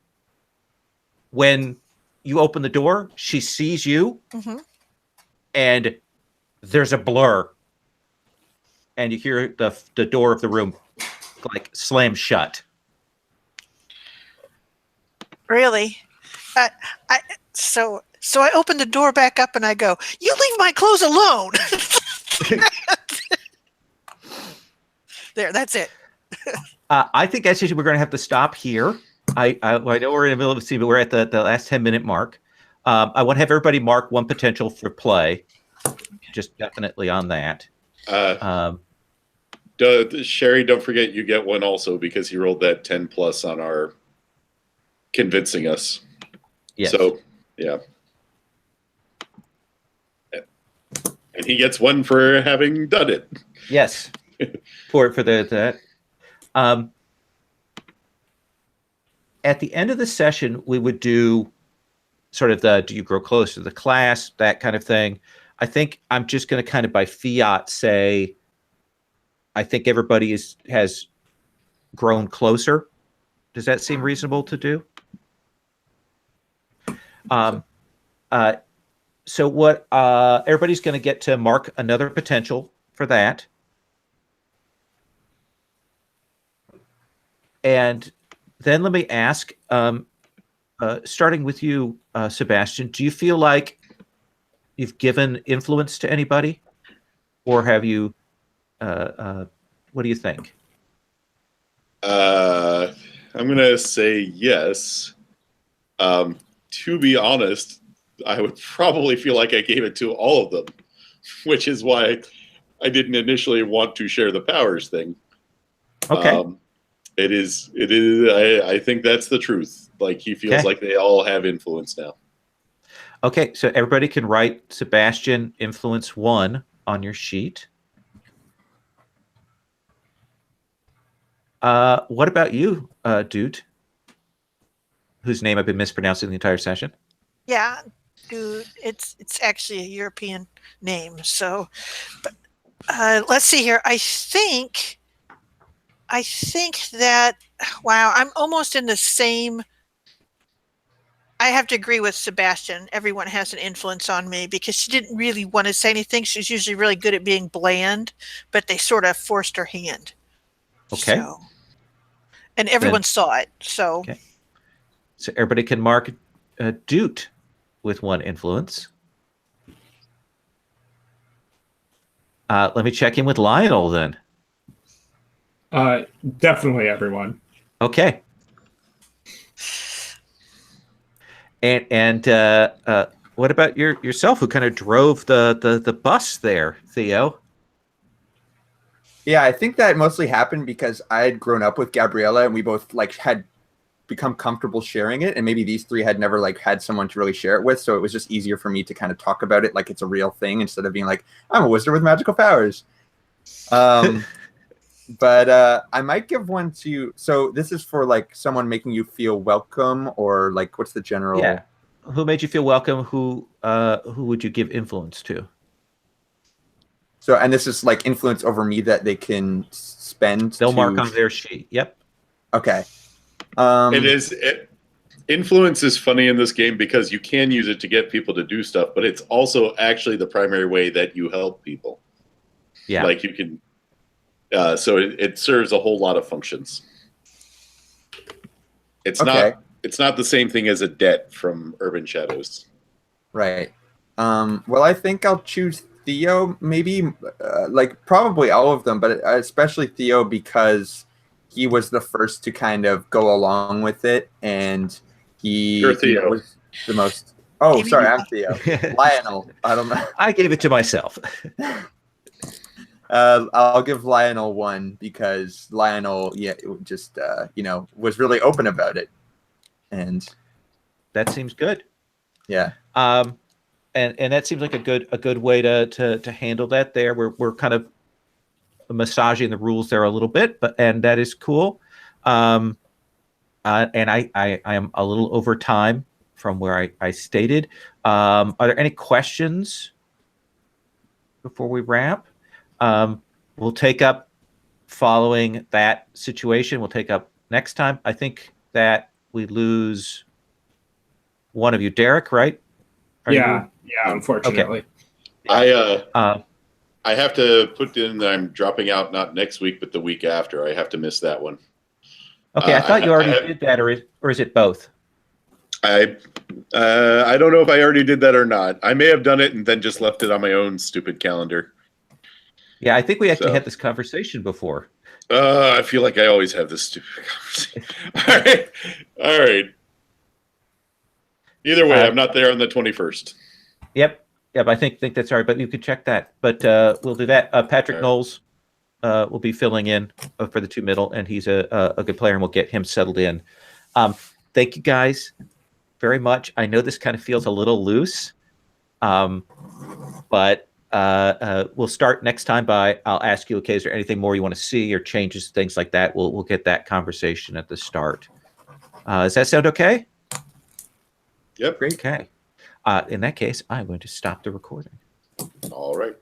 when you open the door, she sees you, Mm-hmm. and there's a blur, and you hear the door of the room like slam shut. Really? So I open the door back up and I go, you leave my clothes alone. There, that's it. I think actually we're going to have to stop here. I know we're in the middle of the scene, but we're at the last 10-minute mark. I want to have everybody mark one potential for play. Just definitely on that. Sherry, don't forget you get one also because he rolled that 10 plus on our convincing us. Yes. So, yeah. And he gets one for having done it. Yes. for that. At the end of the session, we would do sort of do you grow closer to the class, that kind of thing. I think I'm just going to kind of by fiat say, I think everybody has grown closer. Does that seem reasonable to do? So what everybody's going to get to mark another potential for that. And then let me ask, starting with you, Sebastian, do you feel like you've given influence to anybody? Or have you, what do you think? I'm going to say yes. To be honest, I would probably feel like I gave it to all of them, which is why I didn't initially want to share the powers thing. Okay. It is. I think that's the truth. Like he feels like they all have influence now. Okay, so everybody can write Sebastian influence 1 on your sheet. What about you, Dude? Whose name I've been mispronouncing the entire session? Yeah, dude, it's actually a European name. So, but let's see here. I think that, wow, I'm almost in the same I have to agree with Sebastian. Everyone has an influence on me because she didn't really want to say anything. She's usually really good at being bland, but they sort of forced her hand. Okay. So, and everyone saw it. So, Okay. So everybody can mark Doot with 1 influence. Let me check in with Lionel then. Definitely everyone. Okay. And what about yourself, who kind of drove the bus there, Theo? Yeah, I think that mostly happened because I had grown up with Gabriella, and we both like had become comfortable sharing it, and maybe these 3 had never like had someone to really share it with, so it was just easier for me to kind of talk about it like it's a real thing instead of being like, I'm a wizard with magical powers. But I might give one to, so this is for like someone making you feel welcome, or like what's the general? Yeah. Who made you feel welcome? Who would you give influence to? So, and this is like influence over me that they can spend. They'll mark on their sheet. Yep. Okay. Influence is funny in this game because you can use it to get people to do stuff, but it's also actually the primary way that you help people. Yeah. Like you can, so it serves a whole lot of functions. It's not the same thing as a debt from Urban Shadows. Right. Well, I think I'll choose Theo, maybe like probably all of them, but especially Theo because he was the first to kind of go along with it, and he was the most. Oh, sorry, I'm Theo. Lionel. I don't know. I gave it to myself. I'll give Lionel 1 because Lionel, just was really open about it, and that seems good. Yeah. And that seems like a good way to handle that. There, we're kind of massaging the rules there a little bit, and that is cool. And I am a little over time from where I stated. Are there any questions before we wrap? We'll take up following that situation. We'll take up next time. I think that we lose one of you, Derek, right? Yeah, unfortunately. Okay. I have to put in that I'm dropping out not next week, but the week after. I have to miss that one. Okay, I thought you already did that, or is it both? I don't know if I already did that or not. I may have done it and then just left it on my own stupid calendar. Yeah, I think we actually had this conversation before. I feel like I always have this stupid conversation. All right. Either way, I'm not there on the 21st. Yep. I think that's all right, but you could check that. But we'll do that. Patrick Knowles will be filling in for the 2 middle, and he's a good player, and we'll get him settled in. Thank you guys very much. I know this kind of feels a little loose, but we'll start next time by I'll ask you, okay, is there anything more you want to see or changes, things like that? We'll get that conversation at the start. Does that sound okay? Yep. Great. Okay. In that case, I'm going to stop the recording. All right.